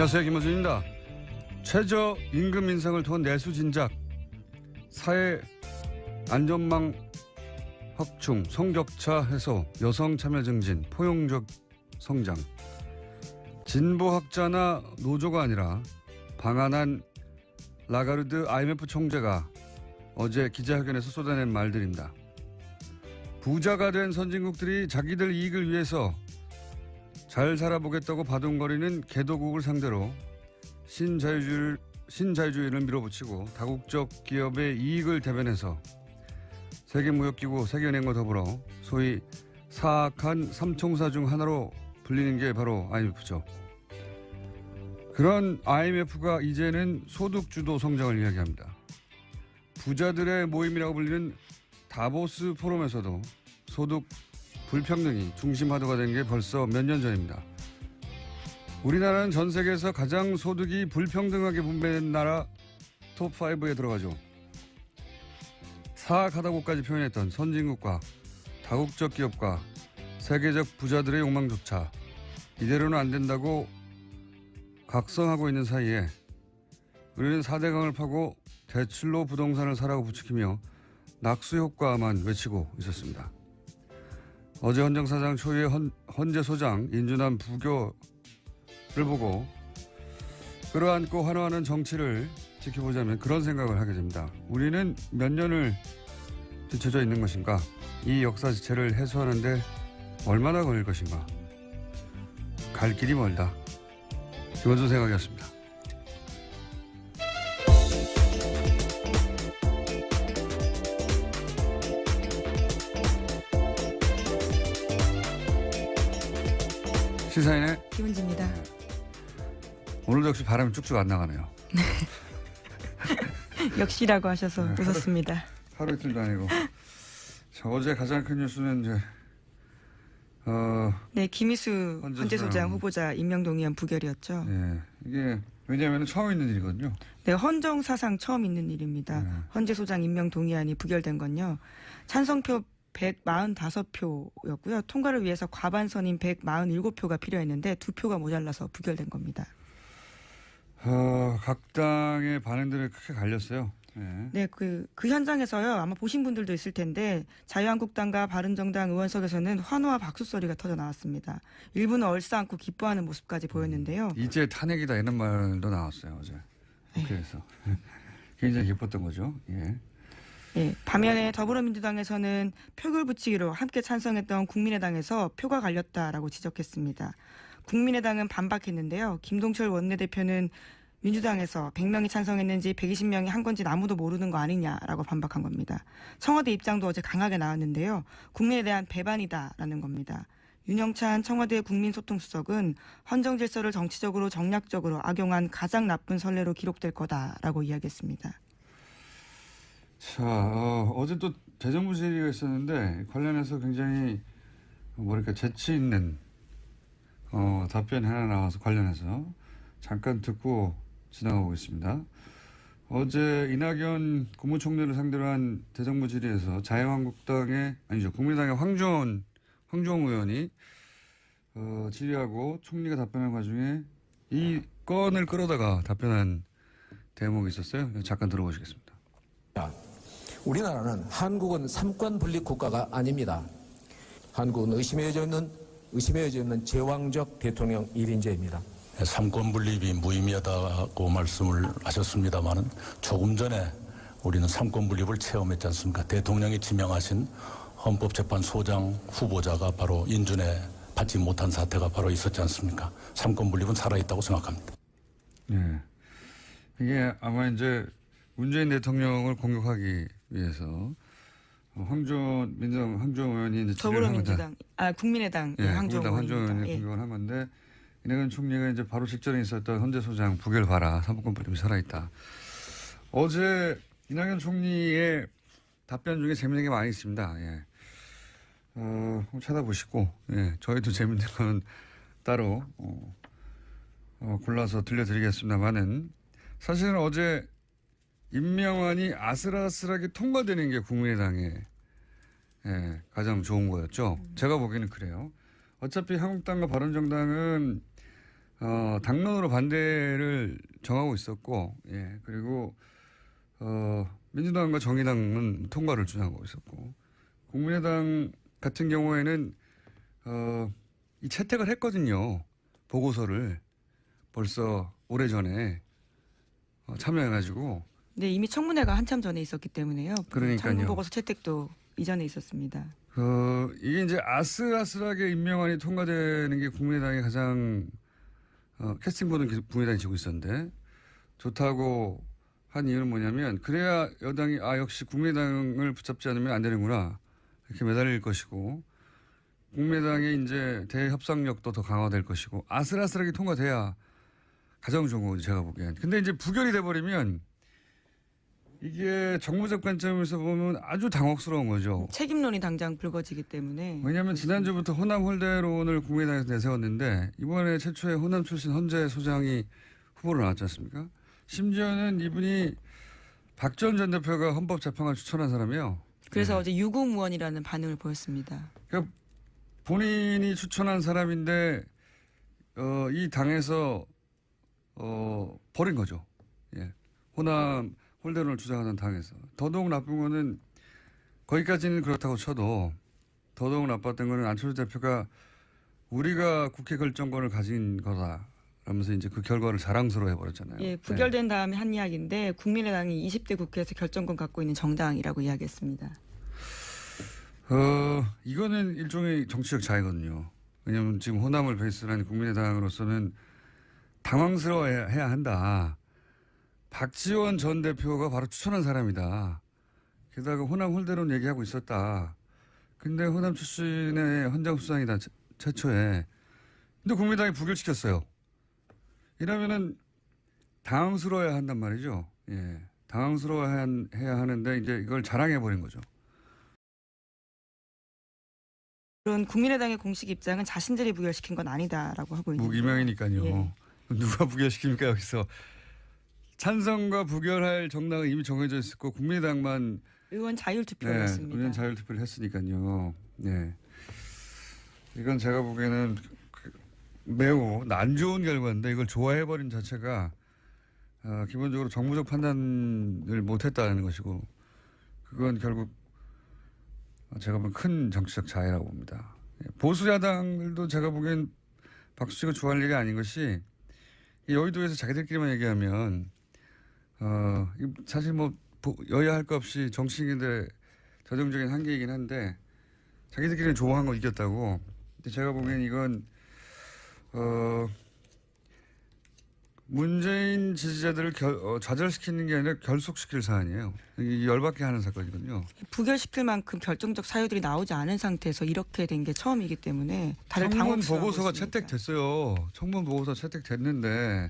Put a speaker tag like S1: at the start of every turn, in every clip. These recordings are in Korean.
S1: 안녕하세요, 김호준입니다. 최저임금 인상을 통한 내수 진작, 사회 안전망 확충, 성격차 해소, 여성 참여 증진, 포용적 성장. 진보학자나 노조가 아니라 방한한 라가르드 IMF 총재가 어제 기자회견에서 쏟아낸 말들입니다. 부자가 된 선진국들이 자기들 이익을 위해서 잘 살아보겠다고 바둥거리는 개도국을 상대로 신자유주의를 밀어붙이고 다국적 기업의 이익을 대변해서 세계무역기구 세계은행과 더불어 소위 사악한 삼총사 중 하나로 불리는 게 바로 IMF죠. 그런 IMF가 이제는 소득주도 성장을 이야기합니다. 부자들의 모임이라고 불리는 다보스 포럼에서도 소득 불평등이 중심 화두가 된 게 벌써 몇 년 전입니다. 우리나라는 전 세계에서 가장 소득이 불평등하게 분배된 나라 톱5에 들어가죠. 사악하다고까지 표현했던 선진국과 다국적 기업과 세계적 부자들의 욕망조차 이대로는 안 된다고 각성하고 있는 사이에 우리는 4대강을 파고 대출로 부동산을 사라고 부추기며 낙수 효과만 외치고 있었습니다. 어제 헌정사상 초유의 헌재 소장 인준한 부교를 보고 끌어안고 환호하는 정치를 지켜보자면 그런 생각을 하게 됩니다. 우리는 몇 년을 뒤처져 있는 것인가? 이 역사 지체를 해소하는데 얼마나 걸릴 것인가? 갈 길이 멀다. 김원준 생각이었습니다. 시사인의
S2: 김은지입니다.
S1: 오늘도 역시 바람이 쭉쭉 안 나가네요.
S2: 역시라고 하셔서 웃었습니다.
S1: 하루 이틀도 아니고. 자, 어제 가장 큰 뉴스는 이제
S2: 네, 김희수 헌재소장 후보자 임명동의안 부결이었죠.
S1: 네, 이게 왜냐하면 처음 있는 일이거든요.
S2: 네, 헌정사상 처음 있는 일입니다.
S1: 네.
S2: 헌재소장 임명동의안이 부결된 건요. 찬성표 145표였고요. 통과를 위해서 과반선인 147표가 필요했는데 2표가 모자라서 부결된 겁니다.
S1: 각 당의 반응들이 크게 갈렸어요.
S2: 네, 그 현장에서요. 아마 보신 분들도 있을 텐데 자유한국당과 바른정당 의원석에서는 환호와 박수 소리가 터져 나왔습니다. 일부는 얼싸안고 기뻐하는 모습까지 보였는데요.
S1: 이제 탄핵이다 이런 말도 나왔어요 어제 국회에서. 굉장히 기뻤던 거죠. 예.
S2: 네, 반면에 더불어민주당에서는 표결 붙이기로 함께 찬성했던 국민의당에서 표가 갈렸다라고 지적했습니다. 국민의당은 반박했는데요. 김동철 원내대표는 민주당에서 100명이 찬성했는지 120명이 한 건지 아무도 모르는 거 아니냐라고 반박한 겁니다. 청와대 입장도 어제 강하게 나왔는데요. 국민에 대한 배반이다라는 겁니다. 윤영찬 청와대 국민소통수석은 헌정 질서를 정치적으로 정략적으로 악용한 가장 나쁜 선례로 기록될 거다라고 이야기했습니다.
S1: 자, 어제 또 대정부 질의가 있었는데 관련해서 굉장히 뭐랄까 재치 있는 답변이 하나 나와서 관련해서 잠깐 듣고 지나가고 있습니다. 어제 이낙연 국무총리를 상대로 한 대정부 질의에서 국민의당의 황교안 의원이 질의하고 총리가 답변한 와중에 이 건을 끌어다가 답변한 대목이 있었어요. 잠깐 들어보시겠습니다.
S3: 우리나라는 한국은 삼권 분립 국가가 아닙니다. 한국은 의심해져 있는 제왕적 대통령 1인제입니다.
S4: 삼권 분립이 무의미하다고 말씀을 하셨습니다마는 조금 전에 우리는 삼권 분립을 체험했지 않습니까? 대통령이 지명하신 헌법재판소장 후보자가 바로 인준에 받지 못한 사태가 바로 있었지 않습니까? 삼권 분립은 살아있다고 생각합니다.
S1: 네. 이게 아마 이제 문재인 대통령을 공격하기 위해서 황교안 의원이 이제
S2: 더불어민주당, 국민의당
S1: 황교안 의원이 공격을 한 건데 이낙연 총리가 이제 바로 직전에 있었던 헌재소장 부결 봐라. 사법권 분립이 살아있다. 어제 이낙연 총리의 답변 중에 재밌는 게 많이 있습니다. 예. 한번 찾아보시고, 예. 저희도 재밌는 건 따로, 골라서 들려드리겠습니다만은 사실은 어제 임명안이 아슬아슬하게 통과되는 게 국민의당의 가장 좋은 거였죠. 제가 보기에는 그래요. 어차피 한국당과 바른정당은 당론으로 반대를 정하고 있었고, 예, 그리고 민주당과 정의당은 통과를 주장하고 있었고, 국민의당 같은 경우에는 이 채택을 했거든요. 보고서를 벌써 오래전에 참여해가지고.
S2: 네, 이미 청문회가 한참 전에 있었기 때문에요.
S1: 그러니까요.
S2: 청문 보고서 채택도 이전에 있었습니다.
S1: 이게 이제 아슬아슬하게 임명안이 통과되는 게 국민의당이 가장 캐스팅보는 계속 국민의당이 지고 있었는데 좋다고 한 이유는 뭐냐면 그래야 여당이 역시 국민의당을 붙잡지 않으면 안 되는구나 이렇게 매달릴 것이고 국민의당의 이제 대협상력도 더 강화될 것이고 아슬아슬하게 통과돼야 가장 좋은 거죠 제가 보기엔. 근데 이제 부결이 돼버리면 이게 정무적 관점에서 보면 아주 당혹스러운 거죠.
S2: 책임론이 당장 불거지기 때문에.
S1: 왜냐하면 지난주부터 호남 홀대론을 국민의당에서 내세웠는데 이번에 최초의 호남 출신 헌재 소장이 후보로 나왔지 않습니까? 심지어는 이분이 박지원 전 대표가 헌법재판관 추천한 사람이에요.
S2: 그래서
S1: 네.
S2: 어제 유구무원이라는 반응을 보였습니다.
S1: 그러니까 본인이 추천한 사람인데 이 당에서 버린 거죠. 예. 호남 홀대론을 주장하는 당에서. 더더욱 나쁜 거는 거기까지는 그렇다고 쳐도 더더욱 나빴던 거는 안철수 대표가 우리가 국회 결정권을 가진 거다. 라면서 이제 그 결과를 자랑스러워 해버렸잖아요.
S2: 예, 부결된 다음에 한 이야기인데 국민의당이 20대 국회에서 결정권 갖고 있는 정당이라고 이야기했습니다.
S1: 이거는 일종의 정치적 자해거든요. 왜냐하면 지금 호남을 베이스로 한 국민의당으로서는 당황스러워해야 한다. 박지원 전 대표가 바로 추천한 사람이다. 게다가 호남 홀대론 얘기하고 있었다. 근데 호남 출신의 헌장 수장이다. 최초에. 근데 국민당이 부결시켰어요. 이러면은 당황스러워야 한단 말이죠. 예. 당황스러워해야 하는데 이제 이걸 자랑해버린 거죠.
S2: 그런 국민의당의 공식 입장은 자신들이 부결시킨 건 아니다라고 하고 있는
S1: 무기명이니까요.
S2: 예.
S1: 누가 부결시킵니까 여기서. 찬성과 부결할 정당은 이미 정해져 있었고 국민의당만
S2: 의원 자율투표를
S1: 네,
S2: 했습니다.
S1: 의원 자율투표를 했으니까요. 네. 이건 제가 보기에는 매우 안 좋은 결과인데 이걸 좋아해버린 자체가 기본적으로 정무적 판단을 못했다는 것이고 그건 결국 제가 보면 큰 정치적 자해라고 봅니다. 보수 야당들도 제가 보기엔 박수치고 좋아할 일이 아닌 것이 여의도에서 자기들끼리만 얘기하면 사실 뭐 여야 할 것 없이 정치인들의 저정적인 한계이긴 한데 자기들끼리는 좋아한 거 이겼다고. 근데 제가 보기엔 이건 문재인 지지자들을 좌절시키는 게 아니라 결속시킬 사안이에요. 이게 열받게 하는 사건이거든요.
S2: 부결시킬 만큼 결정적 사유들이 나오지 않은 상태에서 이렇게 된 게 처음이기 때문에 다들
S1: 청문
S2: 당혹스러워하고
S1: 보고서가
S2: 있습니다.
S1: 채택됐어요. 청문 보고서 채택됐는데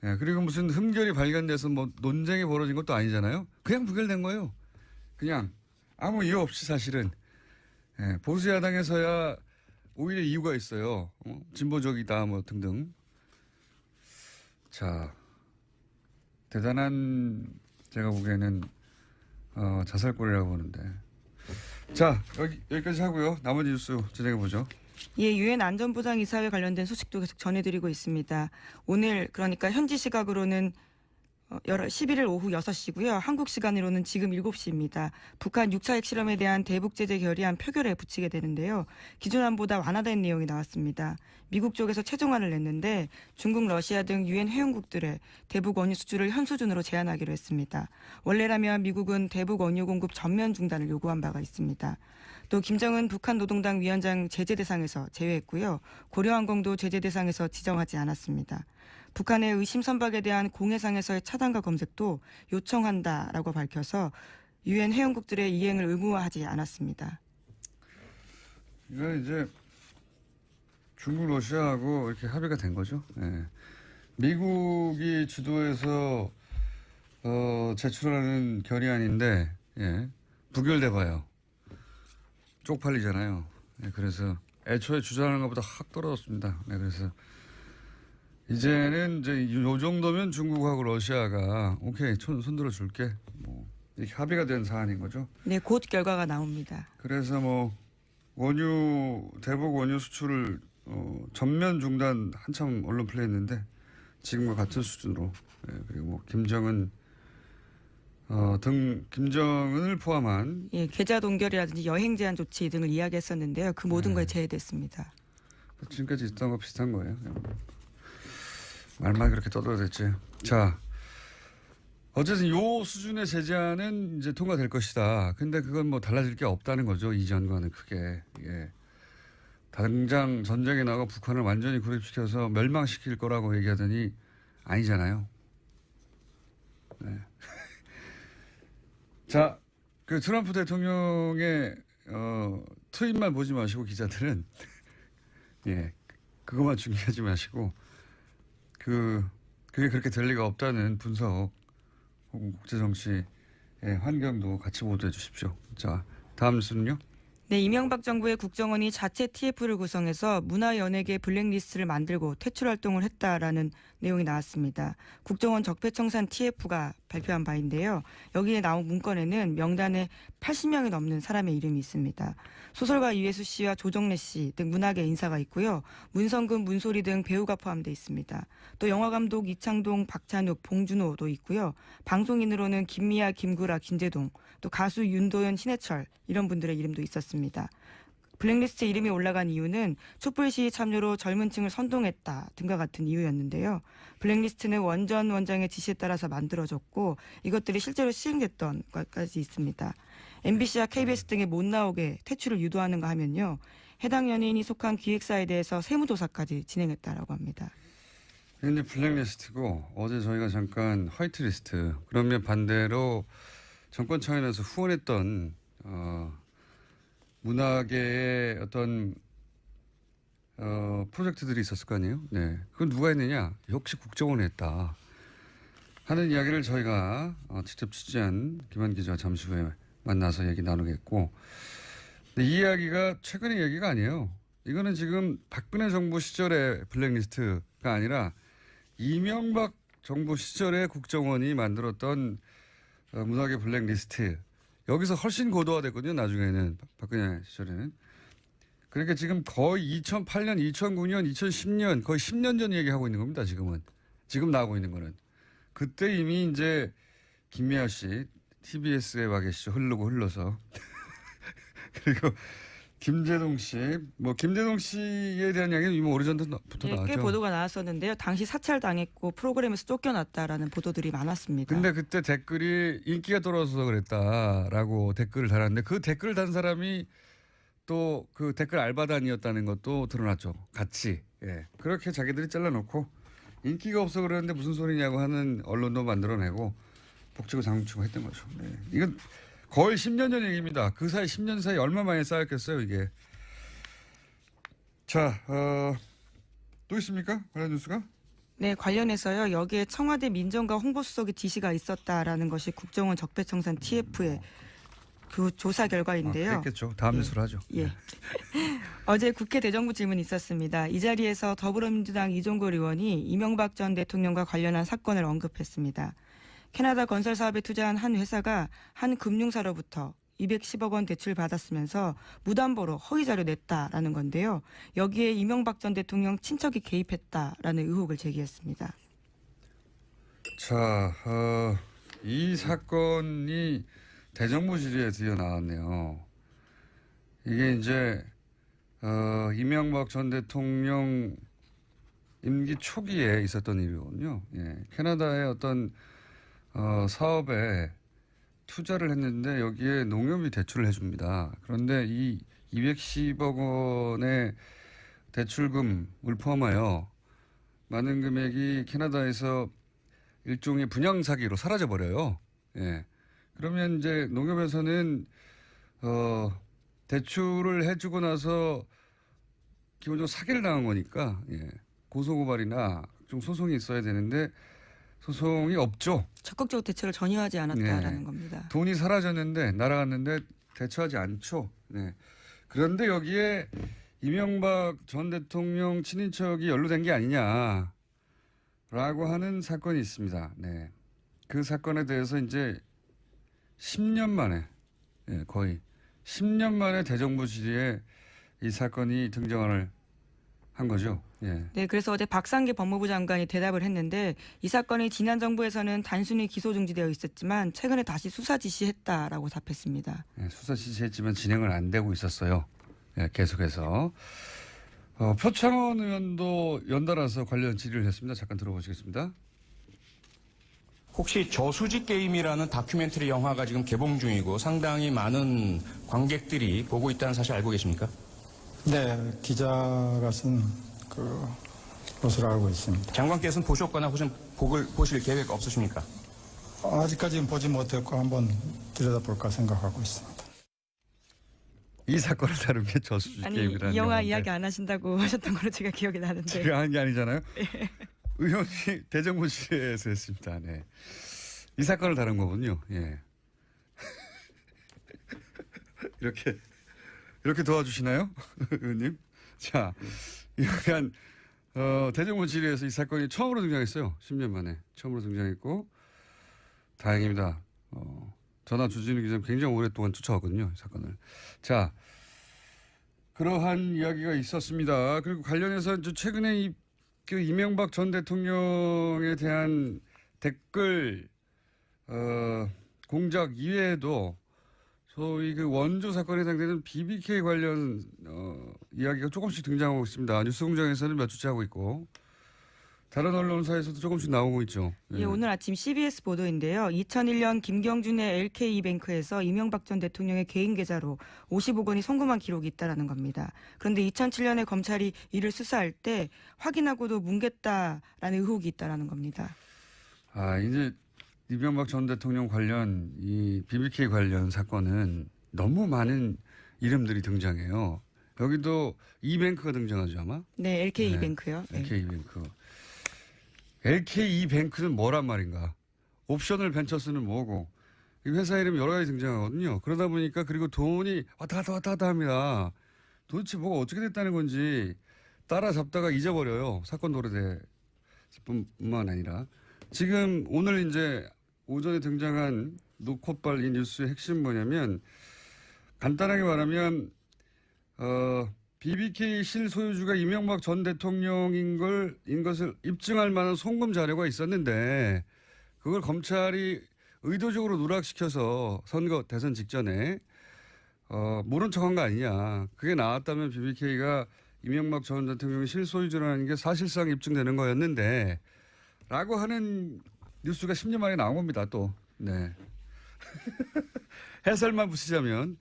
S1: 예, 그리고 무슨 흠결이 발견돼서 뭐 논쟁이 벌어진 것도 아니잖아요. 그냥 부결된 거예요. 그냥 아무 이유 없이 사실은 예, 보수 야당에서야 오히려 이유가 있어요. 진보적이다 뭐 등등. 자, 대단한 제가 보기에는 자살골이라고 보는데. 자, 여기까지 하고요. 나머지 뉴스 진행해 보죠.
S2: 예, 유엔 안전보장 이사회 관련된 소식도 계속 전해드리고 있습니다. 오늘 그러니까 현지 시각으로는 11일 오후 6시고요. 한국 시간으로는 지금 7시입니다. 북한 6차 핵실험에 대한 대북 제재 결의안 표결에 붙이게 되는데요. 기존안보다 완화된 내용이 나왔습니다. 미국 쪽에서 최종안을 냈는데 중국, 러시아 등 유엔 회원국들의 대북 원유 수주를 현 수준으로 제한하기로 했습니다. 원래라면 미국은 대북 원유 공급 전면 중단을 요구한 바가 있습니다. 또 김정은 북한 노동당 위원장 제재 대상에서 제외했고요. 고려항공도 제재 대상에서 지정하지 않았습니다. 북한의 의심 선박에 대한 공해상에서의 차단과 검색도 요청한다라고 밝혀서 유엔 회원국들의 이행을 의무화하지 않았습니다.
S1: 이건 이제 중국, 러시아하고 이렇게 합의가 된 거죠. 예. 미국이 주도해서 제출하는 결의안인데 예. 부결돼 봐요. 쪽팔리잖아요. 예. 그래서 애초에 주장하는 것보다 확 떨어졌습니다. 예. 그래서 이제는 이제 요 정도면 중국하고 러시아가 오케이 손들어 줄게 뭐 이렇게 합의가 된 사안인 거죠.
S2: 네, 곧 결과가 나옵니다.
S1: 그래서 뭐 대북 원유 수출을 전면 중단 한참 언론 플레이했는데 지금과 같은 수준으로 그리고 뭐 김정은을 포함한
S2: 계좌 동결이라든지 여행 제한 조치 등을 이야기했었는데요. 그 모든 거에 제외됐습니다.
S1: 지금까지 있던 거 비슷한 거예요. 말만 그렇게 떠들어댔지. 자, 어쨌든 요 수준의 제재안은 이제 통과될 것이다. 근데 그건 뭐 달라질 게 없다는 거죠. 이전과는 크게. 당장 전쟁에 나가 북한을 완전히 고립시켜서 멸망시킬 거라고 얘기하더니 아니잖아요. 네. 자, 그 트럼프 대통령의 트윗만 보지 마시고 기자들은 그것만 중요하지 마시고 그게 그렇게 될 리가 없다는 분석 혹은 국제정치의 환경도 같이 보도해 주십시오. 자, 다음 뉴스는요.
S2: 네, 이명박 정부의 국정원이 자체 TF를 구성해서 문화연예계 블랙리스트를 만들고 퇴출 활동을 했다라는 내용이 나왔습니다. 국정원 적폐청산 TF가 발표한 바인데요. 여기에 나온 문건에는 명단에 80명이 넘는 사람의 이름이 있습니다. 소설가 이회수 씨와 조정래 씨 등 문학계 인사가 있고요. 문성근, 문소리 등 배우가 포함되어 있습니다. 또 영화감독 이창동, 박찬욱, 봉준호도 있고요. 방송인으로는 김미아, 김구라, 김재동, 또 가수 윤도현, 신해철 이런 분들의 이름도 있었습니다. 블랙리스트에 이름이 올라간 이유는 촛불 시위 참여로 젊은 층을 선동했다 등과 같은 이유였는데요. 블랙리스트는 원장의 지시에 따라서 만들어졌고 이것들이 실제로 시행됐던 것까지 있습니다. MBC와 KBS 등에 못 나오게 퇴출을 유도하는가 하면요. 해당 연예인이 속한 기획사에 대해서 세무조사까지 진행했다라고 합니다.
S1: 이게 블랙리스트고 어제 저희가 잠깐 화이트리스트 그러면 반대로 정권 차원에서 후원했던 문학계의 어떤 프로젝트들이 있었을 거 아니에요. 네, 그건 누가 했느냐? 역시 국정원이 했다 하는 이야기를 저희가 직접 취재한 김한 기자와 잠시 후에 만나서 얘기 나누겠고, 근데 이 이야기가 최근의 얘기가 아니에요. 이거는 지금 박근혜 정부 시절의 블랙리스트가 아니라 이명박 정부 시절에 국정원이 만들었던 문학의 블랙리스트. 여기서 훨씬 고도화됐거든요. 나중에는 박근혜 시절에는. 그러니까 지금 거의 2008년, 2009년, 2010년 거의 10년 전 얘기하고 있는 겁니다. 지금 나오고 있는 거는. 그때 이미 이제 김미아 씨 TBS에 와 계시죠. 흘러서. 그리고 김재동 씨, 김재동 씨에 대한 이야기는 이미 오래전부터 나왔죠.
S2: 꽤 보도가 나왔었는데요. 당시 사찰당했고 프로그램에서 쫓겨났다라는 보도들이 많았습니다.
S1: 근데 그때 댓글이 인기가 떨어져서 그랬다라고 댓글을 달았는데 그 댓글 단 사람이 또 그 댓글 알바단이었다는 것도 드러났죠. 같이. 그렇게 자기들이 잘라놓고 인기가 없어 그러는데 무슨 소리냐고 하는 언론도 만들어내고 복치고 장치고 했던 거죠. 이건 거의 10년 전 얘기입니다. 그 사이 10년 사이 얼마 만에 쌓였겠어요, 이게. 자, 또 있습니까? 관련 뉴스가?
S2: 네, 관련해서요. 여기에 청와대 민정과 홍보수석의 지시가 있었다라는 것이 국정원 적폐청산 TF의 그 조사 결과인데요.
S1: 그랬겠죠. 다음 뉴스로 하죠.
S2: 예. 어제 국회 대정부 질문이 있었습니다. 이 자리에서 더불어민주당 이종걸 의원이 이명박 전 대통령과 관련한 사건을 언급했습니다. 캐나다 건설 사업에 투자한 한 회사가 한 금융사로부터 210억 원 대출 받았으면서 무담보로 허위 자료 냈다라는 건데요. 여기에 이명박 전 대통령 친척이 개입했다라는 의혹을 제기했습니다.
S1: 자, 이 사건이 대정부 질의에 드디어 나왔네요. 이게 이제 이명박 전 대통령 임기 초기에 있었던 일이거든요. 캐나다의 어떤 사업에 투자를 했는데 여기에 농협이 대출을 해줍니다. 그런데 이 210억 원의 대출금을 포함하여 많은 금액이 캐나다에서 일종의 분양 사기로 사라져 버려요. 그러면 이제 농협에서는 대출을 해주고 나서 기본적으로 사기를 당한 거니까 고소고발이나 각종 소송이 있어야 되는데 소송이 없죠.
S2: 적극적으로 대처를 전혀 하지 않았다라는 겁니다.
S1: 돈이 사라졌는데 날아갔는데 대처하지 않죠. 그런데 여기에 이명박 전 대통령 친인척이 연루된 게 아니냐라고 하는 사건이 있습니다. 그 사건에 대해서 이제 10년 만에 거의 10년 만에 대정부 질의에 이 사건이 등장을 한 거죠. 예.
S2: 네, 그래서 어제 박상기 법무부 장관이 대답을 했는데 이 사건이 지난 정부에서는 단순히 기소 중지되어 있었지만 최근에 다시 수사 지시했다라고 답했습니다.
S1: 예, 수사 지시했지만 진행을 안 되고 있었어요. 예, 계속해서. 표창원 의원도 연달아서 관련 질의를 했습니다. 잠깐 들어보시겠습니다.
S5: 혹시 저수지 게임이라는 다큐멘터리 영화가 지금 개봉 중이고 상당히 많은 관객들이 보고 있다는 사실 알고 계십니까?
S6: 네, 기자가 쓴 것으로 알고 있습니다.
S5: 장관께서는 보셨거나 혹시 보실 계획 없으십니까?
S6: 아직까지는 보지 못했고 한번 들여다볼까 생각하고 있습니다.
S1: 이 사건을 다룬 게 저수지
S2: 아니
S1: 게임이라는
S2: 이 영화
S1: 영화인데.
S2: 이야기 안 하셨다고 하셨던 걸로 제가 기억이 나는데.
S1: 제가 한 게 아니잖아요. 의원이 대정부실에서 했습니다. 네. 이 사건을 다룬 거군요. 예. 이렇게 도와주시나요? 의원님? 자, 약간, 대정부실에서 이 사건이 처음으로 등장했어요. 10년 만에. 처음으로 등장했고, 다행입니다. 저나 주진우 기자는 굉장히 오랫동안 쫓아왔거든요. 이 사건을. 자, 그러한 이야기가 있었습니다. 그리고 관련해서 최근에 이명박 전 대통령에 대한 댓글 공작 이외에도 소위 그 원조 사건에 해당되는 BBK 관련 이야기가 조금씩 등장하고 있습니다. 뉴스공장에서는 몇 주째 하고 있고 다른 언론사에서도 조금씩 나오고 있죠.
S2: 예, 오늘 아침 CBS 보도인데요. 2001년 김경준의 LK이뱅크에서 이명박 전 대통령의 개인 계좌로 50억 원이 송금한 기록이 있다는 겁니다. 그런데 2007년에 검찰이 이를 수사할 때 확인하고도 뭉갰다라는 의혹이 있다는 겁니다.
S1: 이제 이명박 전 대통령 관련 이 BBK 관련 사건은 너무 많은 이름들이 등장해요. 여기도 이뱅크가 등장하죠 아마?
S2: 네, LK이뱅크요.
S1: 네, LK이뱅크. LK이뱅크는 뭐란 말인가? 옵셔널 벤처스는 뭐고? 이 회사 이름이 여러 가지 등장하거든요. 그러다 보니까 그리고 돈이 왔다 갔다 합니다. 도대체 뭐가 어떻게 됐다는 건지 따라잡다가 잊어버려요. 사건 도래될 뿐만 아니라. 지금 오늘 이제 오전에 등장한 노콧발 이 뉴스의 핵심은 뭐냐면 간단하게 말하면 BBK 실소유주가 이명박 전 대통령인 것을 입증할 만한 송금 자료가 있었는데 그걸 검찰이 의도적으로 누락시켜서 선거 대선 직전에 모른 척한 거 아니냐. 그게 나왔다면 BBK가 이명박 전 대통령이 실소유주라는 게 사실상 입증되는 거였는데 라고 하는 뉴스가 10년 만에 나온 겁니다. 또. 네. 해설만 붙이자면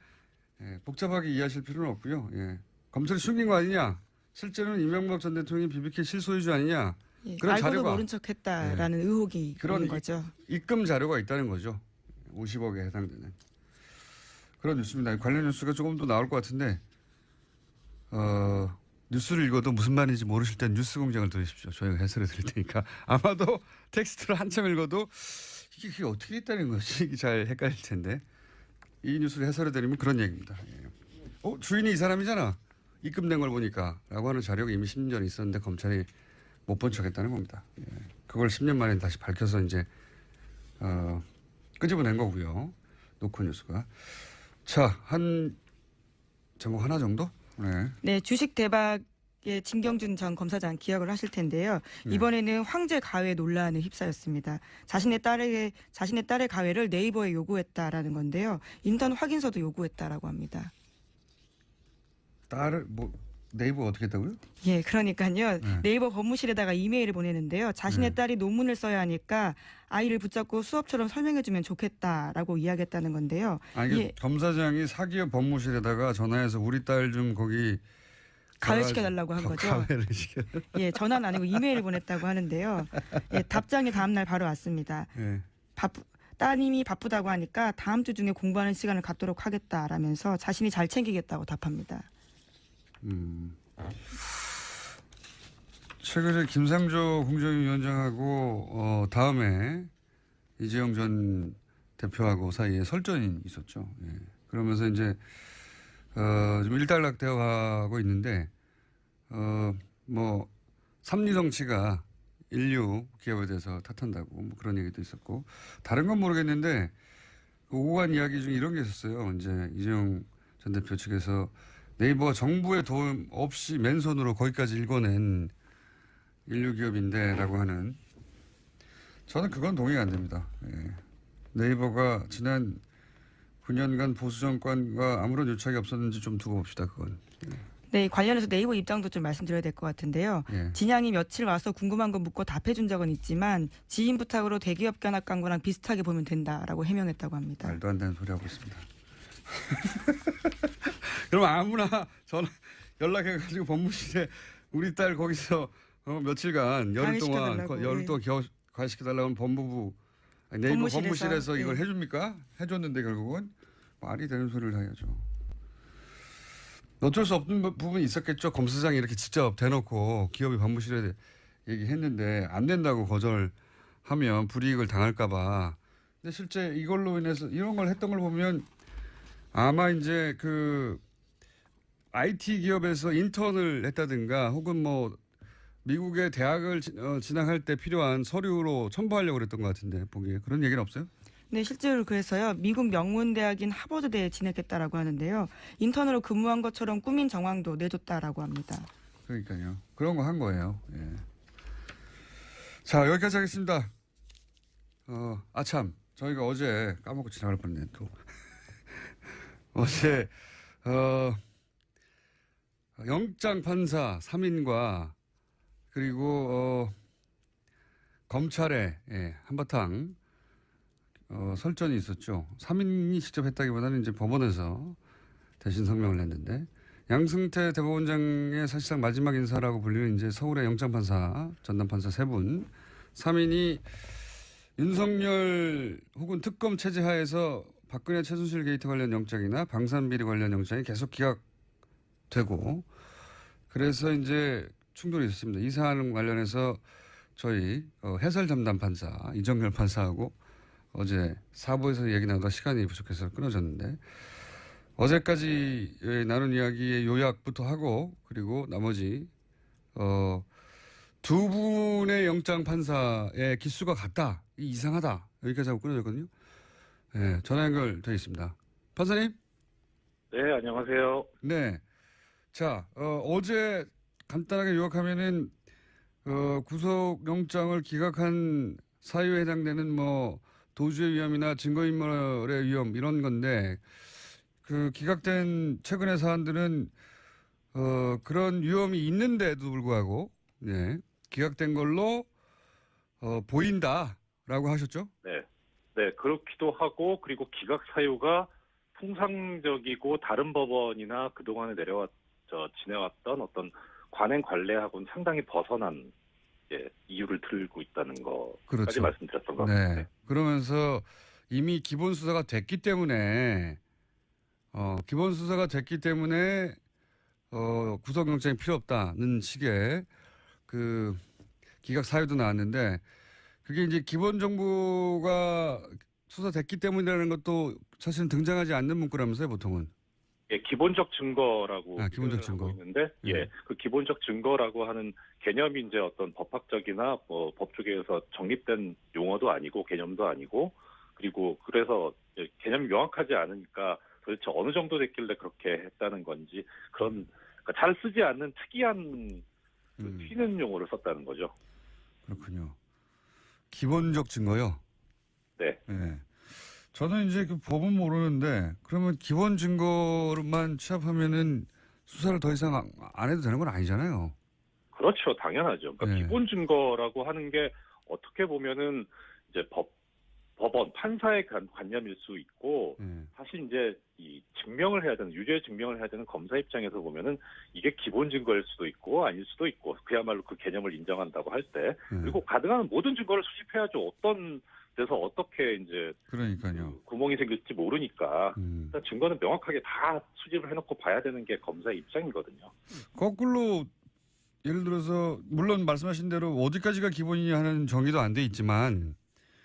S1: 복잡하게 이해하실 필요는 없고요. 예. 검찰이 숨긴 거 아니냐. 실제로는 이명박 전 대통령이 BBK 실소유주 아니냐.
S2: 예,
S1: 그런
S2: 알고도
S1: 자료가
S2: 모른 척했다라는 의혹이
S1: 그런
S2: 있는 거죠.
S1: 입금 자료가 있다는 거죠. 50억에 해당되는. 그런 뉴스입니다. 관련 뉴스가 조금 더 나올 것 같은데 뉴스를 읽어도 무슨 말인지 모르실 땐 뉴스 공장을 들으십시오. 저희가 해설해 드릴 테니까. 아마도 텍스트를 한참 읽어도 이게 어떻게 있다는 것이 잘 헷갈릴 텐데 이 뉴스를 해설해 드리면 그런 얘기입니다. 예. 주인이 이 사람이잖아. 입금된 걸 보니까 라고 하는 자료가 이미 10년 전에 있었는데 검찰이 못 본 척했다는 겁니다. 예. 그걸 10년 만에 다시 밝혀서 이제 끄집어낸 거고요. 노컷 뉴스가. 자, 한 제목 하나 정도? 네.
S2: 네, 주식 대박의 진경준 전 검사장 기억을 하실 텐데요. 이번에는 황제 가회 논란에 휩싸였습니다. 자신의 딸의 가회를 네이버에 요구했다라는 건데요. 인턴 확인서도 요구했다라고 합니다.
S1: 딸을 네이버 어떻게 했다고요?
S2: 예, 그러니까요. 네이버 법무실에다가 이메일을 보내는데요. 자신의 딸이 논문을 써야 하니까 아이를 붙잡고 수업처럼 설명해주면 좋겠다라고 이야기했다는 건데요.
S1: 아니, 검사장이 사기업 법무실에다가 전화해서 우리 딸 좀 거기
S2: 가회시켜달라고 한 거죠.
S1: 가회를 시켜.
S2: 예, 전화는 아니고 이메일을 보냈다고 하는데요. 예, 답장이 다음 날 바로 왔습니다.
S1: 예.
S2: 따님이 바쁘다고 하니까 다음 주 중에 공부하는 시간을 갖도록 하겠다라면서 자신이 잘 챙기겠다고 답합니다.
S1: 최근에 김상조 공정위원장하고 다음에 이재용 전 대표하고 사이에 설전이 있었죠. 예. 그러면서 이제 좀 일단락되어 가고 있는데 삼리 정치가 인류 기업에 대해서 탓한다고 뭐 그런 얘기도 있었고 다른 건 모르겠는데 오고 간 이야기 중에 이런 게 있었어요. 이제 이재용 전 대표 측에서 네이버가 정부의 도움 없이 맨손으로 거기까지 읽어낸 인류 기업인데라고 하는 저는 그건 동의가 안 됩니다. 예. 네이버가 지난 9년간 보수 정권과 아무런 유착이 없었는지 좀 두고 봅시다. 그건.
S2: 네, 관련해서 네이버 입장도 좀 말씀드려야 될 것 같은데요.
S1: 예.
S2: 진양이 며칠 와서 궁금한 거 묻고 답해준 적은 있지만 지인 부탁으로 대기업 견학 광고랑 비슷하게 보면 된다라고 해명했다고 합니다.
S1: 말도 안 되는 소리 하고 있습니다. 그럼 아무나 전화 연락해가지고 법무실에 우리 딸 거기서 며칠간 열흘 동안 가시켜달라고 하면 법무부 네이버 법무실에서 이걸 해줍니까? 해줬는데 결국은 말이 되는 소리를 해야죠. 어쩔 수 없는 부분이 있었겠죠. 검사장이 이렇게 직접 대놓고 기업이 법무실에 얘기했는데 안 된다고 거절하면 불이익을 당할까 봐. 근데 실제 이걸로 인해서 이런 걸 했던 걸 보면 아마 이제 그 IT 기업에서 인턴을 했다든가 혹은 뭐 미국의 대학을 진학할 때 필요한 서류로 첨부하려고 그랬던 것 같은데 보기에 그런 얘기는 없어요?
S2: 네, 실제로 그래서요. 미국 명문대학인 하버드대에 진학했다라고 하는데요. 인턴으로 근무한 것처럼 꾸민 정황도 내줬다라고 합니다.
S1: 그러니까요. 그런 거 한 거예요. 예. 자, 여기까지 하겠습니다. 참. 저희가 어제 까먹고 지나갈 뻔했네, 또. 어제, 영장 판사 3인과 그리고, 검찰에, 한바탕, 설전이 있었죠. 3인이 직접 했다기보다는 이제 법원에서 대신 성명을 냈는데, 양승태 대법원장의 사실상 마지막 인사라고 불리는 이제 서울의 영장판사, 전담판사 3분, 3인이 윤석열 혹은 특검 체제 하에서 박근혜 최순실 게이트 관련 영장이나 방산비리 관련 영장이 계속 기각되고, 그래서 이제 충돌이 있었습니다. 이 사안 관련해서 저희 해설 담당 판사 이정열 판사하고 어제 사부에서 얘기 나누다 시간이 부족해서 끊어졌는데 어제까지 나눈 이야기의 요약부터 하고 그리고 나머지 두 분의 영장 판사의 기수가 같다. 이상하다. 여기까지 하고 끊어졌거든요. 네, 전화 연결되어 있습니다. 판사님?
S7: 네, 안녕하세요.
S1: 네. 자, 어제 간단하게 요약하면은 구속영장을 기각한 사유에 해당되는 뭐 도주의 위험이나 증거인멸의 위험 이런 건데 그 기각된 최근의 사안들은 그런 위험이 있는데도 불구하고 네, 기각된 걸로 보인다라고 하셨죠?
S7: 네, 네 그렇기도 하고 그리고 기각 사유가 통상적이고 다른 법원이나 그동안에 지내왔던 어떤 관행 관례하고는 상당히 벗어난 이유를 들고 있다는 거까지
S1: 그렇죠.
S7: 말씀드렸던 것
S1: 네.
S7: 같습니다. 네.
S1: 그러면서 이미 기본 수사가 됐기 때문에 구속영장이 필요 없다는 식의 그 기각 사유도 나왔는데 그게 이제 기본 정보가 수사됐기 때문이라는 것도 사실은 등장하지 않는 문구라면서요, 보통은.
S7: 예, 기본적 증거라고
S1: 기본적 증거.
S7: 있는데, 그 기본적 증거라고 하는 개념이 이제 어떤 법학적이나 뭐 법조계에서 정립된 용어도 아니고 개념도 아니고 그리고 그래서 개념이 명확하지 않으니까 도대체 어느 정도 됐길래 그렇게 했다는 건지 그런 그러니까 잘 쓰지 않는 특이한 튀는 용어를 썼다는 거죠.
S1: 그렇군요. 기본적 증거요?
S7: 네.
S1: 네. 저는 이제 그 법은 모르는데 그러면 기본 증거로만 취합하면은 수사를 더 이상 안 해도 되는 건 아니잖아요.
S7: 그렇죠. 당연하죠. 그러니까
S1: 네.
S7: 기본 증거라고 하는 게 어떻게 보면은 이제 법원, 판사의 관념일 수 있고 사실 이제 이 증명을 해야 되는 유죄 증명을 해야 되는 검사 입장에서 보면은 이게 기본 증거일 수도 있고 아닐 수도 있고 그야말로 그 개념을 인정한다고 할 때 그리고 가능한 모든 증거를 수집해야죠. 어떤 데서 어떻게 이제
S1: 그러니까요.
S7: 구멍이 생길지 모르니까 일단 증거는 명확하게 다 수집을 해놓고 봐야 되는 게 검사의 입장이거든요.
S1: 거꾸로 예를 들어서 물론 말씀하신 대로 어디까지가 기본이냐 하는 정의도 안 돼 있지만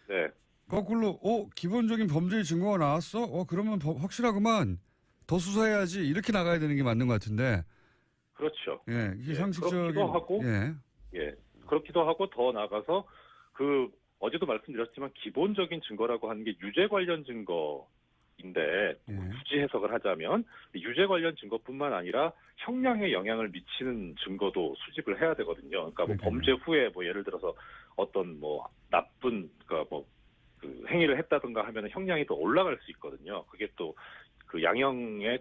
S7: 네.
S1: 거꾸로 기본적인 범죄의 증거가 나왔어? 그러면 확실하구만. 더 수사해야지. 이렇게 나가야 되는 게 맞는 것 같은데.
S7: 그렇죠.
S1: 예, 이게 상식적인.
S7: 그렇기도 하고,
S1: 예,
S7: 그렇기도 하고 더 나가서 어제도 말씀드렸지만 기본적인 증거라고 하는 게 유죄 관련 증거이기 인데 굳이 해석을 하자면 유죄 관련 증거뿐만 아니라 형량에 영향을 미치는 증거도 수집을 해야 되거든요. 그러니까 뭐 범죄 후에 뭐 예를 들어서 어떤 뭐 나쁜 그러니까 뭐 그 행위를 했다든가 하면 형량이 더 올라갈 수 있거든요. 그게 또 그 양형에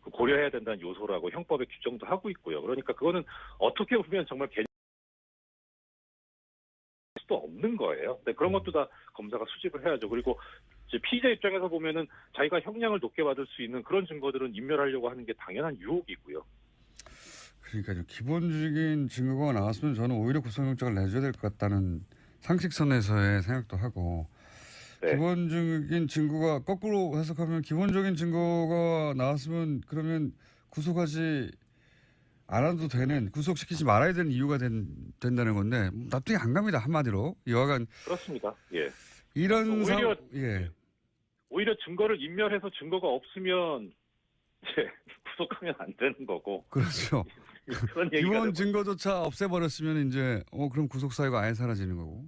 S7: 고려해야 된다는 요소라고 형법에 규정도 하고 있고요. 그러니까 그거는 어떻게 보면 정말 개념 수도 없는 거예요. 근데 그런 것도 다 검사가 수집을 해야죠. 그리고 이제 피의자 입장에서 보면은 자기가 형량을 높게 받을 수 있는 그런 증거들은 인멸하려고 하는 게 당연한 유혹이고요.
S1: 그러니까 기본적인 증거가 나왔으면 저는 오히려 구속영장을 내줘야 될 것 같다는 상식선에서의 생각도 하고
S7: 네.
S1: 기본적인 증거가 거꾸로 해석하면 기본적인 증거가 나왔으면 그러면 구속하지 않아도 되는 구속시키지 말아야 되는 이유가 된다는 건데 납득이 안 갑니다. 한마디로 여하간
S7: 그렇습니다. 예.
S1: 이런
S7: 오히려 증거를 인멸해서 증거가 없으면 이제 구속하면 안 되는 거고.
S1: 그렇죠.
S7: 그런 얘기가
S1: 기본 증거조차 없애버렸으면 이제 그럼 구속 사유가 아예 사라지는 거고.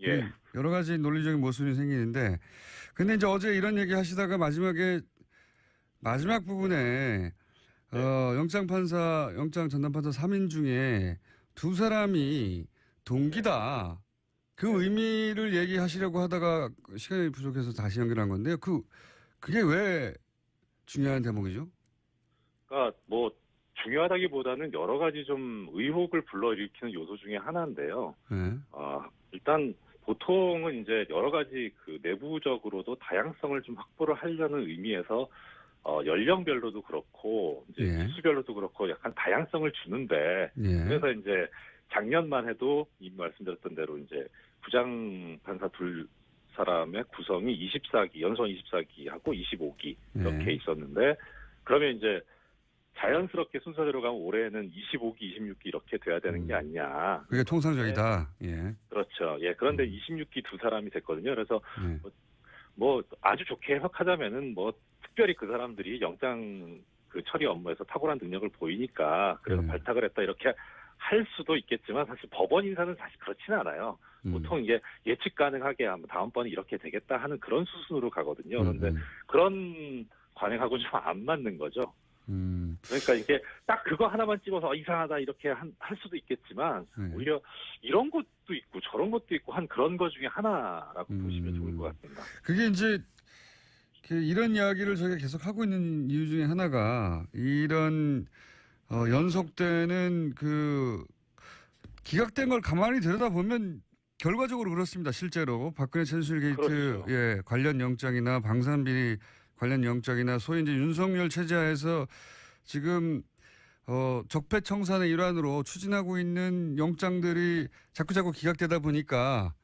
S7: 예.
S1: 여러 가지 논리적인 모순이 생기는데 근데 이제 어제 이런 얘기 하시다가 마지막 부분에 영장 전담판사 3인 중에 2사람이 동기다. 그 의미를 얘기하시려고 하다가 시간이 부족해서 다시 연결한 건데요. 그게 왜 중요한 대목이죠?
S7: 그러니까 뭐 중요하다기보다는 여러 가지 좀 의혹을 불러일으키는 요소 중에 하나인데요.
S1: 네.
S7: 일단 보통은 이제 여러 가지 그 내부적으로도 다양성을 좀 확보를 하려는 의미에서 연령별로도 그렇고 이제 기수별로도 그렇고 약간 다양성을 주는데 그래서 이제 작년만 해도 이미 말씀드렸던 대로 이제 부장 판사 2사람의 구성이 24기 연수원 24기하고 25기 이렇게 있었는데 그러면 이제 자연스럽게 순서대로 가면 올해는 25기, 26기 이렇게 돼야 되는 게 아니냐.
S1: 그게 통상적이다. 예.
S7: 그렇죠. 예. 그런데 26기 2사람이 됐거든요. 그래서 뭐 아주 좋게 해석하자면은 뭐 특별히 그 사람들이 영장 그 처리 업무에서 탁월한 능력을 보이니까 그래서 발탁을 했다 이렇게 할 수도 있겠지만 사실 법원 인사는 사실 그렇지는 않아요. 보통 이게 예측 가능하게 다음번에 이렇게 되겠다 하는 그런 수순으로 가거든요. 그런데 그런 관행하고 좀 안 맞는 거죠. 그러니까 이게 딱 그거 하나만 찍어서 이상하다 이렇게 할 수도 있겠지만 오히려 이런 것도 있고 저런 것도 있고 한 그런 것 중에 하나라고 보시면 좋을 것 같습니다.
S1: 그게 이제 이런 이야기를 저희가 계속 하고 있는 이유 중에 하나가 이런 연속되는 그 기각된 걸 가만히 들여다보면 결과적으로 그렇습니다. 실제로 박근혜 최순실 게이트
S7: 그렇죠.
S1: 관련 영장이나 방산비리 관련 영장이나 소위 이제 윤석열 체제하에서 지금 적폐청산의 일환으로 추진하고 있는 영장들이 자꾸 기각되다 보니까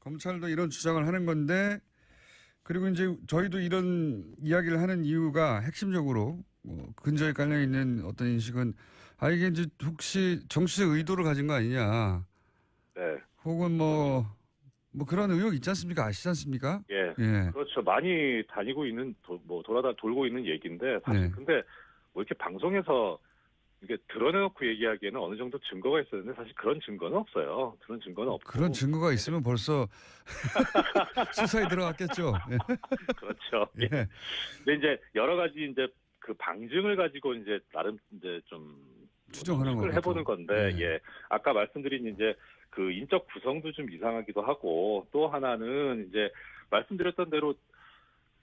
S1: 검찰도 이런 주장을 하는 건데 그리고 이제 저희도 이런 이야기를 하는 이유가 핵심적으로 근저에 깔려 있는 어떤 인식은 이게 이제 혹시 정치적 의도를 가진 거 아니냐.
S7: 네.
S1: 혹은 뭐 그런 의혹 있지 않습니까? 아시지 않습니까?
S7: 예. 그렇죠. 많이 다니고 있는 돌고 있는 얘기인데 사실 근데 뭐 이렇게 방송에서 이게 드러내놓고 얘기하기에는 어느 정도 증거가 있어야 되는데 사실 그런 증거는 없어요. 그런 증거는 없고.
S1: 그런 증거가 있으면 벌써 수사에 들어갔겠죠.
S7: 그렇죠. 예. 근데 이제 여러 가지 이제 그 방증을 가지고 이제 나름 이제 좀
S1: 추정하는 거
S7: 해보는 건데 아까 말씀드린 이제 그 인적 구성도 좀 이상하기도 하고 또 하나는 이제 말씀드렸던 대로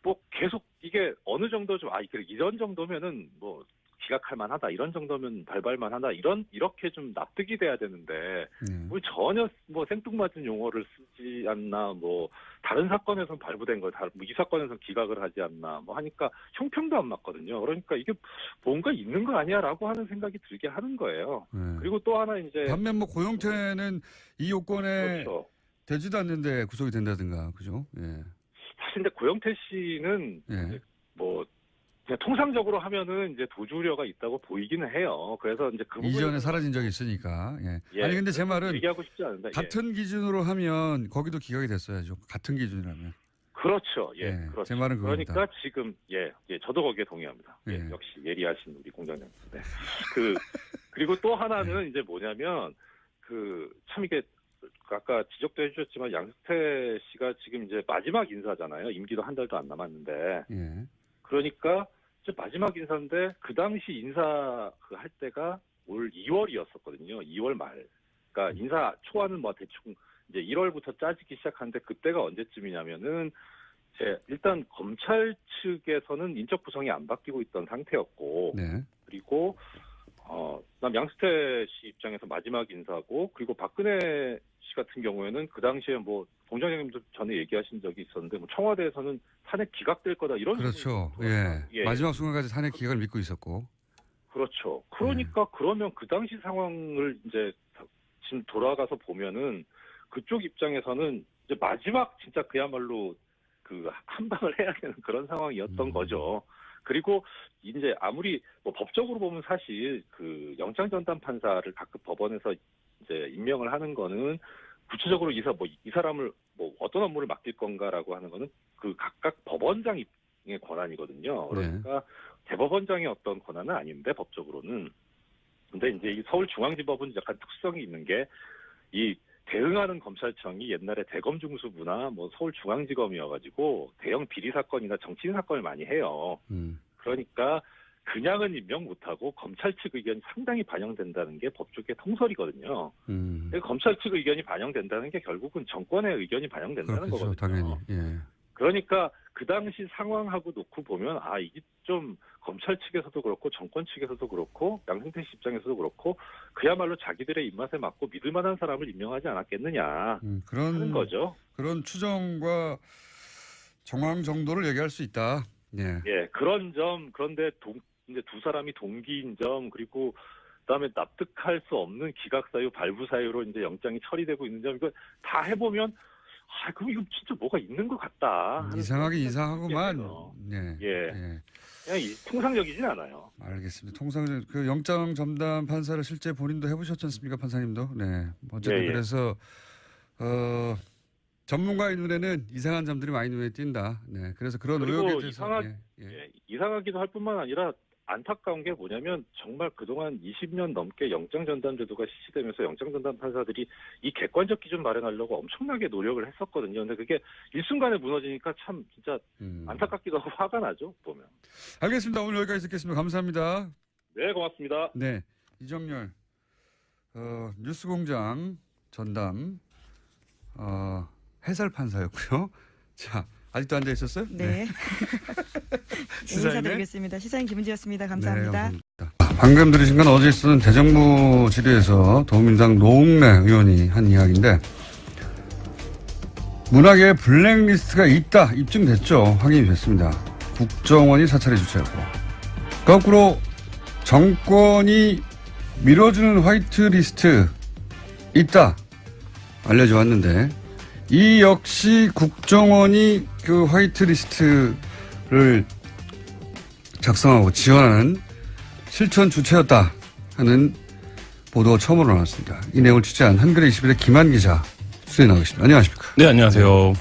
S7: 뭐 계속 이게 어느 정도 좀 이런 정도면은 뭐 기각할 만하다 이런 정도면 발발 만하다 이렇게 좀 납득이 돼야 되는데 뭐 전혀 뭐 생뚱맞은 용어를 쓰지 않나 뭐 다른 사건에서는 발부된 걸 이 사건에서는 기각을 하지 않나 뭐 하니까 형평도 안 맞거든요. 그러니까 이게 뭔가 있는 거 아니야라고 하는 생각이 들게 하는 거예요. 그리고 또 하나 이제
S1: 반면 뭐 고영태는 이 요건에 되지도 않는데 구속이 된다든가 그죠?
S7: 사실 근데 고영태 씨는 뭐 그냥 통상적으로 하면은 이제 도주 우려가 있다고 보이기는 해요. 그래서 이제 그
S1: 이전에 사라진 적이 있으니까. 아니 근데 제 말은
S7: 얘기하고 싶지 않은데
S1: 같은 기준으로 하면 거기도 기각이 됐어야죠. 같은 기준이라면.
S7: 그렇죠. 그렇죠.
S1: 제 말은 그겁니다.
S7: 그러니까 지금 저도 거기에 동의합니다. 역시 예리하신 우리 공장장. 그리고 또 하나는 이제 뭐냐면 참 이게 아까 지적도 해주셨지만 양승태 씨가 지금 이제 마지막 인사잖아요. 임기도 한 달도 안 남았는데.
S1: 예.
S7: 그러니까 이제 마지막 인사인데 그 당시 인사 그 할 때가 올 2월이었었거든요. 2월 말. 그러니까 인사 초안은 뭐 대충 이제 1월부터 짜지기 시작하는데 그때가 언제쯤이냐면은 일단 검찰 측에서는 인적 구성이 안 바뀌고 있던 상태였고,
S1: 네.
S7: 그리고 그다음 양승태 씨 입장에서 마지막 인사고, 그리고 박근혜 씨 같은 경우에는 그 당시에 뭐 공장장님도 전에 얘기하신 적이 있었는데, 뭐 청와대에서는 탄핵 기각될 거다 이런.
S1: 그렇죠. 예.
S7: 예.
S1: 마지막 순간까지 탄핵 기각을 믿고 있었고.
S7: 그렇죠. 그러니까 그러면 그 당시 상황을 이제 지금 돌아가서 보면은 그쪽 입장에서는 이제 마지막 진짜 그야말로 그 한방을 해야 되는 그런 상황이었던 거죠. 그리고 이제 아무리 뭐 법적으로 보면 사실 그 영장전담 판사를 각급 법원에서 이제 임명을 하는 거는 구체적으로 이 사람을 뭐 어떤 업무를 맡길 건가라고 하는 거는 그 각각 법원장의 권한이거든요. 그러니까 대법원장의 어떤 권한은 아닌데 법적으로는. 근데 이제 이 서울중앙지법은 약간 특성이 있는 게 이 대응하는 검찰청이 옛날에 대검중수부나 뭐 서울중앙지검이어가지고 대형 비리 사건이나 정치인 사건을 많이 해요. 그러니까 그냥은 임명 못하고 검찰 측 의견이 상당히 반영된다는 게 법조계 통설이거든요. 검찰 측 의견이 반영된다는 게 결국은 정권의 의견이 반영된다는
S1: 그렇겠죠,
S7: 거거든요.
S1: 당연히. 예.
S7: 그러니까 그 당시 상황하고 놓고 보면 이게 좀 검찰 측에서도 그렇고 정권 측에서도 그렇고 양승태 씨 입장에서도 그렇고 그야말로 자기들의 입맛에 맞고 믿을 만한 사람을 임명하지 않았겠느냐 하는 거죠.
S1: 그런 추정과 정황 정도를 얘기할 수 있다. 예.
S7: 예, 그런 점. 그런데 이제 두 사람이 동기인 점, 그리고 그다음에 납득할 수 없는 기각 사유, 발부 사유로 이제 영장이 처리되고 있는 점, 이거 다 해보면 그럼 이거 진짜 뭐가 있는 것 같다.
S1: 이상하긴 이상하구만. 예.
S7: 예. 그냥 통상적이진 않아요.
S1: 알겠습니다. 통상적 그 영장 전담 판사를 실제 본인도 해보셨지 않습니까, 판사님도? 네. 어쨌든 그래서 전문가의 눈에는 이상한 점들이 많이 눈에 띈다. 네. 그래서 그런 의혹에 대해서
S7: 이상하기도 할 뿐만 아니라 안타까운 게 뭐냐면 정말 그동안 20년 넘게 영장전담제도가 실시되면서 영장전담 판사들이 이 객관적 기준 마련하려고 엄청나게 노력을 했었거든요. 근데 그게 일순간에 무너지니까 참 진짜 안타깝기도 하고 화가 나죠, 보면.
S1: 알겠습니다. 오늘 여기까지 듣겠습니다. 감사합니다.
S7: 네, 고맙습니다.
S1: 네, 이정열 뉴스공장 전담 해설 판사였고요. 자, 아직도 앉아 있었어요?
S2: 네. 인사드리겠습니다. 시사인 김은지였습니다. 감사합니다.
S1: 네, 방금 들으신 건 어제 있었던 대정부 질의에서 더불어민주당 노웅래 의원이 한 이야기인데 문학의 블랙리스트가 있다 입증됐죠. 확인이 됐습니다. 국정원이 사찰에 주최했고 거꾸로 정권이 밀어주는 화이트리스트 있다 알려져 왔는데 이 역시 국정원이 그 화이트리스트를 작성하고 지원하는 실천 주체였다 하는 보도가 처음으로 나왔습니다. 이 내용을 취재한 한겨레 21의 김한 기자 수에 나와 계십니다. 안녕하십니까?
S8: 네, 안녕하세요.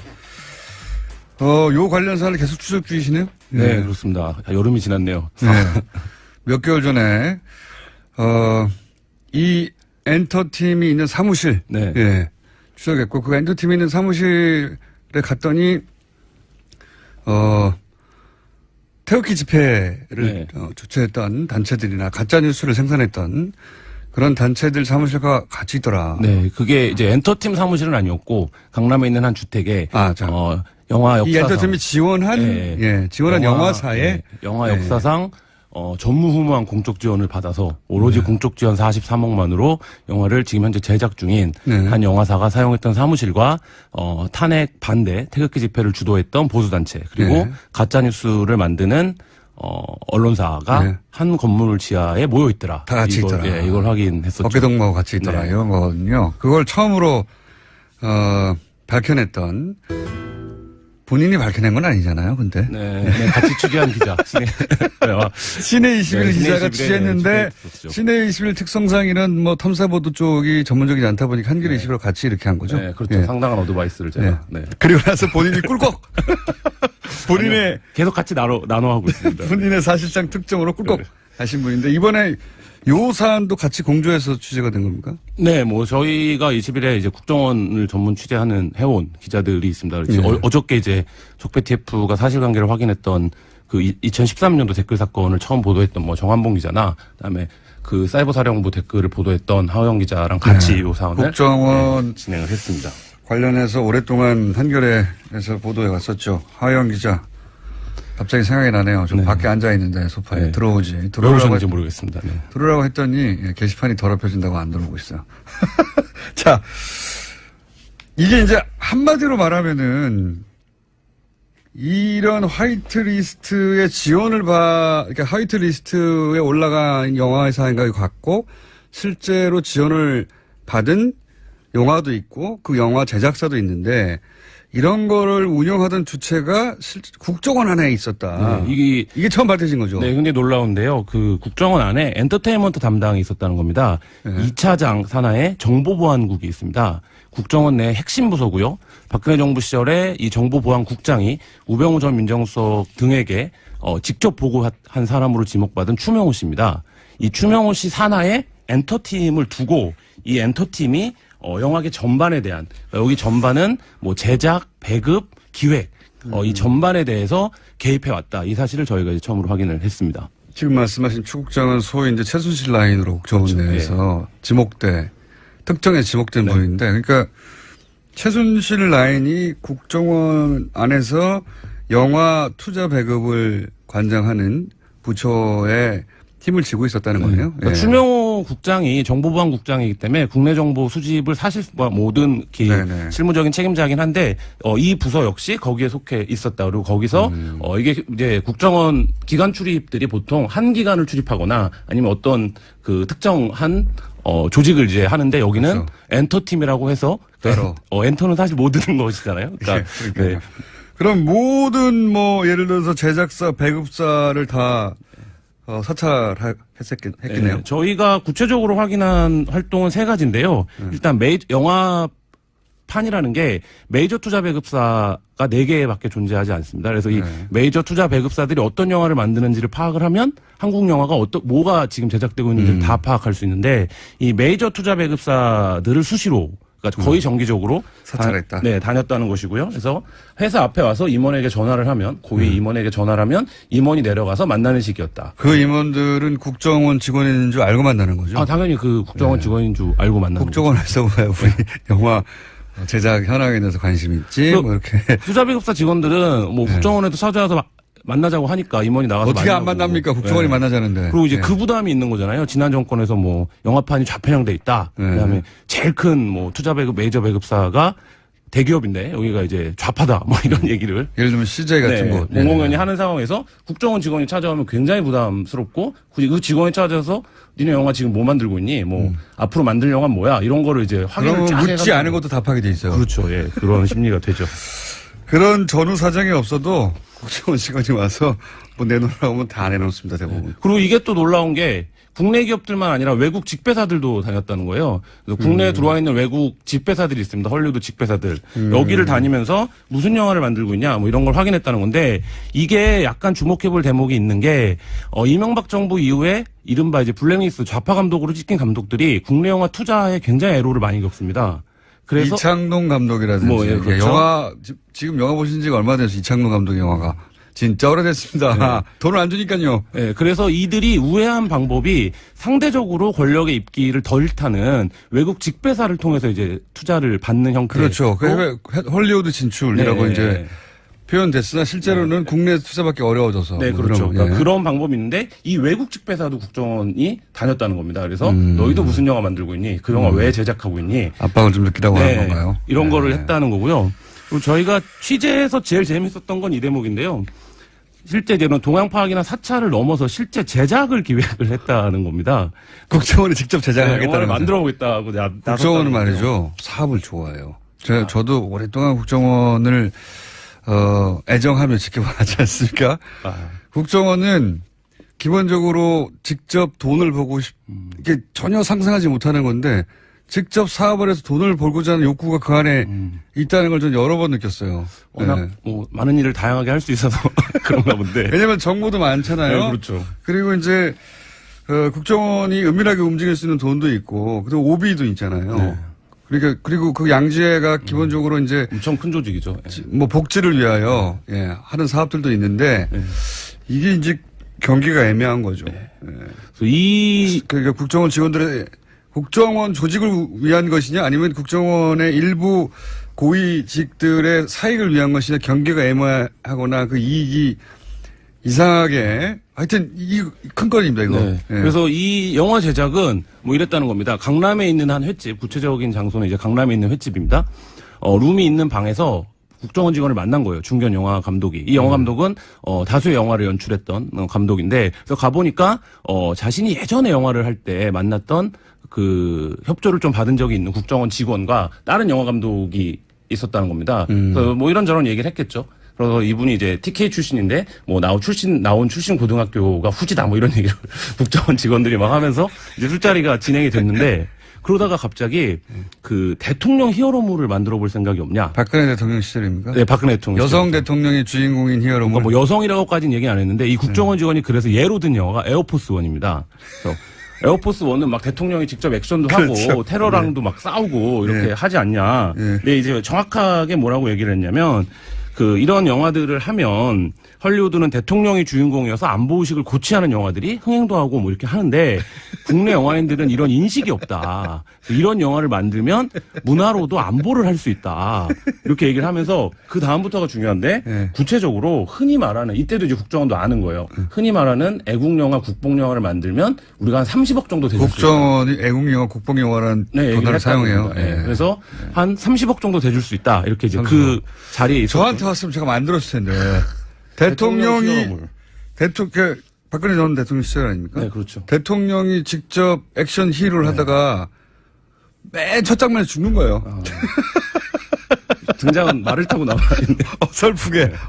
S1: 요 관련 사안을 계속 추적 중이시네요?
S8: 네, 그렇습니다. 여름이 지났네요.
S1: 네. 몇 개월 전에 이 엔터팀이 있는 사무실
S8: 네.
S1: 예, 추적했고 그 엔터팀이 있는 사무실에 갔더니 태극기 집회를
S8: 네.
S1: 주최했던 단체들이나 가짜뉴스를 생산했던 그런 단체들 사무실과 같이 있더라.
S8: 네, 그게 이제 엔터팀 사무실은 아니었고 강남에 있는 한 주택에 영화 역사상
S1: 이 엔터팀이 지원한 지원한 영화사에
S8: 영화 역사상 전무후무한 공적 지원을 받아서 오로지 공적 지원 43억만으로 영화를 지금 현재 제작 중인 한 영화사가 사용했던 사무실과 탄핵 반대 태극기 집회를 주도했던 보수단체 그리고 가짜뉴스를 만드는 언론사가 한 건물 지하에 모여 있더라.
S1: 다 같이 있더라.
S8: 예, 이걸 확인했었죠.
S1: 어깨동무하고 같이 있더라. 이런 거거든요. 그걸 처음으로 밝혀냈던 본인이 밝혀낸 건 아니잖아요, 근데.
S8: 네, 같이 취재한 기자.
S1: 신의 21 기자가 취재했는데, 신의 21 특성상 이런 뭐 탐사보도 쪽이 전문적이지 않다 보니까 한겨레 21로 같이 이렇게 한 거죠.
S8: 네, 그렇죠. 상당한 어드바이스를 제가. 네.
S1: 그리고 나서 본인이 꿀꺽! 본인의.
S8: 계속 같이 나눠하고 있습니다.
S1: 본인의 사실상 특정으로 꿀꺽 하신 분인데, 이번에 요 사안도 같이 공조해서 취재가 된 겁니까?
S8: 네, 뭐 저희가 20일에 이제 국정원을 전문 취재하는 해온 기자들이 있습니다.
S1: 네.
S8: 어저께 이제 적폐 TF가 사실관계를 확인했던 그 2013년도 댓글 사건을 처음 보도했던 뭐 정한봉 기자나 그다음에 그 사이버사령부 댓글을 보도했던 하호영 기자랑 같이 요 사안을
S1: 국정원
S8: 진행을 했습니다.
S1: 관련해서 오랫동안 한겨레에서 보도해 왔었죠. 하호영 기자. 갑자기 생각이 나네요. 좀 밖에 앉아 있는데 소파에 들어오지.
S8: 왜 오셨는지 모르겠습니다. 네.
S1: 들어오라고 했더니 게시판이 더럽혀진다고 안 들어오고 있어요. 자, 이게 이제 한마디로 말하면은 이런 화이트리스트의 지원을 그러니까 화이트리스트에 올라간 영화의 생각이 같고 실제로 지원을 받은 영화도 있고 그 영화 제작사도 있는데 이런 거를 운영하던 주체가 국정원 안에 있었다.
S8: 네,
S1: 이게 처음 밝혀진 거죠.
S8: 네, 굉장히 놀라운데요. 그 국정원 안에 엔터테인먼트 담당이 있었다는 겁니다.
S1: 네.
S8: 2차장 산하에 정보보안국이 있습니다. 국정원 내 핵심 부서고요. 박근혜 정부 시절에 이 정보보안국장이 우병우 전 민정수석 등에게 직접 보고한 사람으로 지목받은 추명호 씨입니다. 이 추명호 씨 산하에 엔터팀을 두고 이 엔터팀이 영화계 전반에 대한 여기 전반은 뭐 제작, 배급, 기획 이 전반에 대해서 개입해 왔다. 이 사실을 저희가 이제 처음으로 확인을 했습니다.
S1: 지금 말씀하신 추국장은 소위 이제 최순실 라인으로 국정원 내에서 특정에 지목된 분인데 그러니까 최순실 라인이 국정원 안에서 영화 투자 배급을 관장하는 부처에 힘을 쥐고 있었다는 거네요.
S8: 그러니까 추명호 국장이 정보보안국장이기 때문에 국내 정보 수집을 사실 모든 실무적인 책임자이긴 한데 이 부서 역시 거기에 속해 있었다. 그리고 거기서 이게 이제 국정원 기관 출입들이 보통 한 기관을 출입하거나 아니면 어떤 그 특정한 조직을 이제 하는데 여기는 그렇죠. 엔터팀이라고 해서 엔터는 사실 모든 것이잖아요. 그러니까
S1: 네. 그럼 모든 예를 들어서 제작사, 배급사를 다 사찰했겠네요.
S8: 네, 저희가 구체적으로 확인한 활동은 세 가지인데요. 일단 영화판이라는 게 메이저 투자 배급사가 4개밖에 존재하지 않습니다. 그래서 이 메이저 투자 배급사들이 어떤 영화를 만드는지를 파악을 하면 한국 영화가 뭐가 지금 제작되고 있는지를 다 파악할 수 있는데 이 메이저 투자 배급사들을 수시로 그러니까 거의 정기적으로
S1: 사찰했다.
S8: 다녔다는 것이고요. 그래서 회사 앞에 와서 임원에게 전화를 하면 고위 임원에게 전화를 하면 임원이 내려가서 만나는 식이었다.
S1: 그 임원들은 국정원 직원인 줄 알고 만나는 거죠?
S8: 당연히 그 국정원 직원인 줄 알고 만나는 거죠.
S1: 국정원에서 왜 우리 영화 제작 현황에 대해서 관심이 있지? 이렇게.
S8: 투자배급사 직원들은 국정원에도 찾아와서 만나자고 하니까 임원이 나가서
S1: 어떻게 안 만납니까? 국정원이 만나자는데.
S8: 그리고 이제 그 부담이 있는 거잖아요. 지난 정권에서 영화판이 좌편향돼 있다. 그다음에 제일 큰 투자 배급 메이저 배급사가 대기업인데 여기가 이제 좌파다. 이런 얘기를
S1: 예를 들면 CJ 같은 곳
S8: 공공연히 하는 상황에서 국정원 직원이 찾아오면 굉장히 부담스럽고 그 직원이 찾아서 니네 영화 지금 뭐 만들고 있니? 앞으로 만들 영화 뭐야? 이런 거를 이제 확인을 쫙
S1: 묻지 않은 것도 답하게 돼 있어요.
S8: 그렇죠. 예. 그런 심리가 되죠.
S1: 그런 전후 사정이 없어도 국정원 직원이 와서 내놓으라고 하면 다 내놓습니다, 대부분.
S8: 그리고 이게 또 놀라운 게 국내 기업들만 아니라 외국 직배사들도 다녔다는 거예요. 그래서 국내에 들어와 있는 외국 직배사들이 있습니다. 헐리우드 직배사들. 여기를 다니면서 무슨 영화를 만들고 있냐 이런 걸 확인했다는 건데 이게 약간 주목해볼 대목이 있는 게 이명박 정부 이후에 이른바 이제 블랙리스트 좌파 감독으로 찍힌 감독들이 국내 영화 투자에 굉장히 애로를 많이 겪습니다. 그래서
S1: 이창동 감독이라든지
S8: 그렇죠.
S1: 영화 지금 영화 보신 지가 얼마 돼서 이창동 감독 영화가 진짜 오래됐습니다. 돈을 안 주니까요.
S8: 네, 그래서 이들이 우회한 방법이 상대적으로 권력의 입기를 덜 타는 외국 직배사를 통해서 이제 투자를 받는 형태.
S1: 그렇죠. 헐리우드 진출이라고 이제 표현됐으나 실제로는 국내 투자받기 어려워져서.
S8: 네, 그렇죠. 그러니까 그런 방법이 있는데 이 외국 직배사도 국정원이 다녔다는 겁니다. 그래서 너희도 무슨 영화 만들고 있니? 그 영화 왜 제작하고 있니?
S1: 압박을 좀 느끼라고 하는 건가요?
S8: 이런 거를 했다는 거고요. 그리고 저희가 취재에서 제일 재밌었던 건 이 대목인데요. 실제 이제는 동향 파악이나 사찰을 넘어서 실제 제작을 기획을 했다는 겁니다.
S1: 국정원이 직접 제작하겠다는
S8: 영화를 만들어 보겠다고
S1: 국정원은 말이죠. 사업을 좋아해요. 저도 오랫동안 국정원을 애정하며 지켜봐왔지 않습니까? 국정원은 기본적으로 직접 돈을 보고 이게 전혀 상상하지 못하는 건데 직접 사업을 해서 돈을 벌고자 하는 욕구가 그 안에 있다는 걸 전 여러 번 느꼈어요.
S8: 워낙 많은 일을 다양하게 할 수 있어서 그런가 본데.
S1: 왜냐면 정보도 많잖아요.
S8: 네, 그렇죠.
S1: 그리고 이제 국정원이 은밀하게 움직일 수 있는 돈도 있고, 그리고 오비도 있잖아요.
S8: 네.
S1: 그러니까, 그리고 그 양지회가 기본적으로 이제
S8: 엄청 큰 조직이죠.
S1: 뭐 복지를 위하여, 하는 사업들도 있는데, 이게 이제 경계가 애매한 거죠. 그러니까 국정원 직원들의, 국정원 조직을 위한 것이냐, 아니면 국정원의 일부 고위직들의 사익을 위한 것이냐, 경계가 애매하거나 그 이익이 이상하게, 하여튼 이 큰 건입니다, 이거.
S8: 네. 그래서 이 영화 제작은 뭐 이랬다는 겁니다. 강남에 있는 한 횟집, 구체적인 장소는 이제 강남에 있는 횟집입니다. 룸이 있는 방에서 국정원 직원을 만난 거예요. 중견 영화 감독이. 이 영화 감독은 다수의 영화를 연출했던 감독인데, 그래서 가보니까 자신이 예전에 영화를 할 때 만났던 그 협조를 좀 받은 적이 있는 국정원 직원과 다른 영화 감독이 있었다는 겁니다. 그래서 뭐 이런저런 얘기를 했겠죠. 그래서 이분이 이제 TK 출신인데 뭐 나온 출신 고등학교가 후지다 뭐 이런 얘기를 국정원 직원들이 막 하면서 이제 술자리가 진행이 됐는데, 그러다가 갑자기 그 대통령 히어로물을 만들어 볼 생각이 없냐.
S1: 박근혜 대통령 시절입니까?
S8: 네, 박근혜 대통령.
S1: 여성 대통령이 주인공인 히어로물.
S8: 그러니까 뭐 여성이라고까지는 얘기 안 했는데, 이 국정원 직원이 그래서 예로 든 영화가 에어포스 원입니다. 그래서 에어포스 원은 막 대통령이 직접 액션도
S1: 그렇죠.
S8: 하고 테러랑도 막 싸우고 이렇게 하지 않냐. 근데 이제 정확하게 뭐라고 얘기를 했냐면, 이런 영화들을 하면 헐리우드는 대통령이 주인공이어서 안보의식을 고취하는 영화들이 흥행도 하고 뭐 이렇게 하는데, 국내 영화인들은 이런 인식이 없다. 이런 영화를 만들면 문화로도 안보를 할 수 있다. 이렇게 얘기를 하면서, 그 다음부터가 중요한데, 구체적으로 흔히 말하는, 이때도 이제 국정원도 아는 거예요. 흔히 말하는 애국영화, 국뽕영화를 만들면 우리가 한 30억 정도 대줄 수 있다.
S1: 국정원이 애국영화, 국뽕영화라는 돈을 사용해요.
S8: 그래서 한 30억 정도 대줄 수 있다. 이렇게 이제 그 자리에 있었고.
S1: 저한테 왔으면 제가 만들었을 텐데. 대통령이, 박근혜 전 대통령 시절 아닙니까?
S8: 네, 그렇죠.
S1: 대통령이 직접 액션 히로를 하다가 맨 첫 장면에 죽는 거예요.
S8: 등장은 말을 타고 나와야 되는데.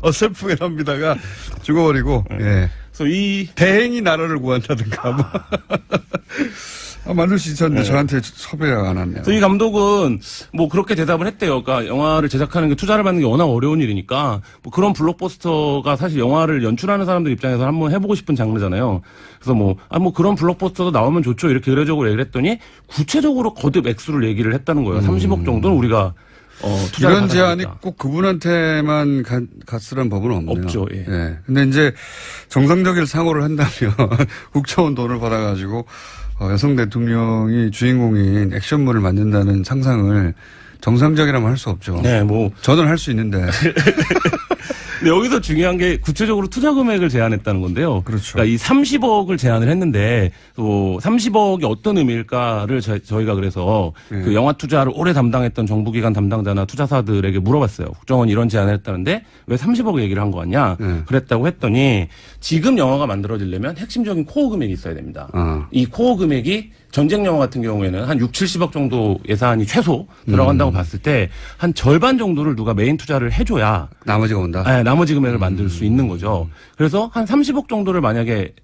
S1: 어설프게 납니다가 죽어버리고,
S8: 그래서 이
S1: 대행이 나라를 구한다든가, 뭐. 만들 수 있었는데 저한테 섭외가 안 왔네요.
S8: 그래서 이 감독은 뭐 그렇게 대답을 했대요. 그러니까 영화를 제작하는 게, 투자를 받는 게 워낙 어려운 일이니까 뭐 그런 블록버스터가 사실 영화를 연출하는 사람들 입장에서 한번 해보고 싶은 장르잖아요. 그래서 뭐 그런 블록버스터도 나오면 좋죠. 이렇게 의례적으로 얘기를 했더니, 구체적으로 거듭 액수를 얘기를 했다는 거예요. 30억 정도는 우리가 투자를
S1: 이런 제안이
S8: 받아야겠다.
S1: 꼭 그분한테만 갔으란 법은 없네요.
S8: 없죠.
S1: 근데 이제 정상적인 상호를 한다면 국정원 돈을 받아가지고 여성 대통령이 주인공인 액션물을 만든다는 상상을 정상적이라면 할 수 없죠.
S8: 네, 뭐
S1: 저는 할 수 있는데.
S8: 근데 여기서 중요한 게 구체적으로 투자 금액을 제안했다는 건데요.
S1: 그렇죠.
S8: 그러니까 이 30억을 제안을 했는데, 30억이 어떤 의미일까를 저희가 그래서 그 영화 투자를 오래 담당했던 정부기관 담당자나 투자사들에게 물어봤어요. 국정원이 이런 제안을 했다는데 왜 30억 얘기를 한 거 같냐? 그랬다고 했더니, 지금 영화가 만들어지려면 핵심적인 코어 금액이 있어야 됩니다. 이 코어 금액이 전쟁 영화 같은 경우에는 한 6, 70억 정도 예산이 최소 들어간다고 봤을 때, 한 절반 정도를 누가 메인 투자를 해줘야
S1: 나머지가 온다?
S8: 네, 나머지 금액을 만들 수 있는 거죠. 그래서 한 30억 정도를 만약에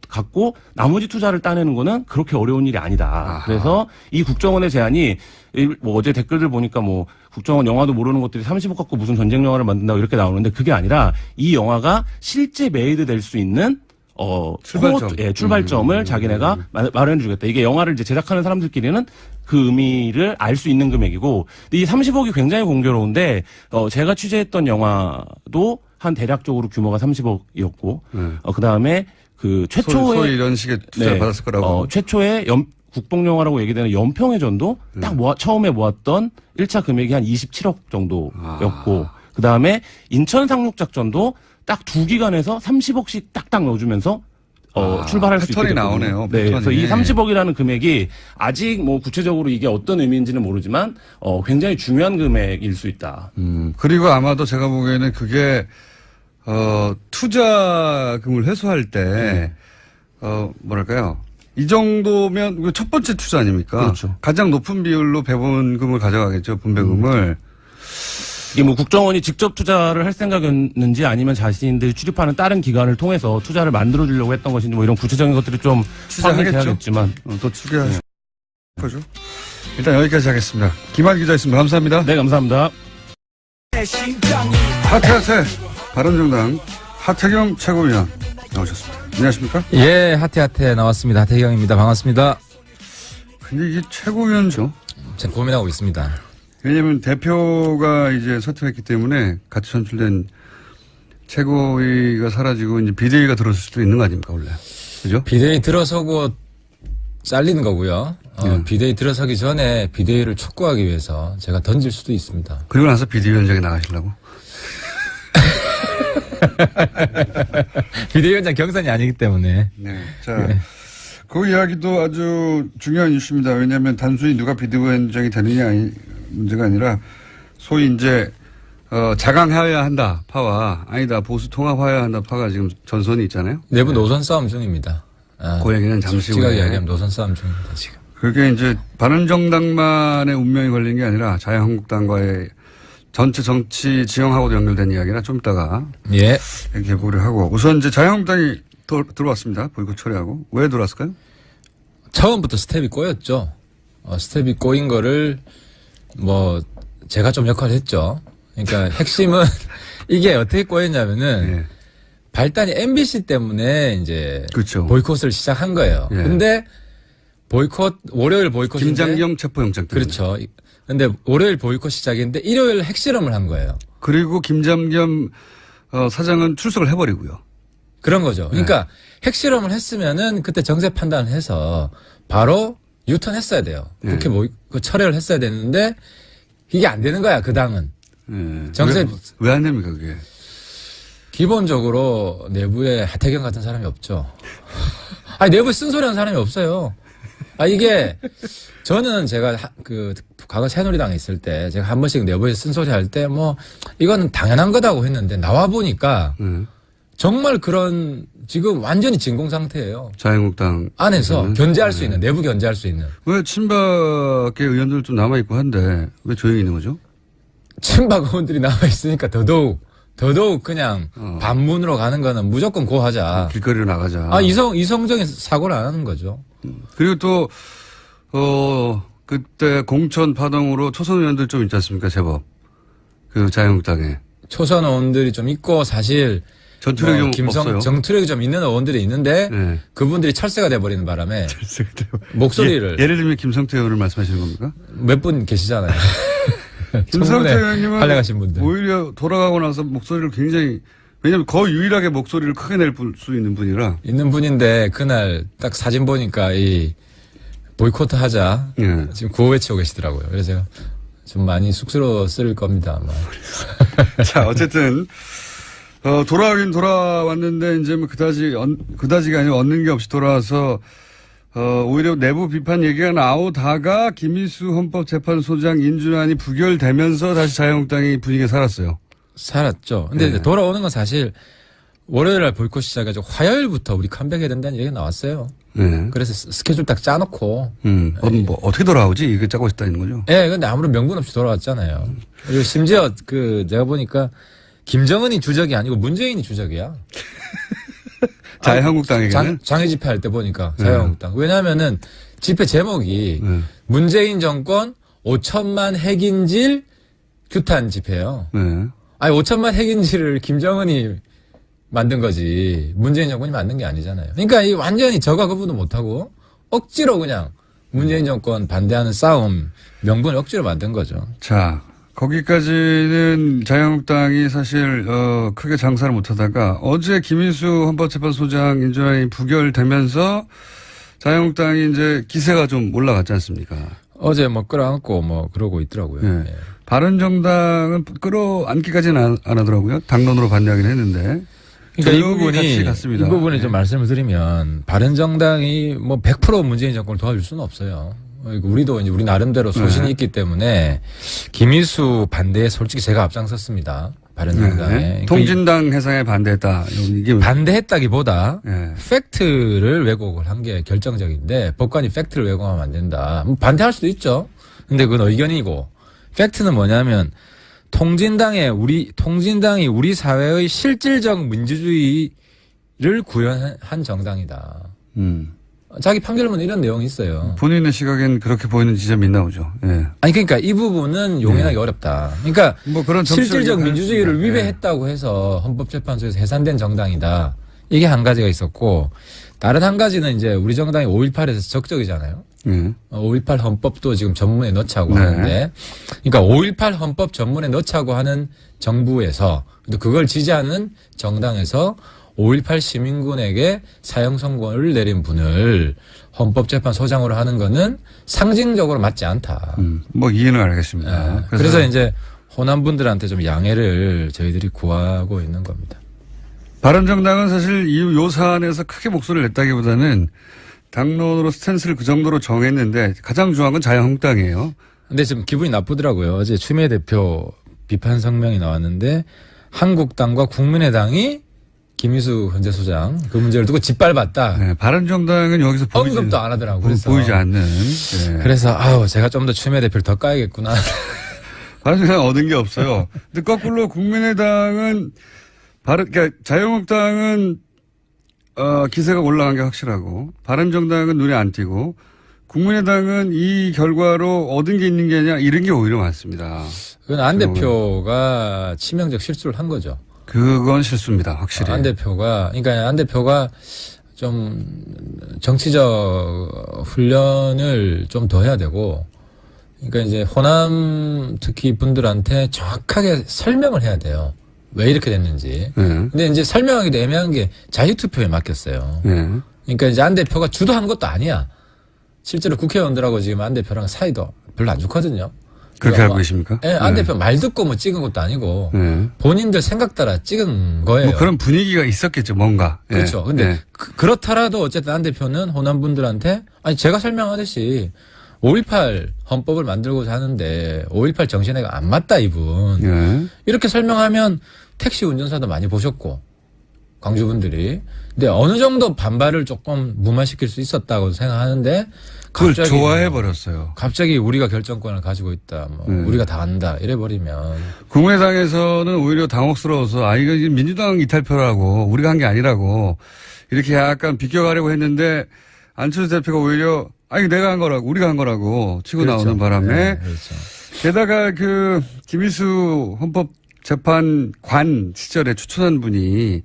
S8: 갖고 나머지 투자를 따내는 거는 그렇게 어려운 일이 아니다. 그래서 이 국정원의 제안이, 뭐 어제 댓글들 보니까 뭐 국정원 영화도 모르는 것들이 30억 갖고 무슨 전쟁 영화를 만든다고 이렇게 나오는데, 그게 아니라 이 영화가 실제 메이드 될 수 있는 출발점을 자기네가 마련해 주겠다. 이게 영화를 이제 제작하는 사람들끼리는 그 의미를 알 수 있는 금액이고, 근데 이 30억이 굉장히 공교로운데, 제가 취재했던 영화도 한 대략적으로 규모가 30억이었고, 그 다음에 그 최초의
S1: 소위 이런 식의 투자를 받았을 거라고.
S8: 최초의 국뽕영화라고 얘기되는 연평해 전도 딱 처음에 모았던 1차 금액이 한 27억 정도였고, 그 다음에 인천 상륙작전도 딱 2기관에서 30억씩 딱딱 넣어주면서 출발할 수 있게
S1: 패턴이
S8: 됐거든요.
S1: 나오네요.
S8: 네,
S1: 패턴이.
S8: 그래서 이 30억이라는 금액이 아직 뭐 구체적으로 이게 어떤 의미인지는 모르지만 굉장히 중요한 금액일 수 있다.
S1: 그리고 아마도 제가 보기에는 그게 투자금을 회수할 때 뭐랄까요? 이 정도면 첫 번째 투자 아닙니까?
S8: 그렇죠.
S1: 가장 높은 비율로 배분금을 가져가겠죠. 분배금을.
S8: 이게 뭐 국정원이 직접 투자를 할 생각이었는지, 아니면 자신들이 출입하는 다른 기관을 통해서 투자를 만들어주려고 했던 것인지, 뭐 이런 구체적인 것들이 좀
S1: 추적해야겠지만 더 추계하실 거죠. 일단 여기까지 하겠습니다. 김한 기자였습니다. 감사합니다.
S8: 네, 감사합니다.
S1: 하태하태 바른정당 하태경 최고위원 나오셨습니다. 안녕하십니까?
S9: 예, 하태하태 나왔습니다. 하태경입니다. 반갑습니다.
S1: 근데 이게 최고위원죠.
S9: 제가 고민하고 있습니다.
S1: 왜냐하면 대표가 이제 사퇴했기 때문에 같이 선출된 최고위가 사라지고 이제 비대위가 들어설 수도 있는 거 아닙니까 원래? 그죠?
S9: 비대위 들어서고 잘리는 거고요. 비대위 들어서기 전에 비대위를 촉구하기 위해서 제가 던질 수도 있습니다.
S1: 그리고 나서 비대위원장에 나가시려고?
S9: 비대위원장 경선이 아니기 때문에.
S1: 네. 자, 그 이야기도 아주 중요한 이슈입니다. 왜냐하면 단순히 누가 비대위원장이 되느냐 문제가 아니라 소위 이제 자강해야 한다 파와 아니다 보수 통합해야 한다 파가 지금 전선이 있잖아요.
S9: 내부 노선 싸움 중입니다.
S1: 그 얘기는 잠시 후에.
S9: 이야기하면 노선 싸움 중입니다 지금.
S1: 그게 이제 바른정당만의 운명이 걸린 게 아니라 자유한국당과의 전체 정치 지형하고도 연결된 이야기라 좀 이따가
S9: 예.
S1: 얘기해 보려 하고 우선 이제 자유한국당이 들어왔습니다. 보이콧 처리하고 왜 들어왔을까요?
S9: 처음부터 스텝이 꼬였죠. 스텝이 꼬인 거를 뭐 제가 좀 역할을 했죠. 그러니까 핵심은 이게 어떻게 꼬였냐면은
S1: 예.
S9: 발단이 MBC 때문에 이제
S1: 그렇죠.
S9: 보이콧을 시작한 거예요.
S1: 예.
S9: 근데 보이콧 월요일 보이콧인데
S1: 김장겸 체포영장 때문에.
S9: 그렇죠. 근데 월요일 보이콧 시작인데 일요일 핵실험을 한 거예요.
S1: 그리고 김장겸 사장은 출석을 해버리고요.
S9: 그런 거죠. 그러니까 핵실험을 했으면은 그때 정세 판단을 해서 바로 유턴했어야 돼요. 그렇게 철회를 했어야 되는데 이게 안 되는 거야 그 당은. 정세
S1: 왜 안 됩니까 그게?
S9: 기본적으로 내부에 하태경 같은 사람이 없죠. 아니 내부에 쓴소리하는 사람이 없어요. 이게 저는 제가 그 과거 새누리당에 있을 때 제가 한 번씩 내부에 쓴소리할 때 뭐 이거는 당연한 거다고 했는데 나와 보니까 정말 그런 지금 완전히 진공 상태예요.
S1: 자유한국당
S9: 안에서 견제할 수 있는 내부 견제할 수 있는.
S1: 왜 친박의 의원들 좀 남아 있고 한데 왜 조용히 있는 거죠?
S9: 친박 의원들이 남아 있으니까 더더욱 그냥 반문으로 가는 거는 무조건 고하자.
S1: 길거리로 나가자.
S9: 이성적인 사고를 안 하는 거죠.
S1: 그리고 또 그때 공천 파동으로 초선 의원들 좀 있지 않습니까 제법 그 자유한국당에
S9: 초선 의원들이 좀 있고 사실
S1: 전투력이 좀 없어요.
S9: 정투력이 좀 있는 의원들이 있는데
S1: 네.
S9: 그분들이 철새가 돼버리는 바람에 목소리를
S1: 예를 들면 김성태 의원을 말씀하시는 겁니까?
S9: 몇 분 계시잖아요.
S1: 김성태 의원님은
S9: 활약하신 분들.
S1: 오히려 돌아가고 나서 목소리를 굉장히 왜냐하면 거의 유일하게 목소리를 크게 낼 수 있는 분이라
S9: 있는 분인데 그날 딱 사진 보니까 이 보이콧 하자
S1: 예.
S9: 지금 구호 외치고 계시더라고요. 그래서 제가 좀 많이 쑥스러웠을 겁니다 아마.
S1: 자 어쨌든 돌아가긴 돌아왔는데 이제 뭐 그다지가 아니라 얻는 게 없이 돌아와서 오히려 내부 비판 얘기가 나오다가 김희수 헌법재판소장 인준안이 부결되면서 다시 자유한국당이 분위기가 살았어요.
S9: 살았죠. 근데 이제 돌아오는 건 사실 월요일 날 보이콧 시작해가지고 화요일부터 우리 컴백해야 된다는 얘기가 나왔어요.
S1: 네.
S9: 그래서 스케줄 딱 짜놓고.
S1: 뭐 어떻게 돌아오지? 이거 짜고 있다는 거죠?
S9: 예, 근데 아무런 명분 없이 돌아왔잖아요. 그리고 심지어 내가 보니까 김정은이 주적이 아니고 문재인이 주적이야.
S1: 자유한국당에게는?
S9: 장애 집회 할 때 보니까 자유한국당. 왜냐하면은 집회 제목이 문재인 정권 5천만 핵인질 규탄 집회예요.
S1: 네.
S9: 5천만 핵인질을 김정은이 만든 거지 문재인 정권이 만든 게 아니잖아요. 그러니까 이 완전히 저가 그분도 못하고 억지로 그냥 문재인 정권 반대하는 싸움 명분을 억지로 만든 거죠.
S1: 자 거기까지는 자유한국당이 사실 크게 장사를 못하다가 어제 김인수 헌법재판소장 인준안이 부결되면서 자유한국당이 이제 기세가 좀 올라갔지 않습니까?
S9: 어제 뭐 끌어안고 뭐 그러고 있더라고요.
S1: 네.
S9: 예.
S1: 바른정당은 끌어안기까지는 안 하더라고요. 당론으로 반대하긴 했는데.
S9: 그러니까 이
S1: 같습니다.
S9: 부분에 좀 말씀을 드리면 바른정당이 뭐 100% 문재인 정권을 도와줄 수는 없어요. 우리도 이제 우리 나름대로 소신이 있기 때문에 김희수 반대에 솔직히 제가 앞장섰습니다. 바른정당에.
S1: 네. 통진당 해상에 반대했다. 이게
S9: 반대했다기보다 팩트를 왜곡을 한 게 결정적인데 법관이 팩트를 왜곡하면 안 된다. 반대할 수도 있죠. 근데 그건 의견이고 팩트는 뭐냐면 통진당이 우리 사회의 실질적 민주주의를 구현한 정당이다. 자기 판결문에 이런 내용이 있어요.
S1: 본인의 시각엔 그렇게 보이는 지점이 나오죠. 예.
S9: 아니 그러니까 이 부분은 용인하기 어렵다. 그러니까
S1: 뭐 그런
S9: 실질적 민주주의를 위배했다고 해서 헌법재판소에서 해산된 정당이다. 이게 한 가지가 있었고 다른 한 가지는 이제 우리 정당이 5.18에서 적적이잖아요. 5.18 헌법도 지금 전문에 넣자고 하는데 그러니까 5.18 헌법 전문에 넣자고 하는 정부에서 또 그걸 지지하는 정당에서 5.18 시민군에게 사형 선고를 내린 분을 헌법재판소장으로 하는 거는 상징적으로 맞지 않다.
S1: 뭐 이해는 알겠습니다.
S9: 네. 그래서 이제 호남 분들한테 좀 양해를 저희들이 구하고 있는 겁니다.
S1: 바른정당은 사실 이 사안에서 크게 목소리를 냈다기보다는 당론으로 스탠스를 그 정도로 정했는데 가장 중요한 건 자유한국당이에요.
S9: 근데 지금 기분이 나쁘더라고요. 어제 추미애 대표 비판 성명이 나왔는데 한국당과 국민의당이 김희수 헌재 소장 그 문제를 두고 짓밟았다.
S1: 네, 바른정당은 여기서
S9: 언급도 안 하더라고요.
S1: 보이지 않는. 네.
S9: 그래서 제가 좀 더 추미애 대표를 더 까야겠구나.
S1: 바른정당은 얻은 게 없어요. 근데 거꾸로 국민의당은 그러니까 자유한국당은 기세가 올라간 게 확실하고 바른정당은 눈에 안 띄고 국민의당은 이 결과로 얻은 게 있는 게 아니라 잃은 게 오히려 많습니다.
S9: 그건 안 대표가 치명적 실수를 한 거죠.
S1: 그건 실수입니다. 확실히.
S9: 안 대표가 좀 정치적 훈련을 좀 더 해야 되고 그러니까 이제 호남 특히 분들한테 정확하게 설명을 해야 돼요. 왜 이렇게 됐는지. 근데 이제 설명하기도 애매한 게 자유투표에 맡겼어요. 그러니까 이제 안 대표가 주도한 것도 아니야. 실제로 국회의원들하고 지금 안 대표랑 사이도 별로 안 좋거든요.
S1: 그렇게 알고 계십니까?
S9: 네, 안 대표 말 듣고 뭐 찍은 것도 아니고 본인들 생각 따라 찍은 거예요.
S1: 뭐 그런 분위기가 있었겠죠, 뭔가.
S9: 그렇죠. 근데 그렇더라도 어쨌든 안 대표는 호남 분들한테 아니 제가 설명하듯이 5.18 헌법을 만들고자 하는데 5.18 정신에 안 맞다 이분. 이렇게 설명하면 택시 운전사도 많이 보셨고 광주분들이. 근데 어느 정도 반발을 조금 무마시킬 수 있었다고 생각하는데
S1: 그걸 좋아해버렸어요.
S9: 갑자기 우리가 결정권을 가지고 있다. 우리가 다 안다. 이래버리면.
S1: 국민의당에서는 오히려 당혹스러워서 이거 민주당 이탈표라고 우리가 한 게 아니라고 이렇게 약간 비껴가려고 했는데 안철수 대표가 오히려 내가 한 거라고 우리가 한 거라고 치고
S9: 그렇죠.
S1: 나오는 바람에
S9: 네, 그렇죠.
S1: 게다가 그 김희수 헌법재판관 시절에 추천한 분이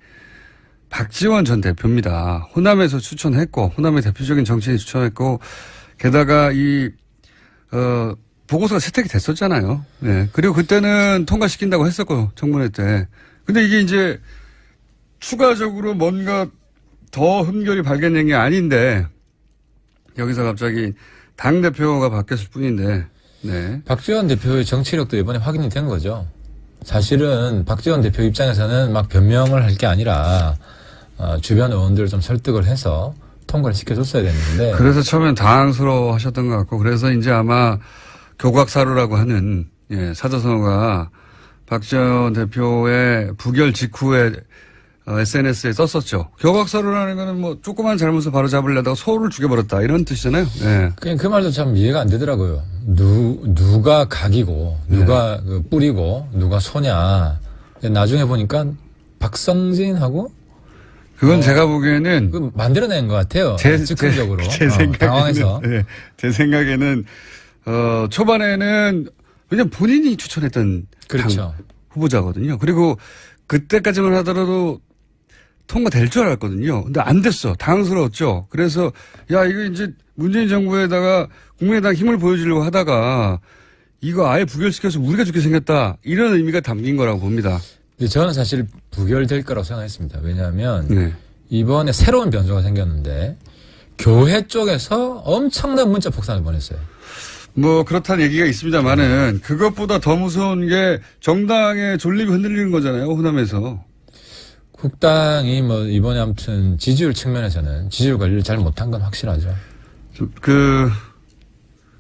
S1: 박지원 전 대표입니다. 호남에서 추천했고 호남의 대표적인 정치인이 추천했고 게다가 보고서가 채택이 됐었잖아요. 네. 그리고 그때는 통과시킨다고 했었고 청문회 때. 근데 이게 이제 추가적으로 뭔가 더 흠결이 발견된 게 아닌데 여기서 갑자기 당대표가 바뀌었을 뿐인데. 네.
S9: 박지원 대표의 정치력도 이번에 확인이 된 거죠. 사실은 박지원 대표 입장에서는 막 변명을 할 게 아니라 주변 의원들을 좀 설득을 해서 통과를 시켜줬어야 됐는데.
S1: 그래서 처음엔 당황스러워 하셨던 것 같고 그래서 이제 아마 교각사루라고 하는 사자성어가 박지원 대표의 부결 직후에 SNS에 썼었죠. 교각사루라는 거는 뭐 조그만 잘못을 바로 잡으려다가 소를 죽여버렸다 이런 뜻이잖아요. 네.
S9: 그 말도 참 이해가 안 되더라고요. 누가 각이고 누가 그 뿌리고 누가 소냐. 나중에 보니까 박성진하고
S1: 그건 제가 보기에는
S9: 그 만들어낸 것 같아요. 즉흥적으로
S1: 제 생각에는
S9: 당황해서.
S1: 제 생각에는 초반에는 왜냐면 본인이 추천했던
S9: 그렇죠.
S1: 당 후보자거든요. 그리고 그때까지만 하더라도 통과될 줄 알았거든요. 근데 안 됐어. 당황스러웠죠. 그래서 이거 이제 문재인 정부에다가 국민의당 힘을 보여주려고 하다가 이거 아예 부결시켜서 우리가 죽게 생겼다. 이런 의미가 담긴 거라고 봅니다.
S9: 근데 저는 사실 부결될 거라고 생각했습니다. 왜냐하면 이번에 새로운 변수가 생겼는데 교회 쪽에서 엄청난 문자 폭탄을 보냈어요.
S1: 뭐 그렇다는 얘기가 있습니다만은 그것보다 더 무서운 게 정당의 존립이 흔들리는 거잖아요. 호남에서.
S9: 국당이 뭐 이번에 아무튼 지지율 측면에서는 지지율 관리를 잘 못한 건 확실하죠.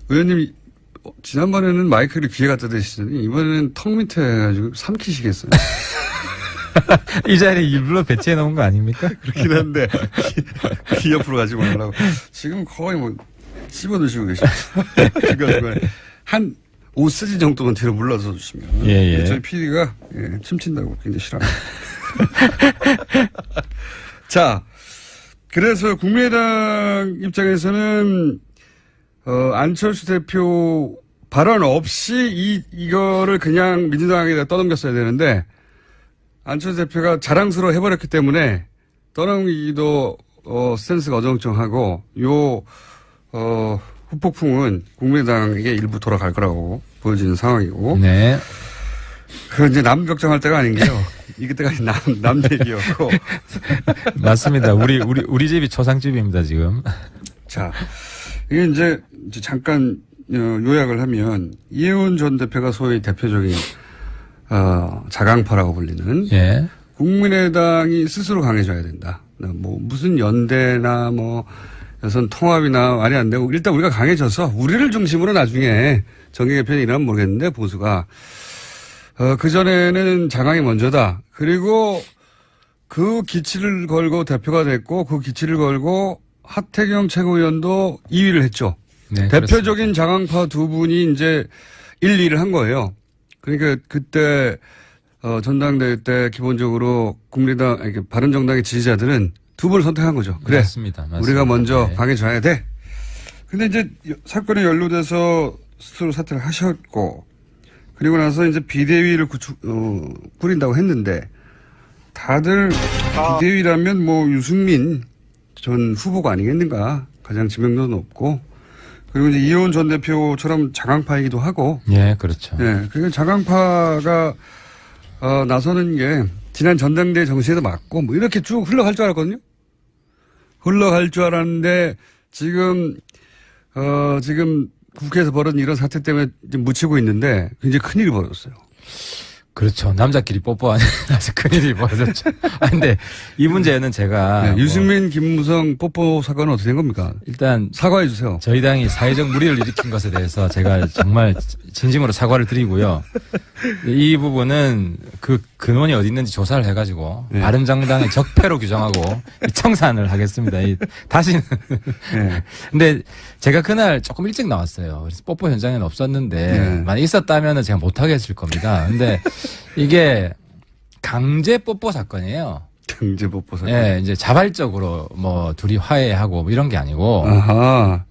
S1: 의원님 지난번에는 마이크를 귀에 갖다 대시더니 이번에는 턱 밑에 해가지고 삼키시겠어요.
S9: 이 자리에 일부러 배치해 놓은 거 아닙니까?
S1: 그렇긴 한데 귀 옆으로 가지 말라고. 지금 거의 뭐 씹어 드시고 계십니다. 한 5cm 정도만 뒤로 물러서 주시면.
S9: 예.
S1: 저희 PD가 침친다고 굉장히 싫어합니다. 자, 그래서 국민의당 입장에서는 안철수 대표 발언 없이 이거를 그냥 민주당에다 떠넘겼어야 되는데 안철수 대표가 자랑스러워 해버렸기 때문에 떠넘기기도 스탠스가 어정쩡하고 후폭풍은 국민의당에게 일부 돌아갈 거라고 보여지는 상황이고.
S9: 네.
S1: 그건 이제 남 걱정할 때가 아닌 게요. 이게 때가 남 얘기였고.
S9: 맞습니다. 우리 집이 초상집입니다, 지금.
S1: 자, 이게 이제 잠깐 요약을 하면 이혜원 전 대표가 소위 대표적인 자강파라고 불리는
S9: 예.
S1: 국민의당이 스스로 강해져야 된다. 뭐 무슨 연대나 뭐 여선 통합이나 말이 안 되고 일단 우리가 강해져서 우리를 중심으로 나중에 정계 개편이 일어나면 모르겠는데 보수가 그전에는 자강이 먼저다. 그리고 그 기치를 걸고 대표가 됐고 그 기치를 걸고 하태경 최고위원도 2위를 했죠.
S9: 네,
S1: 대표적인 자강파 두 분이 이제 1, 2를 한 거예요. 그러니까 그때 전당대회 때 기본적으로 국민의당, 바른정당의 지지자들은 두 분을 선택한 거죠. 그래.
S9: 맞습니다.
S1: 우리가 먼저
S9: 네.
S1: 강해져야 돼. 근데 이제 사건에 연루돼서 스스로 사퇴를 하셨고 그리고 나서 이제 비대위를 꾸린다고 했는데 다들 비대위라면 뭐 유승민 전 후보가 아니겠는가. 가장 지명도도 높고 그리고 이제 이혜원 전 대표처럼 자강파이기도 하고.
S9: 예, 그렇죠.
S1: 예. 그러니까 자강파가 나서는 게 지난 전당대회 정신에도 맞고 뭐 이렇게 쭉 흘러갈 줄 알았거든요. 흘러갈 줄 알았는데 지금 국회에서 벌어진 이런 사태 때문에 지금 묻히고 있는데 굉장히 큰일이 벌어졌어요.
S9: 그렇죠. 남자끼리 뽀뽀하면서 큰일이 벌어졌죠. 근데 이 문제는 제가.
S1: 네, 유승민, 김무성 뽀뽀 사건은 어떻게 된 겁니까?
S9: 일단.
S1: 사과해 주세요.
S9: 저희 당이 사회적 무리를 일으킨 것에 대해서 제가 정말 진심으로 사과를 드리고요. 이 부분은 그 근원이 어디 있는지 조사를 해가지고. 네. 바른정당의 적폐로 규정하고 청산을 하겠습니다. 다시는. 네. 근데 제가 그날 조금 일찍 나왔어요. 그래서 뽀뽀 현장에는 없었는데. 네. 만약 있었다면 제가 못하게 했을 겁니다. 근데 이게 강제 뽀뽀 사건이에요.
S1: 강제 뽀뽀 사건.
S9: 예, 이제 자발적으로 뭐 둘이 화해하고 뭐 이런 게 아니고.
S1: 아하.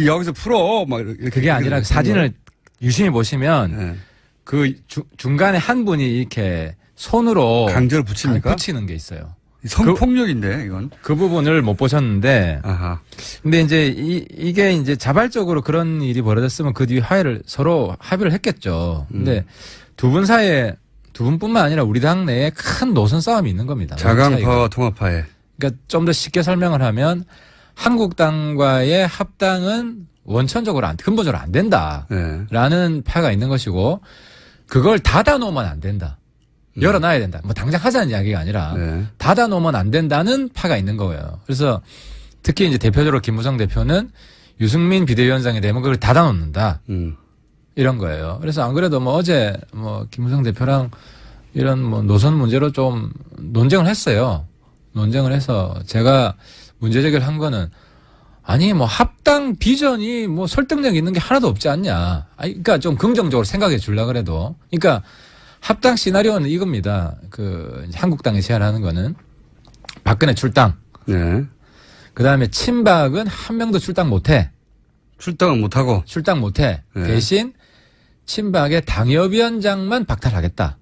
S1: 여기서 풀어. 막 이렇게.
S9: 그게 아니라 사진을 유심히 보시면 네. 그 중간에 한 분이 이렇게 손으로
S1: 강제로 붙입니까?
S9: 붙이는 게 있어요.
S1: 성폭력인데 이건.
S9: 그 부분을 못 보셨는데.
S1: 아하.
S9: 근데 이제 이게 이제 자발적으로 그런 일이 벌어졌으면 그 뒤에 서로 합의를 했겠죠. 근데 두 분 사이에 두 분뿐만 아니라 우리 당 내에 큰 노선 싸움이 있는 겁니다.
S1: 자강파와 통합파에.
S9: 그러니까 좀 더 쉽게 설명을 하면 한국당과의 합당은 원천적으로 근본적으로 안 된다라는 네. 파가 있는 것이고 그걸 닫아놓으면 안 된다. 열어놔야 된다. 뭐 당장 하자는 이야기가 아니라 네. 닫아놓으면 안 된다는 파가 있는 거예요. 그래서 특히 이제 대표적으로 김무성 대표는 유승민 비대위원장이 되면 그걸 닫아놓는다. 이런 거예요. 그래서 안 그래도 뭐 어제 뭐 김무성 대표랑 이런 뭐 노선 문제로 좀 논쟁을 했어요. 논쟁을 해서 제가 문제 제기를 한 거는 아니 뭐 합당 비전이 뭐 설득력 있는 게 하나도 없지 않냐. 그러니까 좀 긍정적으로 생각해 주려고 그래도. 그러니까 합당 시나리오는 이겁니다. 한국당이 제안하는 거는 박근혜 출당.
S1: 네.
S9: 그 다음에 친박은 한 명도 출당 못해.
S1: 출당은 못하고.
S9: 출당 못해. 네. 대신 친박의 당협위원장만 박탈하겠다.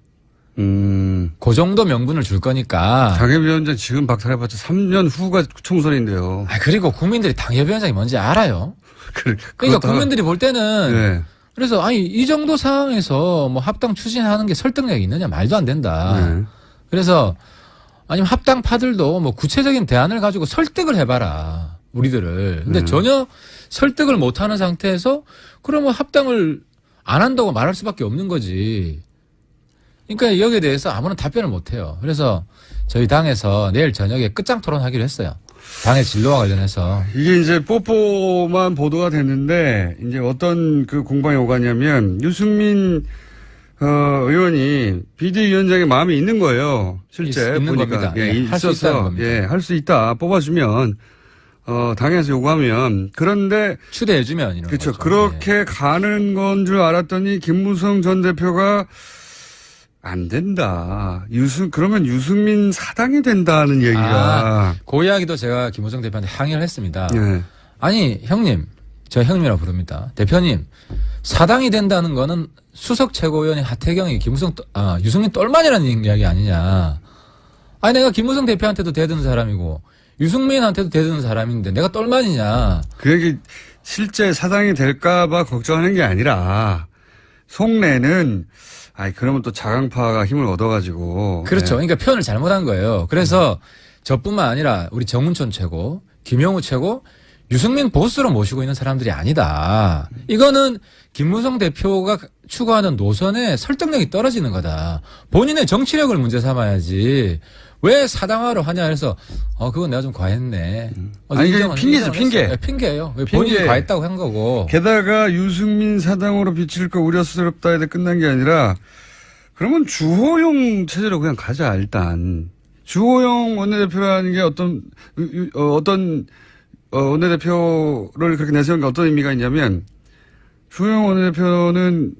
S9: 그 정도 명분을 줄 거니까.
S1: 당협위원장 지금 박탈해봤자 3년 후가 총선인데요.
S9: 그리고 국민들이 당협위원장이 뭔지 알아요. 그러니까 국민들이 볼 때는. 네. 그래서 이 정도 상황에서 뭐 합당 추진하는 게 설득력이 있느냐 말도 안 된다. 네. 그래서 아니면 합당파들도 뭐 구체적인 대안을 가지고 설득을 해봐라. 우리들을. 근데 전혀 설득을 못하는 상태에서 그러면 합당을 안 한다고 말할 수밖에 없는 거지. 그러니까 여기에 대해서 아무런 답변을 못해요. 그래서 저희 당에서 내일 저녁에 끝장 토론하기로 했어요. 당의 진로와 관련해서.
S1: 이게 이제 뽀뽀만 보도가 됐는데 이제 어떤 그 공방이 오가냐면 유승민 의원이 비대위원장의 마음이 있는 거예요. 실제
S9: 있는
S1: 보니까
S9: 겁니다. 할 수 있다는 겁니다.
S1: 할 수 있다. 뽑아주면 당에서 요구하면 그런데
S9: 추대해주면 이런
S1: 그렇죠.
S9: 거죠.
S1: 그렇게 가는 건 줄 알았더니 김무성 전 대표가 안 된다. 그러면 유승민 사당이 된다는 얘기가.
S9: 그 이야기도 제가 김무성 대표한테 항의를 했습니다. 네. 아니, 형님. 저 형님이라고 부릅니다. 대표님. 사당이 된다는 거는 수석 최고위원인 하태경이 유승민 똘만이라는 이야기 아니냐. 아니 내가 김무성 대표한테도 대드는 사람이고 유승민한테도 대드는 사람인데 내가 똘마니냐.
S1: 그 얘기 실제 사당이 될까봐 걱정하는 게 아니라 속내는 그러면 또 자강파가 힘을 얻어가지고.
S9: 그렇죠. 그러니까 표현을 잘못한 거예요. 그래서 저뿐만 아니라 우리 정운천 최고, 김영우 최고, 유승민 보스로 모시고 있는 사람들이 아니다. 이거는 김무성 대표가 추구하는 노선에 설득력이 떨어지는 거다. 본인의 정치력을 문제 삼아야지. 왜 사당화로 하냐 해서 그건 내가 좀 과했네.
S1: 아니 이게 핑계죠, 핑계.
S9: 핑계예요. 본인이 과했다고 한 거고.
S1: 게다가 유승민 사당으로 비칠 거 우려스럽다 해도 끝난 게 아니라 그러면 주호영 체제로 그냥 가자 일단. 주호영 원내대표라는 게 어떤 원내대표를 그렇게 내세운 게 어떤 의미가 있냐면 주호영 원내대표는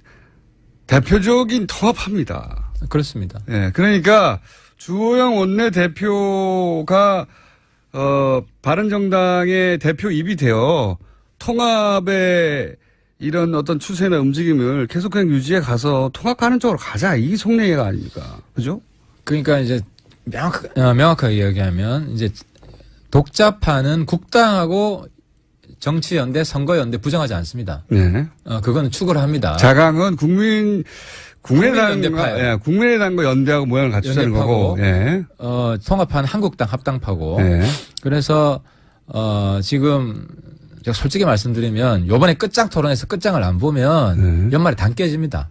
S1: 대표적인 통합합니다.
S9: 그렇습니다.
S1: 예, 그러니까 주호영 원내대표가 바른정당의 대표 입이 되어 통합의 이런 어떤 추세나 움직임을 계속 그냥 유지해 가서 통합하는 쪽으로 가자. 이게 속내가 아닙니까? 그죠?
S9: 그러니까 이제 명확하게 이야기하면 이제 독자파는 국당하고 정치연대, 선거연대 부정하지 않습니다.
S1: 네.
S9: 그거는 추구를 합니다.
S1: 자강은 국민의당과 연대하고 모양을 갖추자는 거고. 예.
S9: 통합한 한국당 합당파고.
S1: 예.
S9: 그래서 지금 제가 솔직히 말씀드리면 요번에 끝장 토론에서 끝장을 안 보면 연말에 당 깨집니다.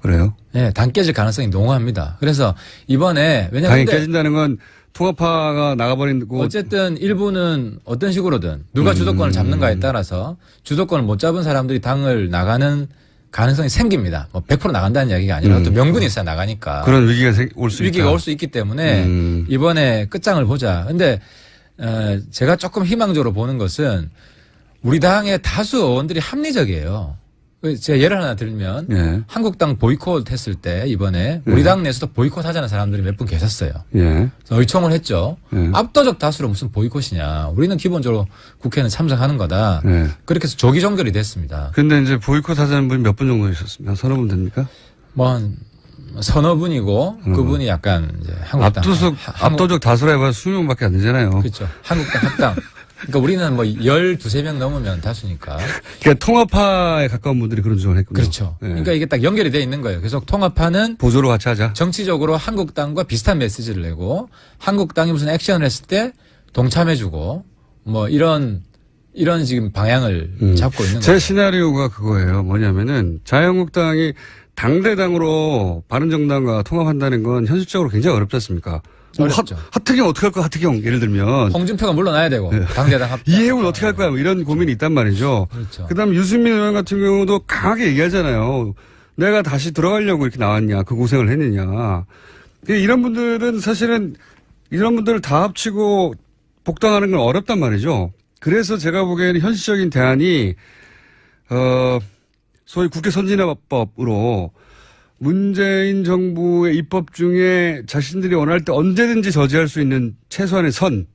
S1: 그래요?
S9: 네, 당 깨질 가능성이 농후합니다. 그래서 이번에 왜냐면
S1: 당이 깨진다는 건 통합파가 나가버린 거.
S9: 어쨌든 일부는 어떤 식으로든 누가 주도권을 잡는가에 따라서 주도권을 못 잡은 사람들이 당을 나가는 가능성이 생깁니다. 뭐 100% 나간다는 이야기가 아니라 또 명분이 있어야 나가니까.
S1: 그런 위기가 올
S9: 수 있기 때문에 이번에 끝장을 보자. 근데 제가 조금 희망적으로 보는 것은 우리 당의 다수 의원들이 합리적이에요. 제가 예를 하나 들면 한국당 보이콧 했을 때 이번에 우리 당 내에서도 보이콧 하자는 사람들이 몇 분 계셨어요. 그래서 의총을 했죠. 압도적 다수로 무슨 보이콧이냐. 우리는 기본적으로 국회는 참석하는 거다. 그렇게 해서 조기 종결이 됐습니다.
S1: 근데 이제 보이콧 하자는 분이 몇 분 정도 있었습니다. 서너 분 됩니까?
S9: 뭐 한 서너 분이고 그분이 약간 이제 한국당
S1: 압도적 다수라 해봐야 20명밖에 안 되잖아요.
S9: 그렇죠. 한국당 합당. 그러니까 우리는 뭐 12-13명 넘으면 다수니까.
S1: 그러니까 통합파에 가까운 분들이 그런 주장을 했군요.
S9: 그렇죠. 그러니까 이게 딱 연결이 돼 있는 거예요. 계속 통합파는
S1: 보조로 같이 하자.
S9: 정치적으로 한국당과 비슷한 메시지를 내고 한국당이 무슨 액션을 했을 때 동참해주고 뭐 이런 지금 방향을 잡고 있는 거예요.
S1: 제 시나리오가 그거예요. 뭐냐면은 자유한국당이 당대당으로 바른정당과 통합한다는 건 현실적으로 굉장히 어렵지 않습니까?
S9: 어렵죠.
S1: 하트경 어떻게 할 거야, 하트경. 예를 들면.
S9: 홍준표가 물러나야 되고, 당대당 합당.
S1: 이해훈 어떻게 할 거야, 뭐 이런 고민이 있단 말이죠.
S9: 그렇죠.
S1: 그 다음 유승민 의원 같은 경우도 강하게 얘기하잖아요. 내가 다시 들어가려고 이렇게 나왔냐, 그 고생을 했느냐. 이런 분들은 사실은 이런 분들을 다 합치고 복당하는 건 어렵단 말이죠. 그래서 제가 보기에는 현실적인 대안이, 소위 국회 선진화법으로 문재인 정부의 입법 중에 자신들이 원할 때 언제든지 저지할 수 있는 최소한의 선,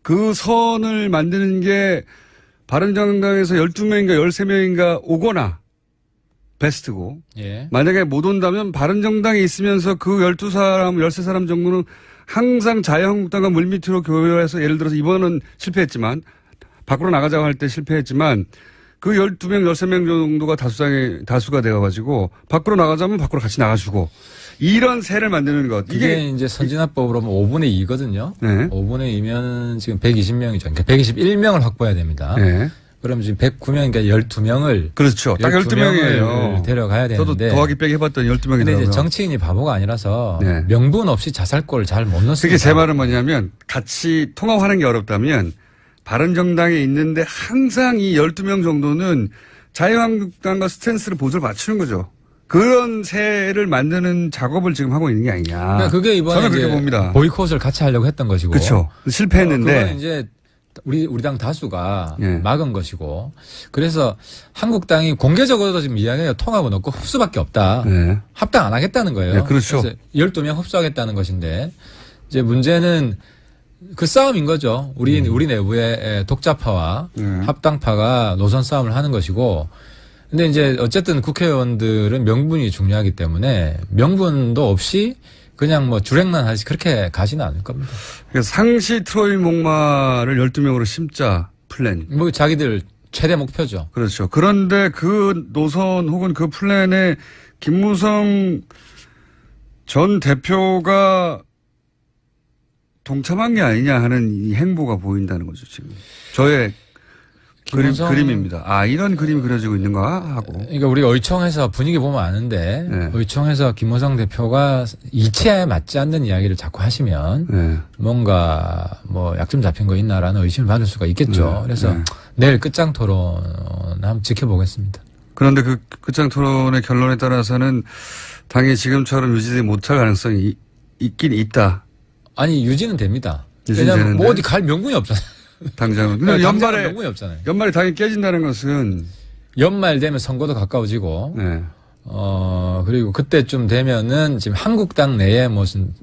S1: 그 선을 만드는 게 바른정당에서 12명인가 13명인가 오거나 베스트고, 만약에 못 온다면 바른정당에 있으면서 그 12사람, 13사람 정도는 항상 자유한국당과 물밑으로 교류해서 예를 들어서 이번은 실패했지만, 밖으로 나가자고 할 때 실패했지만, 그 12명, 13명 정도가 다수가 되어가지고, 밖으로 나가자면 밖으로 같이 나가주고, 이런 세를 만드는 것.
S9: 이게 이제 선진화법으로 하면 5분의 2거든요. 네. 5분의 2면 지금 120명이죠. 그러니까 121명을 확보해야 됩니다. 네. 그럼 지금 109명이니까 12명을.
S1: 그렇죠. 딱 12명이에요.
S9: 데려가야 되는데.
S1: 저도 더하기 빼기 해봤더니 12명이더라고요.
S9: 근데 이제 정치인이 바보가 아니라서 명분 없이 자살골을 잘 못 넣습니다.
S1: 그게 제 말은 뭐냐면 같이 통합하는 게 어렵다면 바른정당에 있는데 항상 이 12명 정도는 자유한국당과 스탠스를 보조를 맞추는 거죠. 그런 세를 만드는 작업을 지금 하고 있는 게 아니냐.
S9: 그러니까 그게 이번에
S1: 저는 그렇게 봅니다.
S9: 보이콧을 같이 하려고 했던 것이고.
S1: 그렇죠. 실패했는데.
S9: 그건 이제 우리 당 다수가 막은 것이고. 그래서 한국당이 공개적으로도 지금 이야기해요. 통합은 없고 흡수밖에 없다. 합당 안 하겠다는 거예요.
S1: 그렇죠.
S9: 그래서 12명 흡수하겠다는 것인데 이제 문제는 그 싸움인 거죠. 우리 내부의 독자파와 합당파가 노선 싸움을 하는 것이고. 근데 이제 어쨌든 국회의원들은 명분이 중요하기 때문에 명분도 없이 그냥 뭐 주랭란 하듯이 그렇게 가지는 않을 겁니다.
S1: 상시 트로이 목마를 12명으로 심자 플랜.
S9: 뭐 자기들 최대 목표죠.
S1: 그렇죠. 그런데 그 노선 혹은 그 플랜에 김무성 전 대표가 동참한 게 아니냐 하는 이 행보가 보인다는 거죠, 지금. 저의 그림입니다. 아, 이런 그림이 그려지고 있는가 하고.
S9: 그러니까 우리 의총에서 분위기 보면 아는데, 네. 의총에서 김무성 대표가 이치에 맞지 않는 이야기를 자꾸 하시면, 네. 뭔가 뭐 약점 잡힌 거 있나라는 의심을 받을 수가 있겠죠. 네. 그래서 네. 내일 끝장 토론 한번 지켜보겠습니다.
S1: 그런데 그 끝장 토론의 결론에 따라서는 당이 지금처럼 유지되지 못할 가능성이 있긴 있다.
S9: 아니, 유지는 됩니다. 왜냐하면 뭐 어디 갈 명분이 없잖아요.
S1: 당장은. 근데 연말에 당이 깨진다는 것은.
S9: 연말 되면 선거도 가까워지고. 네. 그리고 그때쯤 되면은 지금 한국당 내에 무슨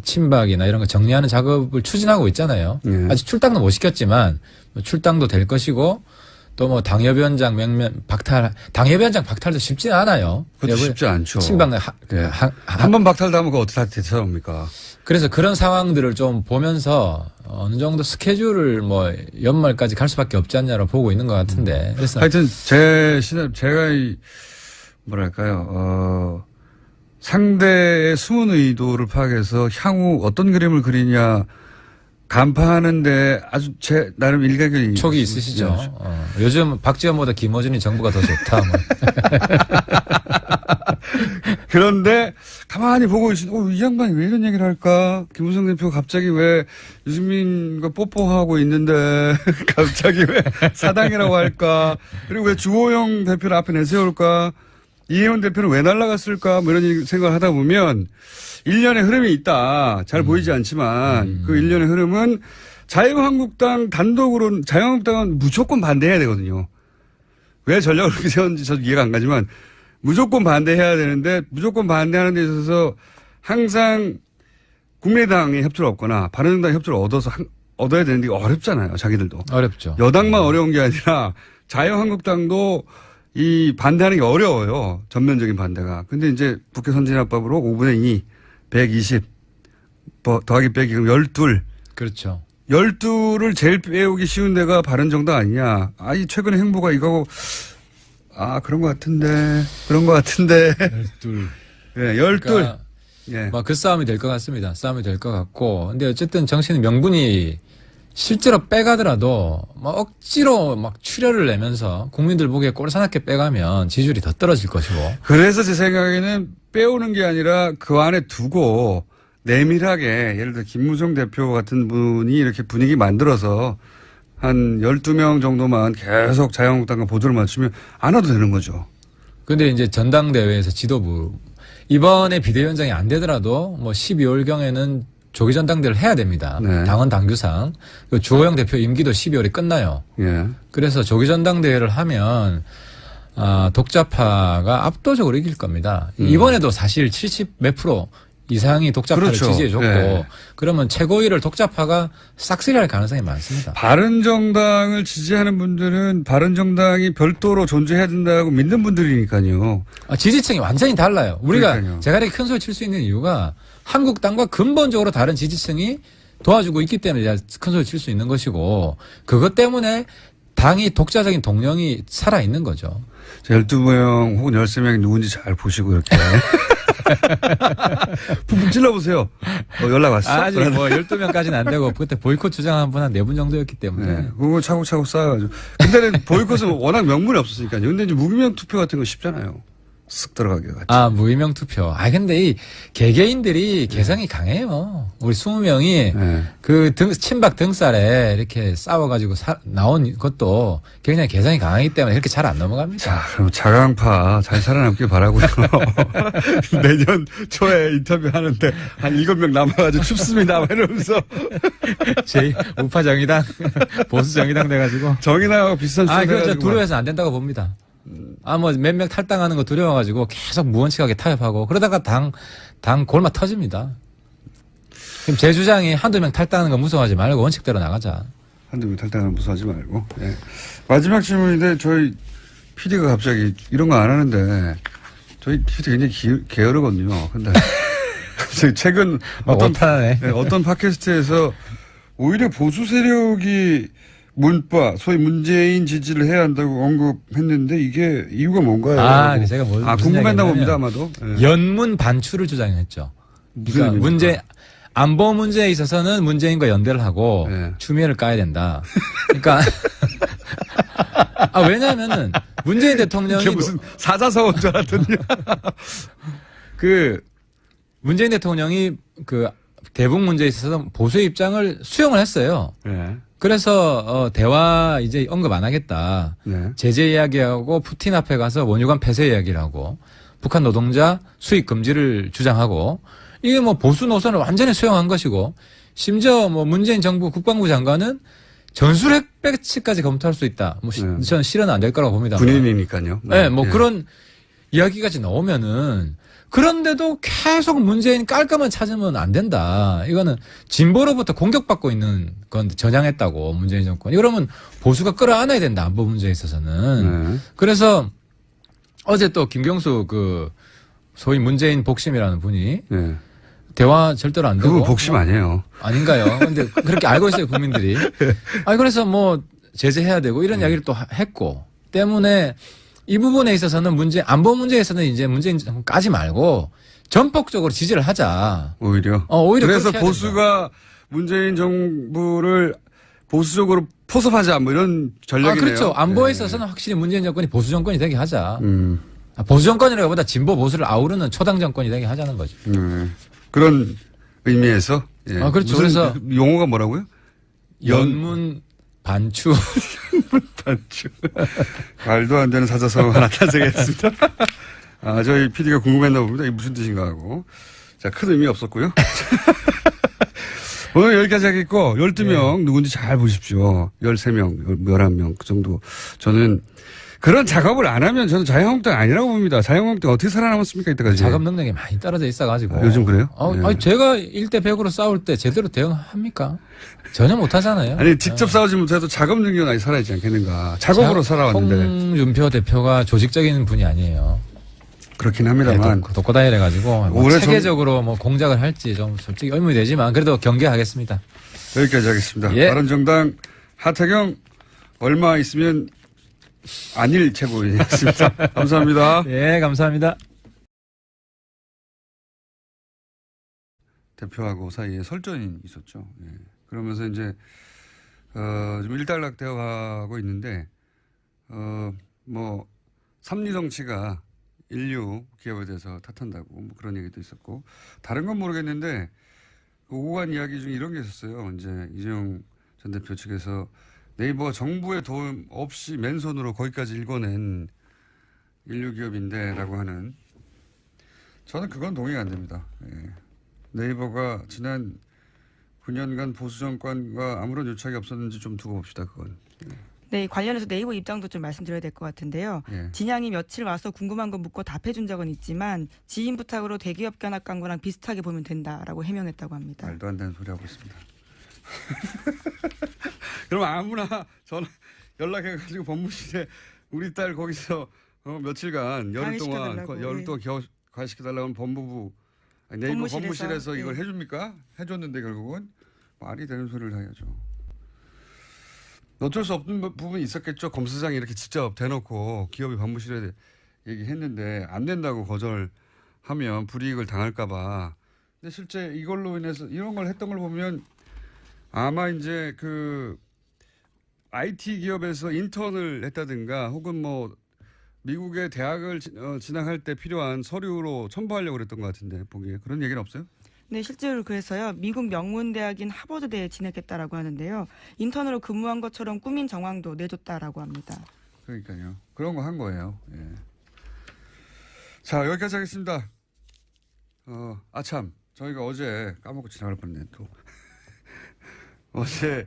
S9: 친박이나 이런 거 정리하는 작업을 추진하고 있잖아요. 네. 아직 출당도 못 시켰지만 출당도 될 것이고 또 뭐 당협위원장 당협위원장 박탈도 쉽지는 않아요.
S1: 그것도 쉽지 않죠.
S9: 친박
S1: 네. 한 번 박탈당하면 그거 어떻게 되찾아옵니까?
S9: 그래서 그런 상황들을 좀 보면서 어느 정도 스케줄을 뭐 연말까지 갈 수밖에 없지 않냐로 보고 있는 것 같은데. 그래서
S1: 하여튼 제가 뭐랄까요, 상대의 숨은 의도를 파악해서 향후 어떤 그림을 그리냐 간파하는데 아주 제 나름 일가견이
S9: 촉이 있으시죠. 요즘 박지원보다 김어준이 정부가 더 좋다. 뭐.
S1: 그런데 가만히 보고 이 양반이 왜 이런 얘기를 할까? 김무성 대표가 갑자기 왜 유승민과 뽀뽀하고 있는데 갑자기 왜 사당이라고 할까? 그리고 왜 주호영 대표를 앞에 내세울까? 이혜원 대표는 왜 날아갔을까? 뭐 이런 생각을 하다 보면 일련의 흐름이 있다. 잘 보이지 않지만 그 일련의 흐름은 자유한국당 단독으로는 자유한국당은 무조건 반대해야 되거든요. 왜 전략을 그렇게 세웠는지 저도 이해가 안 가지만 무조건 반대해야 되는데 무조건 반대하는 데 있어서 항상 국민의당의 협조를 얻거나 바른정당의 협조를 얻어야 되는데 어렵잖아요. 자기들도.
S9: 어렵죠.
S1: 여당만 어려운 게 아니라 자유한국당도 이 반대하는 게 어려워요. 전면적인 반대가. 근데 이제 국회 선진화법으로 5분의 2, 120 더하기 빼기 그럼 12.
S9: 그렇죠.
S1: 12를 제일 빼오기 쉬운 데가 바른정당 아니냐. 이 최근의 행보가 이거고 그런 것 같은데.
S9: 12.
S1: 예, 12.
S9: 그러니까
S1: 예.
S9: 그 싸움이 될 것 같습니다. 싸움이 될 것 같고. 근데 어쨌든 정치는 명분이 실제로 빼가더라도 억지로 출혈을 내면서 국민들 보기에 꼴사납게 빼가면 지지율이 더 떨어질 것이고.
S1: 그래서 제 생각에는 빼오는 게 아니라 그 안에 두고 내밀하게 예를 들어 김무성 대표 같은 분이 이렇게 분위기 만들어서 한 12명 정도만 계속 자유한국당과 보조를 맞추면 안 와도 되는 거죠.
S9: 근데 이제 전당대회에서 지도부 이번에 비대위원장이 안 되더라도 12월경에는 조기 전당대회를 해야 됩니다. 네. 당헌 당규상. 주호영 대표 임기도 12월에 끝나요.
S1: 예.
S9: 그래서 조기 전당대회를 하면 독자파가 압도적으로 이길 겁니다. 이번에도 사실 70 몇 프로 이상이 독자파를
S1: 그렇죠.
S9: 지지해줬고
S1: 네.
S9: 그러면 최고위를 독자파가 싹쓸이할 가능성이 많습니다.
S1: 바른정당을 지지하는 분들은 바른정당이 별도로 존재해야 된다고 믿는 분들이니까요.
S9: 지지층이 완전히 달라요. 우리가
S1: 그러니까요.
S9: 제가 이렇게 큰 소리 칠 수 있는 이유가 한국당과 근본적으로 다른 지지층이 도와주고 있기 때문에 큰 소리 칠 수 있는 것이고 그것 때문에 당이 독자적인 동력이 살아있는 거죠.
S1: 12명 혹은 13명이 누군지 잘 보시고 이렇게. 푹푹 찔러보세요. 연락 왔어?
S9: 아직 12명까지는 안 되고 그때 보이콧 주장한 분 한 4분 정도였기 때문에.
S1: 네. 그거 차곡차곡 쌓아가지고. 근데는 보이콧은 워낙 명분이 없었으니까요. 근데 이제 무기명 투표 같은 거 쉽잖아요. 쓱 들어가게 같이.
S9: 무기명 투표. 근데 이 개개인들이 개성이 강해요. 우리 20명이 친박 등살에 이렇게 싸워가지고 나온 것도 굉장히 개성이 강하기 때문에 이렇게 잘 안 넘어갑니다.
S1: 자, 그럼 자강파 잘 살아남길 바라고요. 내년 초에 인터뷰 하는데 한 7명 남아가지고 춥습니다. 이러면서.
S9: 우파 정의당, 보수 정의당 돼가지고.
S1: 정의당하고 비슷한 수준
S9: 그거 두려워해서 안 된다고 봅니다. 몇 명 탈당하는 거 두려워가지고 계속 무원칙하게 타협하고 그러다가 당 골마 터집니다. 그럼 제 주장이 한두 명 탈당하는 거 무서워하지 말고 원칙대로 나가자.
S1: 한두 명 탈당하는 거 무서워하지 말고. 네. 마지막 질문인데 저희 PD가 갑자기 이런 거 안 하는데 저희 PD 굉장히 게으르거든요. 근데 최근 어떤 팟캐스트에서 오히려 보수 세력이 문파, 소위 문재인 지지를 해야 한다고 언급했는데 이게 이유가 뭔가요?
S9: 제가
S1: 궁금했나 봅니다, 아마도.
S9: 네. 연문 반추를 주장했죠. 그러니까 안보 문제에 있어서는 문재인과 연대를 하고 추미애를 까야 된다. 그러니까 왜냐하면은 문재인 대통령이
S1: 무슨 사자성어인 줄 알았더니
S9: 문재인 대통령이 대북 문제에 있어서 보수의 입장을 수용을 했어요.
S1: 네.
S9: 그래서 대화 이제 언급 안 하겠다.
S1: 네.
S9: 제재 이야기하고 푸틴 앞에 가서 원유관 폐쇄 이야기를 하고 북한 노동자 수입 금지를 주장하고 이게 보수 노선을 완전히 수용한 것이고 심지어 문재인 정부 국방부 장관은 전술핵 배치까지 검토할 수 있다. 저는 실현은 안 될 거라고 봅니다.
S1: 군인이니까요.
S9: 네, 그런 이야기까지 나오면은 그런데도 계속 문재인 깔끔한 찾으면 안 된다. 이거는 진보로부터 공격받고 있는 건데 전향했다고 문재인 정권이. 그러면 보수가 끌어안아야 된다. 안보 문제에 있어서는. 그래서 어제 또 김경수 소위 문재인 복심이라는 분이 대화 절대로 안 되고.
S1: 그건 복심 아니에요.
S9: 아닌가요? 근데 그렇게 알고 있어요, 국민들이. 그래서 제재해야 되고 이런 이야기를 또 했고 때문에 이 부분에 있어서는 안보 문제에서는 이제 문재인 정권 까지 말고 전폭적으로 지지를 하자.
S1: 오히려. 그래서 보수가 문재인 정부를 보수적으로 포섭하자 이런 전략이네요.
S9: 그렇죠. 안보에 있어서는 확실히 문재인 정권이 보수 정권이 되게 하자. 보수 정권이라고 보다 진보 보수를 아우르는 초당 정권이 되게 하자는 거죠.
S1: 그런 의미에서.
S9: 그렇죠. 그래서
S1: 용어가 뭐라고요?
S9: 연문 반추.
S1: 반추. 말도 안 되는 사자성어 하나 탄생했습니다. 저희 PD가 궁금했나 봅니다. 이게 무슨 뜻인가 하고. 자, 큰 의미 없었고요. 오늘 여기까지 하겠고, 12명 누군지 잘 보십시오. 13명, 11명, 그 정도. 저는 그런 작업을 안 하면 저는 자유한국당 아니라고 봅니다. 자유한국당 어떻게 살아남았습니까, 이때까지?
S9: 작업 능력이 많이 떨어져 있어가지고.
S1: 요즘 그래요?
S9: 제가 1대 100으로 싸울 때 제대로 대응합니까? 전혀 못하잖아요.
S1: 직접 싸우지 못해도 작업 능력이 많이 살아있지 않겠는가. 작업으로 살아왔는데.
S9: 홍준표 대표가 조직적인 분이 아니에요.
S1: 그렇긴 합니다만.
S9: 독고다이를 해가지고 체계적으로 공작을 할지 좀 솔직히 의문이 되지만 그래도 경계하겠습니다.
S1: 여기까지 하겠습니다. 바른정당 하태경 얼마 있으면 안일 최고위원이었습니다. 감사합니다.
S9: 예, 감사합니다.
S1: 대표하고 사이에 설전이 있었죠. 그러면서 이제 좀 일단락 되어 가고 있는데 삼리 정치가 인류 기업에 대해서 탓한다고 그런 얘기도 있었고 다른 건 모르겠는데 오간 이야기 중에 이런 게 있었어요. 이제 이재용 전 대표 측에서 네이버가 정부의 도움 없이 맨손으로 거기까지 읽어낸 인류 기업인데라고 하는 저는 그건 동의가 안 됩니다. 네이버가 지난 9년간 보수 정권과 아무런 유착이 없었는지 좀 두고 봅시다. 그건.
S2: 네, 관련해서 네이버 입장도 좀 말씀드려야 될 것 같은데요. 진양이 며칠 와서 궁금한 거 묻고 답해준 적은 있지만 지인 부탁으로 대기업 견학 간 거랑 비슷하게 보면 된다라고 해명했다고 합니다.
S1: 말도 안 되는 소리 하고 있습니다. 그럼 아무나 전화 연락해가지고 법무실에 우리 딸 거기서 며칠간 열흘 동안 가시켜달라고 하면 법무부 네이버 법무실에서 이걸 해줍니까? 해줬는데 결국은 말이 되는 소리를 해야죠. 어쩔 수 없는 부분이 있었겠죠. 검사장이 이렇게 직접 대놓고 기업이 법무실에 얘기했는데 안 된다고 거절하면 불이익을 당할까 봐. 근데 실제 이걸로 인해서 이런 걸 했던 걸 보면 아마 이제 IT 기업에서 인턴을 했다든가 혹은 미국의 대학을 진학할 때 필요한 서류로 첨부하려고 그랬던 것 같은데 보기에 그런 얘기는 없어요?
S2: 네, 실제로 그래서요. 미국 명문대학인 하버드대에 진학했다라고 하는데요. 인턴으로 근무한 것처럼 꾸민 정황도 내줬다라고 합니다.
S1: 그러니까요. 그런 거 한 거예요. 자, 여기까지 하겠습니다. 참. 저희가 어제 까먹고 지나갈 뻔했네 또. 어제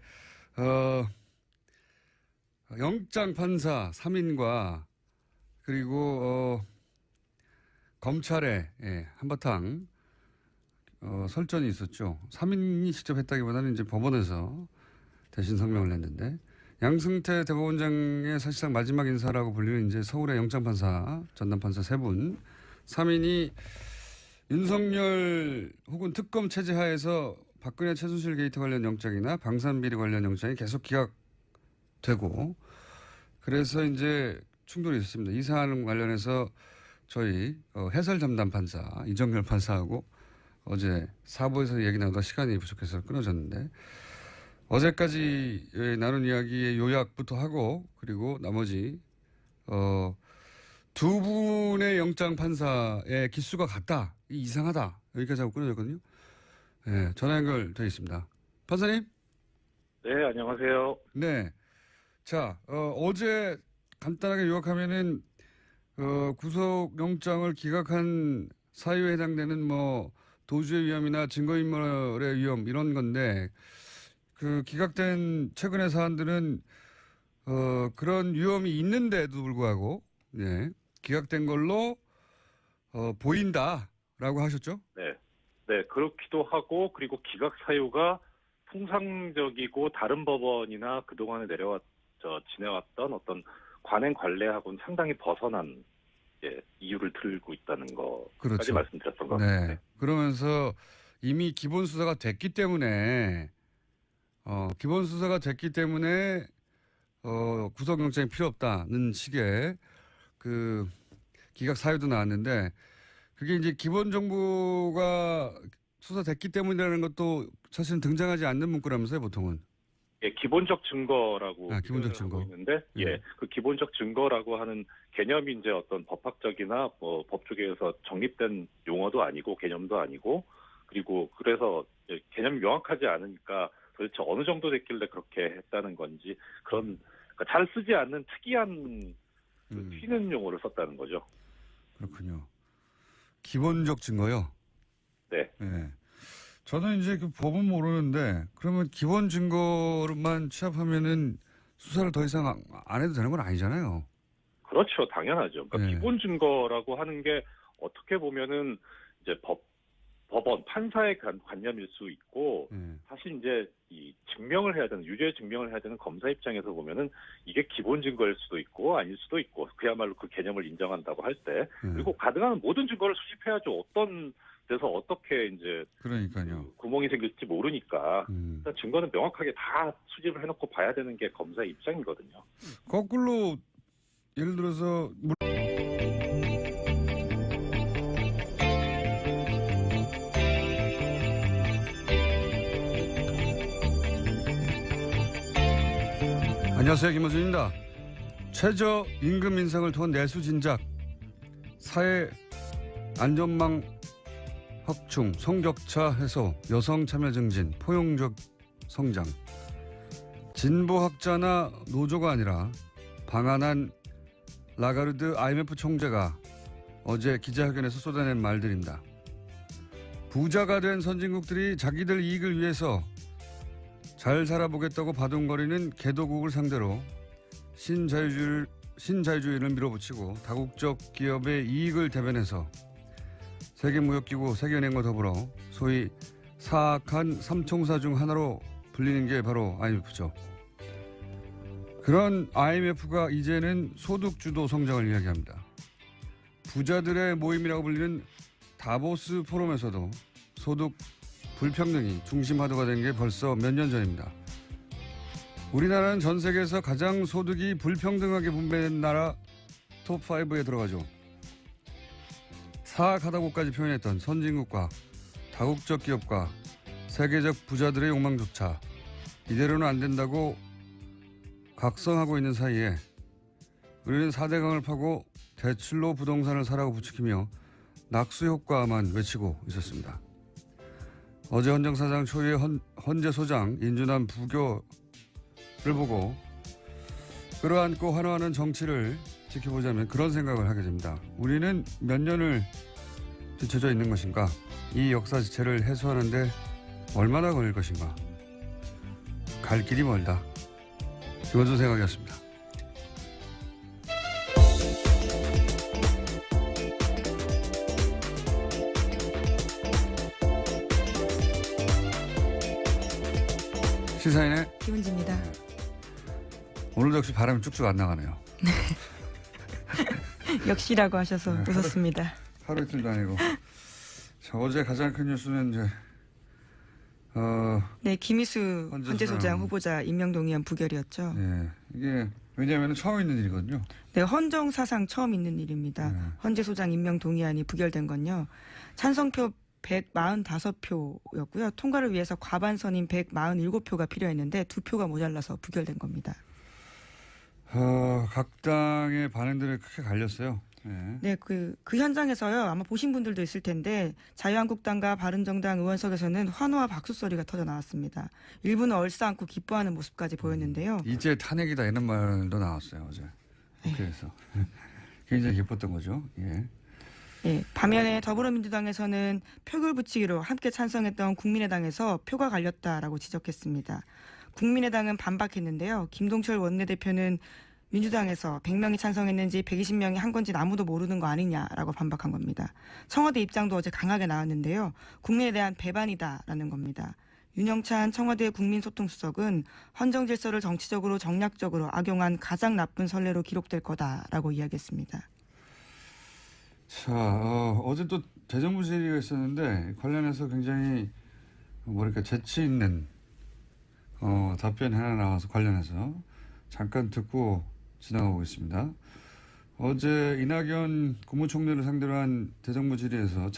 S1: 영장 판사 3인과 그리고 검찰에 한바탕 설전이 있었죠. 3인이 직접 했다기보다는 이제 법원에서 대신 성명을 냈는데 양승태 대법원장의 사실상 마지막 인사라고 불리는 이제 서울의 영장판사, 전담판사 3분, 3인이 윤석열 혹은 특검 체제 하에서 박근혜 최순실 게이트 관련 영장이나 방산비리 관련 영장이 계속 기각되고 그래서 이제 충돌이 있었습니다. 이 사안 관련해서 저희 해설 담당 판사 이정열 판사하고 어제 사부에서 얘기 나누다 시간이 부족해서 끊어졌는데 어제까지 나눈 이야기의 요약부터 하고 그리고 나머지 두 분의 영장 판사의 기수가 같다. 이상하다. 여기까지 하고 끊어졌거든요. 네, 전화 연결되어 있습니다. 판사님?
S7: 네, 안녕하세요.
S1: 네. 자, 어제 간단하게 요약하면은, 구속영장을 기각한 사유에 해당되는 뭐, 도주의 위험이나 증거인멸의 위험 이런 건데, 그 기각된 최근의 사안들은, 그런 위험이 있는데도 불구하고, 네. 기각된 걸로, 보인다라고 하셨죠?
S7: 네. 네, 그렇기도 하고, 그리고 기각 사유가 통상적이고 다른 법원이나 그동안에 지내왔던 어떤 관행 관례하고는 상당히 벗어난 이유를 들고 있다는 거까지
S1: 그렇죠.
S7: 말씀드렸던 것
S1: 네.
S7: 같습니다. 네.
S1: 그러면서 이미 기본 수사가 됐기 때문에 구속영장이 필요 없다는 식의 그 기각 사유도 나왔는데 그게 이제 기본 정보가 수사됐기 때문이라는 것도 사실은 등장하지 않는 문구라면서요, 보통은.
S7: 예, 기본적 증거라고
S1: 기본적 증거.
S7: 있는데, 그 기본적 증거라고 하는 개념이 이제 어떤 법학적이나 뭐 법조계에서 정립된 용어도 아니고 개념도 아니고, 그리고 그래서 개념이 명확하지 않으니까 도대체 어느 정도 됐길래 그렇게 했다는 건지 그런 그러니까 잘 쓰지 않는 특이한 튀는 용어를 썼다는 거죠.
S1: 그렇군요. 기본적 증거요.
S7: 네.
S1: 네. 저는 이제 그 법은 모르는데 그러면 기본 증거로만 취합하면은 수사를 더 이상 안 해도 되는 건 아니잖아요.
S7: 그렇죠. 당연하죠. 그러니까
S1: 네.
S7: 기본 증거라고 하는 게 어떻게 보면은 이제 법원, 판사의 관념일 수 있고 사실 이제 이 증명을 해야 되는, 유죄 증명을 해야 되는 검사 입장에서 보면은 이게 기본 증거일 수도 있고 아닐 수도 있고 그야말로 그 개념을 인정한다고 할 때 그리고 가능한 모든 증거를 수집해야죠. 어떤 데서 어떻게 이제
S1: 그러니까요.
S7: 구멍이 생길지 모르니까 일단 증거는 명확하게 다 수집을 해놓고 봐야 되는 게 검사의 입장이거든요.
S1: 거꾸로 예를 들어서 안녕하세요, 김호준입니다. 최저 임금 인상을 통한 내수 진작, 사회 안전망 확충, 성격차 해소, 여성 참여 증진, 포용적 성장. 진보학자나 노조가 아니라 방한한 라가르드 IMF 총재가 어제 기자회견에서 쏟아낸 말들입니다. 부자가 된 선진국들이 자기들 이익을 위해서 잘 살아보겠다고 바둥거리는 개도국을 상대로 신자유주의를 밀어붙이고 다국적 기업의 이익을 대변해서 세계무역기구, 세계은행과 더불어 소위 사악한 삼총사 중 하나로 불리는 게 바로 IMF죠. 그런 IMF가 이제는 소득주도 성장을 이야기합니다. 부자들의 모임이라고 불리는 다보스 포럼에서도 소득 불평등이 중심 화두가 된 게 벌써 몇 년 전입니다. 우리나라는 전 세계에서 가장 소득이 불평등하게 분배된 나라 톱5에 들어가죠. 사악하다고까지 표현했던 선진국과 다국적 기업과 세계적 부자들의 욕망조차 이대로는 안 된다고 각성하고 있는 사이에 우리는 4대강을 파고 대출로 부동산을 사라고 부추기며 낙수 효과만 외치고 있었습니다. 어제 헌정사상 초유의 헌재소장 인준한 부교를 보고 끌어안고 환호하는 정치를 지켜보자면 그런 생각을 하게 됩니다. 우리는 몇 년을 뒤처져 있는 것인가? 이 역사 지체를 해소하는데 얼마나 걸릴 것인가? 갈 길이 멀다. 김원준 생각이었습니다. 시사인의
S2: 김은지입니다.
S1: 오늘도 역시 바람이 쭉쭉 안 나가네요.
S2: 역시라고 하셔서 웃었습니다.
S1: 하루 이틀도 아니고. 자, 어제 가장 큰 뉴스는 이제
S2: 네, 김희수 헌재소장 후보자 임명 동의안 부결이었죠.
S1: 네, 이게 왜냐하면 처음 있는 일이거든요.
S2: 네, 헌정 사상 처음 있는 일입니다.
S1: 네.
S2: 헌재소장 임명 동의안이 부결된 건요. 찬성표 145표였고요. 통과를 위해서 과반선인 147표가 필요했는데 2표가 모자라서 부결된 겁니다.
S1: 각 당의 반응들이 크게 갈렸어요.
S2: 네, 그 현장에서요. 아마 보신 분들도 있을 텐데 자유한국당과 바른정당 의원석에서는 환호와 박수 소리가 터져 나왔습니다. 일부는 얼싸안고 기뻐하는 모습까지 보였는데요.
S1: 이제 탄핵이다 이런 말도 나왔어요 어제. 그래서 굉장히 기뻤던 거죠. 예.
S2: 예, 반면에 더불어민주당에서는 표결 붙이기로 함께 찬성했던 국민의당에서 표가 갈렸다라고 지적했습니다. 국민의당은 반박했는데요. 김동철 원내대표는 민주당에서 100명이 찬성했는지 120명이 한 건지 아무도 모르는 거 아니냐라고 반박한 겁니다. 청와대 입장도 어제 강하게 나왔는데요. 국민에 대한 배반이다라는 겁니다. 윤영찬 청와대 국민소통수석은 헌정 질서를 정치적으로 정략적으로 악용한 가장 나쁜 선례로 기록될 거다라고 이야기했습니다.
S1: 자, 어제 또 대정부 질의가 있었는데 관련해서 굉장히 뭐랄까 재치 있는 답변이 하나 나와서 관련해서 잠깐 듣고 지나가고 있습니다. 어제 이낙연 국무총리를 상대로 한 대정부 질의에서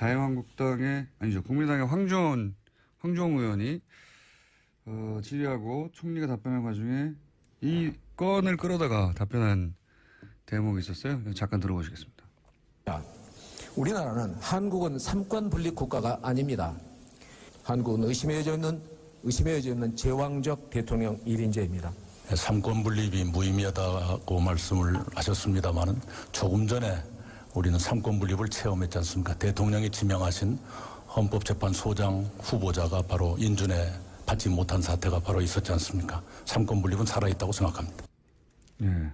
S1: 국민의당의 황교안 의원이 질의하고 총리가 답변한 과정에 이 건을 끌어다가 답변한 대목이 있었어요. 잠깐 들어보시겠습니다.
S3: 우리나라는 한국은 삼권 분립 국가가 아닙니다. 한국은 의심해져 있는 제왕적 대통령 1인제입니다.
S4: 삼권 분립이 무의미하다고 말씀을 하셨습니다마는 조금 전에 우리는 삼권 분립을 체험했지 않습니까? 대통령이 지명하신 헌법재판소장 후보자가 바로 인준에 받지 못한 사태가 바로 있었지 않습니까? 삼권 분립은 살아있다고 생각합니다.
S1: 네.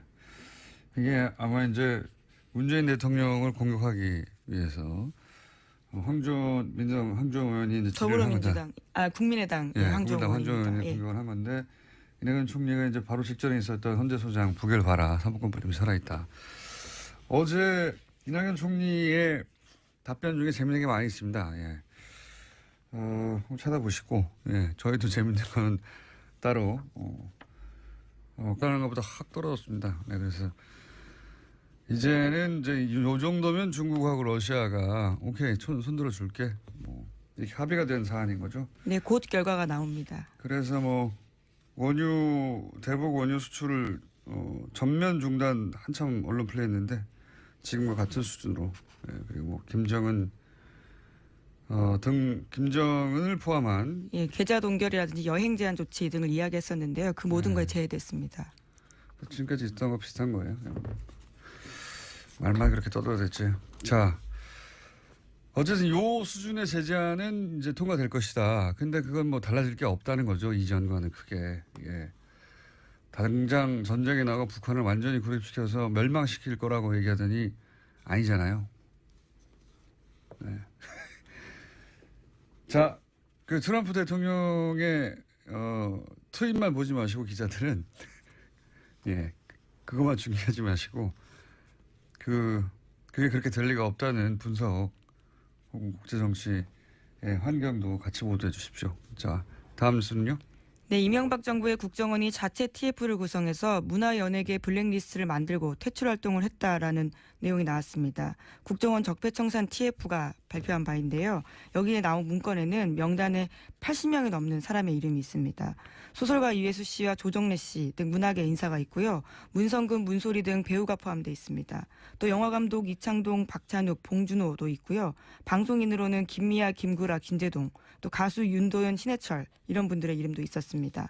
S1: 이게 아마 이제 문재인 대통령을 공격하기 위해서 황교안 의원이 이제
S2: 더불어민주당, 국민의당 황교안
S1: 의원이 공격을 한 건데 이낙연 총리가 이제 바로 직전에 있었던 헌재소장 부결 봐라. 삼권 분립이 살아있다. 어제 이낙연 총리의 답변 중에 재밌는 게 많이 있습니다. 예. 한번 찾아보시고, 예. 저희도 재밌는 거는 따로, 까는 것보다 확 떨어졌습니다. 네, 그래서 이제는 이제 요 정도면 중국하고 러시아가 오케이, 손들어 줄게. 뭐, 이렇게 합의가 된 사안인 거죠.
S2: 네, 곧 결과가 나옵니다.
S1: 그래서 뭐, 대북 원유 수출을 전면 중단 한참 언론 플레이했는데 지금과 같은 수준으로 그리고 뭐 김정은을 포함한
S2: 계좌 동결이라든지 여행 제한 조치 등을 이야기했었는데요. 그 모든 거에 제외됐습니다.
S1: 지금까지 있던 거 비슷한 거예요. 말만 그렇게 떠들어댔지. 자, 어쨌든 요 수준의 제재안은 이제 통과될 것이다. 근데 그건 뭐 달라질 게 없다는 거죠. 이전과는 크게. 예. 당장 전쟁에 나가 북한을 완전히 고립시켜서 멸망시킬 거라고 얘기하더니 아니잖아요. 네. 자, 그 트럼프 대통령의 트윗만 보지 마시고 기자들은 예, 그것만 중요하지 마시고 그게 그렇게 될 리가 없다는 분석 혹은 국제정치의 환경도 같이 보도해 주십시오. 자, 다음 뉴스는요.
S2: 네, 이명박 정부의 국정원이 자체 TF를 구성해서 문화연예계 블랙리스트를 만들고 퇴출 활동을 했다라는 내용이 나왔습니다. 국정원 적폐청산 TF가 발표한 바인데요. 여기에 나온 문건에는 명단에 80명이 넘는 사람의 이름이 있습니다. 소설가 이회수 씨와 조정래 씨 등 문학계 인사가 있고요. 문성근, 문소리 등 배우가 포함되어 있습니다. 또 영화감독 이창동, 박찬욱, 봉준호도 있고요. 방송인으로는 김미아, 김구라, 김재동, 또 가수 윤도현, 신해철 이런 분들의 이름도 있었습니다.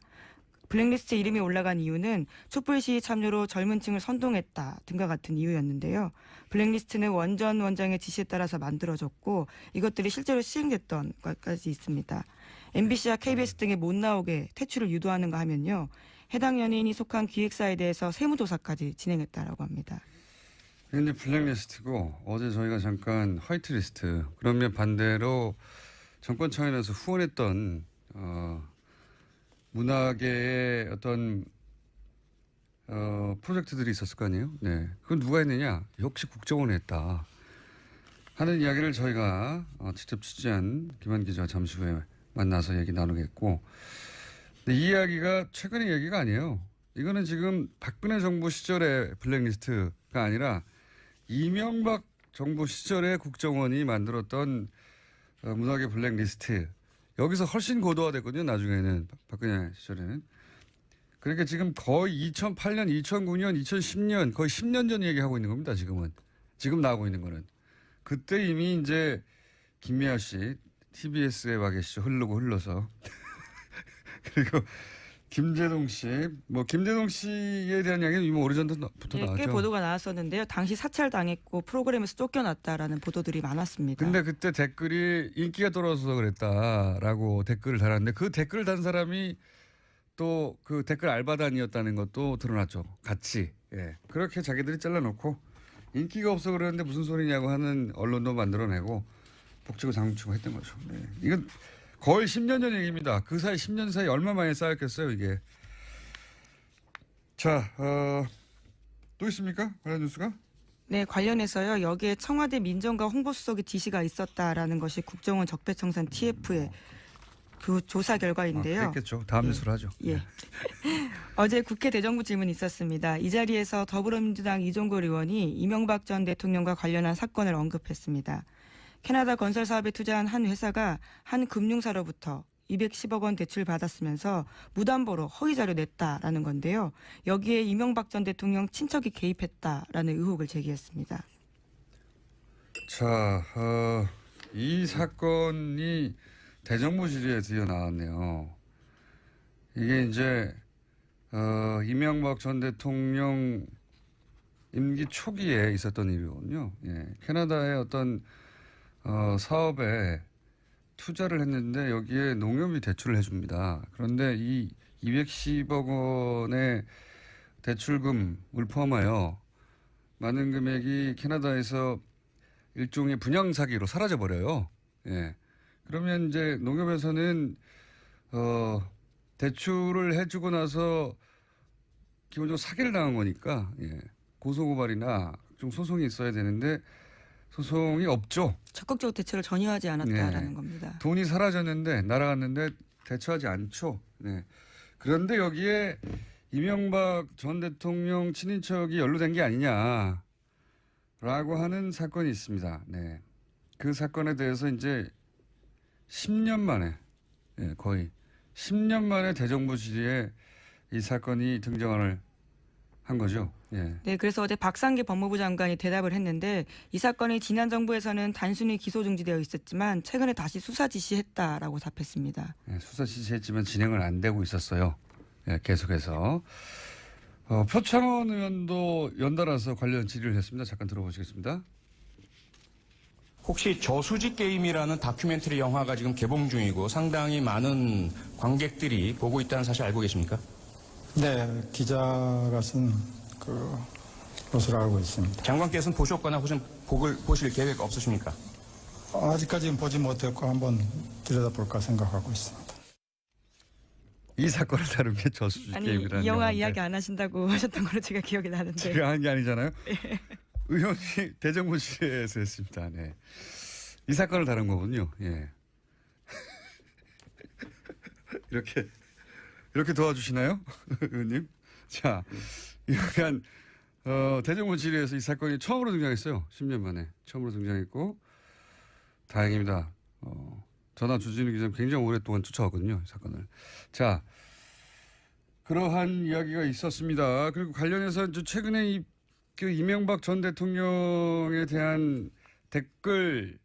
S2: 블랙리스트 이름이 올라간 이유는 촛불 시위 참여로 젊은 층을 선동했다 등과 같은 이유였는데요. 블랙리스트는 원장의 지시에 따라서 만들어졌고 이것들이 실제로 시행됐던 것까지 있습니다. MBC와 KBS 등에 못 나오게 퇴출을 유도하는가 하면요. 해당 연예인이 속한 기획사에 대해서 세무조사까지 진행했다라고 합니다.
S1: 이게 블랙리스트고 어제 저희가 잠깐 화이트리스트 그러면 반대로 정권 차원에서 후원했던 문학계의 어떤 프로젝트들이 있었을 거 아니에요? 네, 그건 누가 했느냐? 역시 국정원이 했다. 하는 이야기를 저희가 직접 취재한 김한 기자와 잠시 후에 만나서 얘기 나누겠고, 근데 이 이야기가 최근의 얘기가 아니에요. 이거는 지금 박근혜 정부 시절의 블랙리스트가 아니라 이명박 정부 시절의 국정원이 만들었던 문학의 블랙리스트. 여기서 훨씬 고도화됐거든요. 나중에는 박근혜 시절에는. 그러니까 지금 거의 2008년, 2009년, 2010년 거의 10년 전 얘기하고 있는 겁니다. 지금은. 지금 나오고 있는 거는. 그때 이미 이제 김미아 씨 TBS에 와 계시죠. 흘러서. 그리고 김재동 씨, 김재동 씨에 대한 이야기는 이미 오래전부터 나왔죠.
S2: 꽤 보도가 나왔었는데요. 당시 사찰당했고 프로그램에서 쫓겨났다라는 보도들이 많았습니다.
S1: 근데 그때 댓글이 인기가 떨어져서 그랬다라고 댓글을 달았는데 그 댓글을 단 사람이 또 그 댓글 알바단이었다는 것도 드러났죠. 같이. 예. 그렇게 자기들이 잘라놓고 인기가 없어 그러는데 무슨 소리냐고 하는 언론도 만들어내고 복치고 장치고 했던 거죠. 네. 이건 거의 10년 전 얘기입니다. 그 사이 10년 사이 얼마 만에 쌓였겠어요, 이게. 자, 또 있습니까? 관련 뉴스가?
S2: 네, 관련해서요. 여기에 청와대 민정과 홍보수석의 지시가 있었다라는 것이 국정원 적폐청산 TF의 그 조사 결과인데요.
S1: 그랬겠죠. 다음 뉴스로 하죠.
S2: 예. 어제 국회 대정부 질문이 있었습니다. 이 자리에서 더불어민주당 이종걸 의원이 이명박 전 대통령과 관련한 사건을 언급했습니다. 캐나다 건설 사업에 투자한 한 회사가 한 금융사로부터 210억 원 대출 받았으면서 무담보로 허위 자료 냈다라는 건데요. 여기에 이명박 전 대통령 친척이 개입했다라는 의혹을 제기했습니다.
S1: 자, 이 사건이 대정부 질의에 드디어 나왔네요. 이게 이제 이명박 전 대통령 임기 초기에 있었던 일이거든요. 예. 캐나다의 어떤 사업에 투자를 했는데 여기에 농협이 대출을 해줍니다. 그런데 이 210억 원의 대출금을 포함하여 많은 금액이 캐나다에서 일종의 분양 사기로 사라져 버려요. 예. 그러면 이제 농협에서는 대출을 해주고 나서 기본적으로 사기를 당한 거니까 예. 고소고발이나 좀 소송이 있어야 되는데 소송이 없죠.
S2: 적극적으로 대처를 전혀 하지 않았다라는 겁니다.
S1: 돈이 사라졌는데 날아갔는데 대처하지 않죠. 네. 그런데 여기에 이명박 전 대통령 친인척이 연루된 게 아니냐라고 하는 사건이 있습니다. 네. 그 사건에 대해서 이제 10년 만에 거의 10년 만에 대정부 질의에 이 사건이 등장을 한 거죠. 예.
S2: 네, 그래서 어제 박상기 법무부 장관이 대답을 했는데 이 사건이 지난 정부에서는 단순히 기소 중지되어 있었지만 최근에 다시 수사 지시했다라고 답했습니다.
S1: 예, 수사 지시했지만 진행을 안 되고 있었어요. 예, 계속해서. 표창원 의원도 연달아서 관련 질의를 했습니다. 잠깐 들어보시겠습니다.
S5: 혹시 저수지 게임이라는 다큐멘터리 영화가 지금 개봉 중이고 상당히 많은 관객들이 보고 있다는 사실 알고 계십니까?
S6: 네, 기자가 쓴 것으로 알고 있습니다.
S5: 장관께서는 보셨거나 혹시 보실 계획 없으십니까?
S6: 아직까지는 보지 못했고 한번 들여다볼까 생각하고 있습니다.
S1: 이 사건을 다룬 게 저수지 게임이라는
S2: 이 영화
S1: 영화인데.
S2: 이야기 안 하신다고 하셨던 걸로 제가 기억이 나는데.
S1: 제가 한 게 아니잖아요. 의원이 대정부 질의에서 했습니다. 네. 이 사건을 다룬 거군요. 예. 이렇게 도와주시나요? 의원님? 자, 이건 대정부 질의에서 이 사건이 처음으로 등장했어요. 10년 만에. 처음으로 등장했고 다행입니다. 저나 주진우 기자는 굉장히 오랫동안 쫓아왔거든요. 이 사건을. 자, 그러한 이야기가 있었습니다. 그리고 관련해서 최근에 그 이명박 전 대통령에 대한 댓글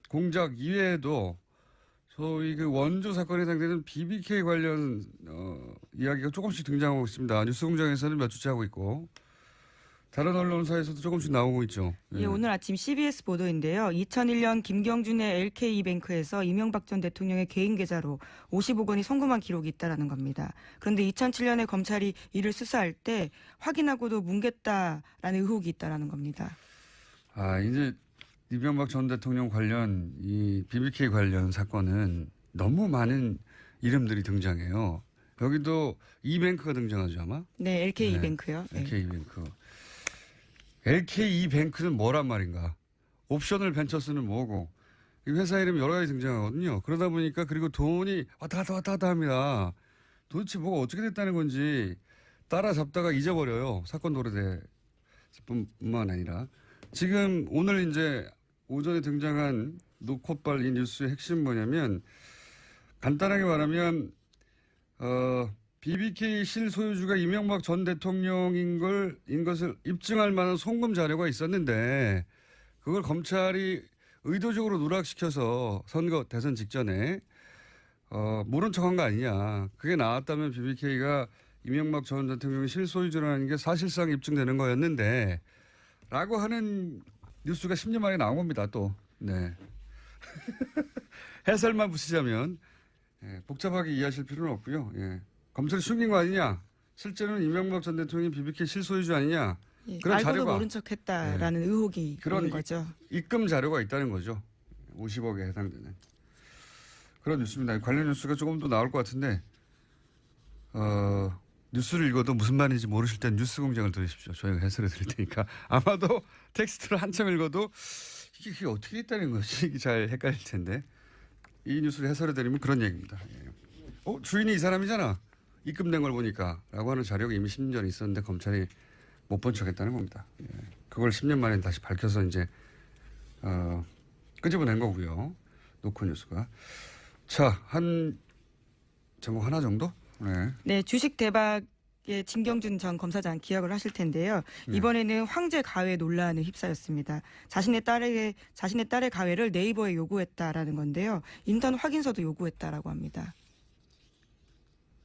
S1: 공작 이외에도 소위 그 원조 사건에 해당되는 BBK 관련 이야기가 조금씩 등장하고 있습니다. 뉴스공장에서는 몇 주째 하고 있고 다른 언론사에서도 조금씩 나오고 있죠.
S2: 예, 오늘 아침 CBS 보도인데요. 2001년 김경준의 LK이뱅크에서 이명박 전 대통령의 개인 계좌로 50억 원이 송금한 기록이 있다라는 겁니다. 그런데 2007년에 검찰이 이를 수사할 때 확인하고도 뭉갰다라는 의혹이 있다라는 겁니다.
S1: 아, 이제 이명박 전 대통령 관련 이 BBK 관련 사건은 너무 많은 이름들이 등장해요. 여기도 이뱅크가 등장하죠 아마?
S2: 네, LK이뱅크요.
S1: 네, LK이뱅크. LK이뱅크는 뭐란 말인가? 옵셔널 벤처스는 뭐고 이 회사 이름 여러 가지 등장하거든요. 그러다 보니까 그리고 돈이 왔다 갔다 합니다. 도대체 뭐가 어떻게 됐다는 건지 따라잡다가 잊어버려요. 사건 도래될 뿐만 아니라 지금 오늘 이제 오전에 등장한 노컷발 이 뉴스의 핵심 뭐냐면 간단하게 말하면 BBK 실소유주가 이명박 전 대통령인 것을 입증할 만한 송금 자료가 있었는데 그걸 검찰이 의도적으로 누락시켜서 선거 대선 직전에 모른 척한 거 아니냐. 그게 나왔다면 BBK가 이명박 전 대통령이 실소유주라는 게 사실상 입증되는 거였는데 라고 하는 뉴스가 10년 만에 나온 겁니다. 또. 네. 해설만 붙이자면 복잡하게 이해하실 필요는 없고요. 예. 검찰이 숨긴 거 아니냐. 실제로는 이명박 전 대통령이 BBK 실소유주 아니냐.
S2: 예,
S1: 그런
S2: 알고도
S1: 자료가
S2: 모른 척했다라는 의혹이 있는 거죠.
S1: 입금 자료가 있다는 거죠. 50억에 해당되는. 그런 뉴스입니다. 관련 뉴스가 조금 더 나올 것 같은데 뉴스를 읽어도 무슨 말인지 모르실 땐 뉴스 공장을 들으십시오. 저희가 해설해 드릴 테니까. 아마도 텍스트를 한참 읽어도 이게 어떻게 있다는 것이 잘 헷갈릴 텐데 이 뉴스를 해설해 드리면 그런 얘기입니다. 예. 주인이 이 사람이잖아. 입금된 걸 보니까 라고 하는 자료가 이미 10년 전에 있었는데 검찰이 못 본 척했다는 겁니다. 예. 그걸 10년 만에 다시 밝혀서 이제 끄집어낸 거고요. 노컷 뉴스가. 자, 한 제목 하나 정도? 네.
S2: 네, 주식 대박의 진경준 전 검사장 기억을 하실 텐데요. 이번에는 황제 가회 논란에 휩싸였습니다. 자신의 딸의 가회를 네이버에 요구했다라는 건데요. 인턴 확인서도 요구했다라고 합니다.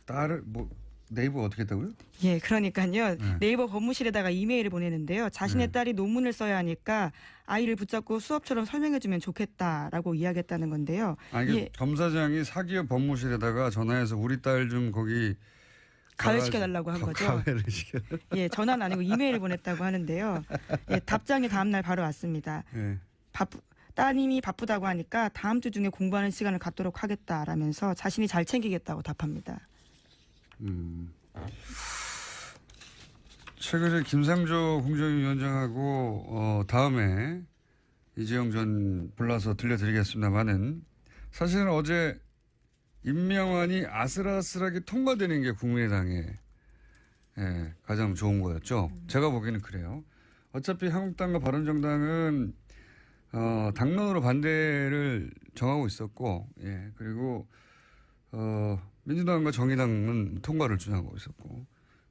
S1: 딸을 네이버 어떻게 했다고요?
S2: 예, 그러니까요. 네이버 법무실에다가 이메일을 보내는데요. 자신의 딸이 논문을 써야 하니까 아이를 붙잡고 수업처럼 설명해주면 좋겠다라고 이야기했다는 건데요.
S1: 아니, 검사장이 사기업 법무실에다가 전화해서 우리 딸 좀 거기
S2: 가회시켜달라고 한 거죠.
S1: 가회를 시켜.
S2: 예, 전화는 아니고 이메일을 보냈다고 하는데요. 예, 답장이 다음날 바로 왔습니다.
S1: 예.
S2: 따님이 바쁘다고 하니까 다음 주 중에 공부하는 시간을 갖도록 하겠다라면서 자신이 잘 챙기겠다고 답합니다.
S1: 최근에 김상조 공정위원장하고 다음에 이재용 전 불러서 들려드리겠습니다만은 사실은 어제 임명안이 아슬아슬하게 통과되는 게 국민의당에 가장 좋은 거였죠. 제가 보기에는 그래요. 어차피 한국당과 바른정당은 당론으로 반대를 정하고 있었고, 그리고 민주당과 정의당은 통과를 주장하고 있었고,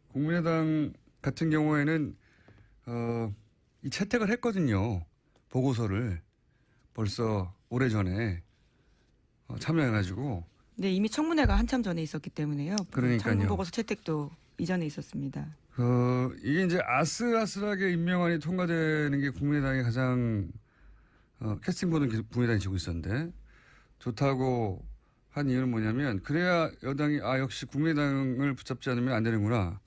S1: 국민의당 같은 경우에는 이 채택을 했거든요. 보고서를 벌써 오래전에 참여해가지고.
S2: 네, 이미 청문회가 한참 전에 있었기 때문에요.
S1: 그러니까요.
S2: 청문 보고서 채택도 이전에 있었습니다.
S1: 이게 이제 아슬아슬하게 임명안이 통과되는 게 국민의당이 가장 캐스팅 보는 국민의당이 지고 있었는데 좋다고 한 이유는 뭐냐면 그래야 여당이 역시 국민의당을 붙잡지 않으면 안 되는구나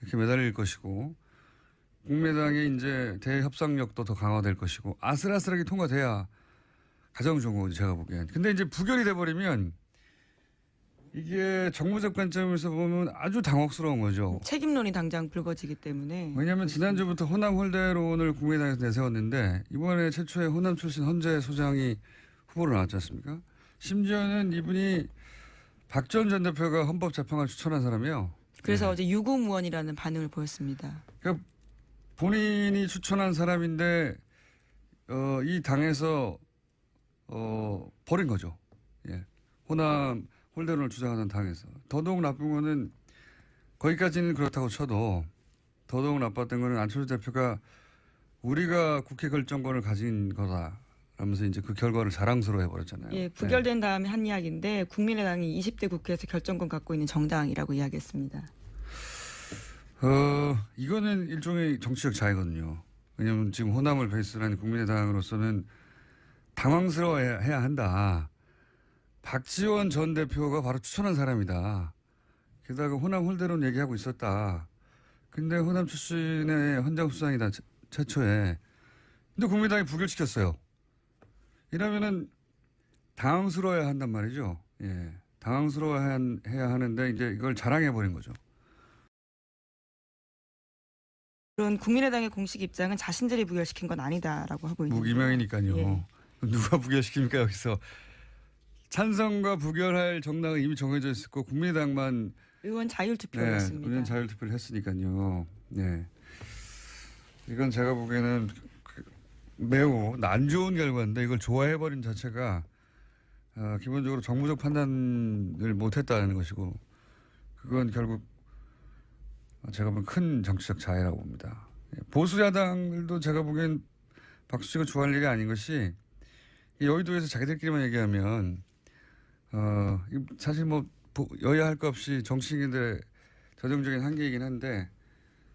S1: 이렇게 매달릴 것이고 국민의당의 이제 대협상력도 더 강화될 것이고 아슬아슬하게 통과돼야 가장 좋은 거죠 제가 보기엔. 근데 이제 부결이 돼버리면 이게 정무적 관점에서 보면 아주 당혹스러운 거죠.
S2: 책임론이 당장 불거지기 때문에.
S1: 왜냐하면 지난주부터 호남 홀대론을 국민의당에서 내세웠는데 이번에 최초의 호남 출신 헌재 소장이 후보로 나왔지 않습니까? 심지어는 이분이 박 전 대표가 헌법재판관 추천한 사람이에요.
S2: 그래서 어제 유구무원이라는 반응을 보였습니다.
S1: 그러니까 본인이 추천한 사람인데 이 당에서 버린 거죠. 호남 홀대론을 주장하는 당에서. 더더욱 나쁜 거는 거기까지는 그렇다고 쳐도 더더욱 나빴던 거는 안철수 대표가 우리가 국회 결정권을 가진 거다. 라면서 이제 그 결과를 자랑스러워 해버렸잖아요.
S2: 예, 부결된 다음에 한 이야기인데 국민의당이 20대 국회에서 결정권 갖고 있는 정당이라고 이야기했습니다.
S1: 이거는 일종의 정치적 자해거든요. 왜냐하면 지금 호남을 베이스로 하는 국민의당으로서는 당황스러워해야 한다. 박지원 전 대표가 바로 추천한 사람이다. 게다가 호남 홀대론 얘기하고 있었다. 근데 호남 출신의 헌장수장이다. 최초에. 근데 국민의당이 부결시켰어요. 이러면은 당황스러워야 한단 말이죠. 당황스러워해야 하는데 이제 이걸 자랑해버린 거죠.
S2: 물론 국민의당의 공식 입장은 자신들이 부결시킨 건 아니다라고 하고 있는데.
S1: 무기명이니까요.
S2: 예.
S1: 누가 부결시킵니까 여기서. 찬성과 부결할 정당은 이미 정해져 있었고 국민의당만
S2: 의원 자율투표를 했습니다.
S1: 의원 자율투표를 했으니까요. 네. 이건 제가 보기에는 매우 안 좋은 결과인데 이걸 좋아해버린 자체가 기본적으로 정무적 판단을 못했다는 것이고 그건 결국 제가 보기엔 큰 정치적 자해라고 봅니다. 보수 야당들도 제가 보기엔 박수치고 좋아할 일이 아닌 것이 여의도에서 자기들끼리만 얘기하면 사실 뭐 여야 할 것 없이 정치인들의 전형적인 한계이긴 한데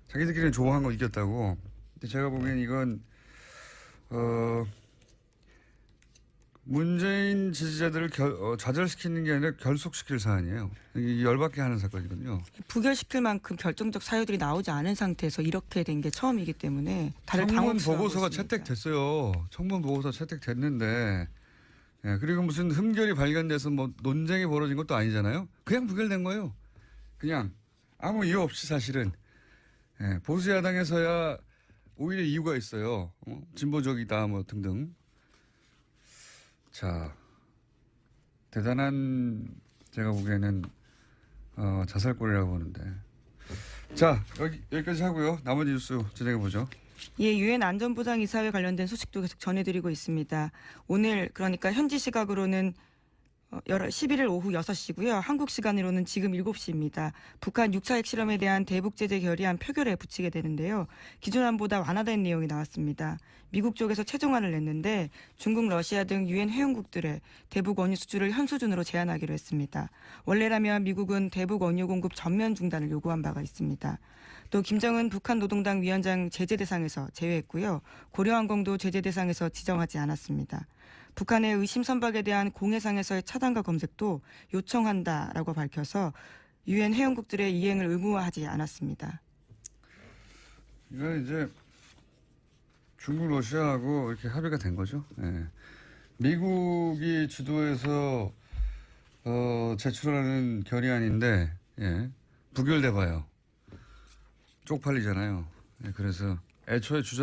S1: 자기들끼리는 좋아한 거 이겼다고. 근데 제가 보기엔 이건 문재인 지지자들을 좌절시키는 게 아니라 결속시킬 사안이에요. 열받게 하는 사건이거든요.
S2: 부결시킬 만큼 결정적 사유들이 나오지 않은 상태에서 이렇게 된 게 처음이기 때문에 다들
S1: 청문
S2: 당혹스러워하고
S1: 보고서가
S2: 있습니다.
S1: 채택됐어요. 청문 보고서 채택됐는데 그리고 무슨 흠결이 발견돼서 뭐 논쟁이 벌어진 것도 아니잖아요. 그냥 부결된 거예요. 그냥 아무 이유 없이 사실은. 보수 야당에서야 오히려 이유가 있어요. 진보적이다 뭐 등등. 자, 대단한 제가 보기에는 자살골이라고 보는데. 자, 여기까지 하고요. 나머지 뉴스 진행해 보죠.
S2: 예, 유엔 안전보장 이사회 관련된 소식도 계속 전해드리고 있습니다. 오늘 그러니까 현지 시각으로는 11일 오후 6시고요. 한국 시간으로는 지금 7시입니다. 북한 6차 핵실험에 대한 대북 제재 결의안 표결에 붙이게 되는데요. 기존안보다 완화된 내용이 나왔습니다. 미국 쪽에서 최종안을 냈는데 중국, 러시아 등 유엔 회원국들의 대북 원유 수주를 현 수준으로 제한하기로 했습니다. 원래라면 미국은 대북 원유 공급 전면 중단을 요구한 바가 있습니다. 또 김정은 북한 노동당 위원장 제재 대상에서 제외했고요. 고려항공도 제재 대상에서 지정하지 않았습니다. 북한의 의심 선박에 대한 공해상에서의 차단과 검색도 요청한다라고 밝혀서 유엔 회원국들의 이행을 의무화하지 않았습니다.
S1: 이건 이제 중국, 러시아하고 이렇게 합의가 된 거죠. 미국이 주도해서 제출하는 결의안인데 부결돼 봐요. 쪽팔리잖아요. 그래서 애초에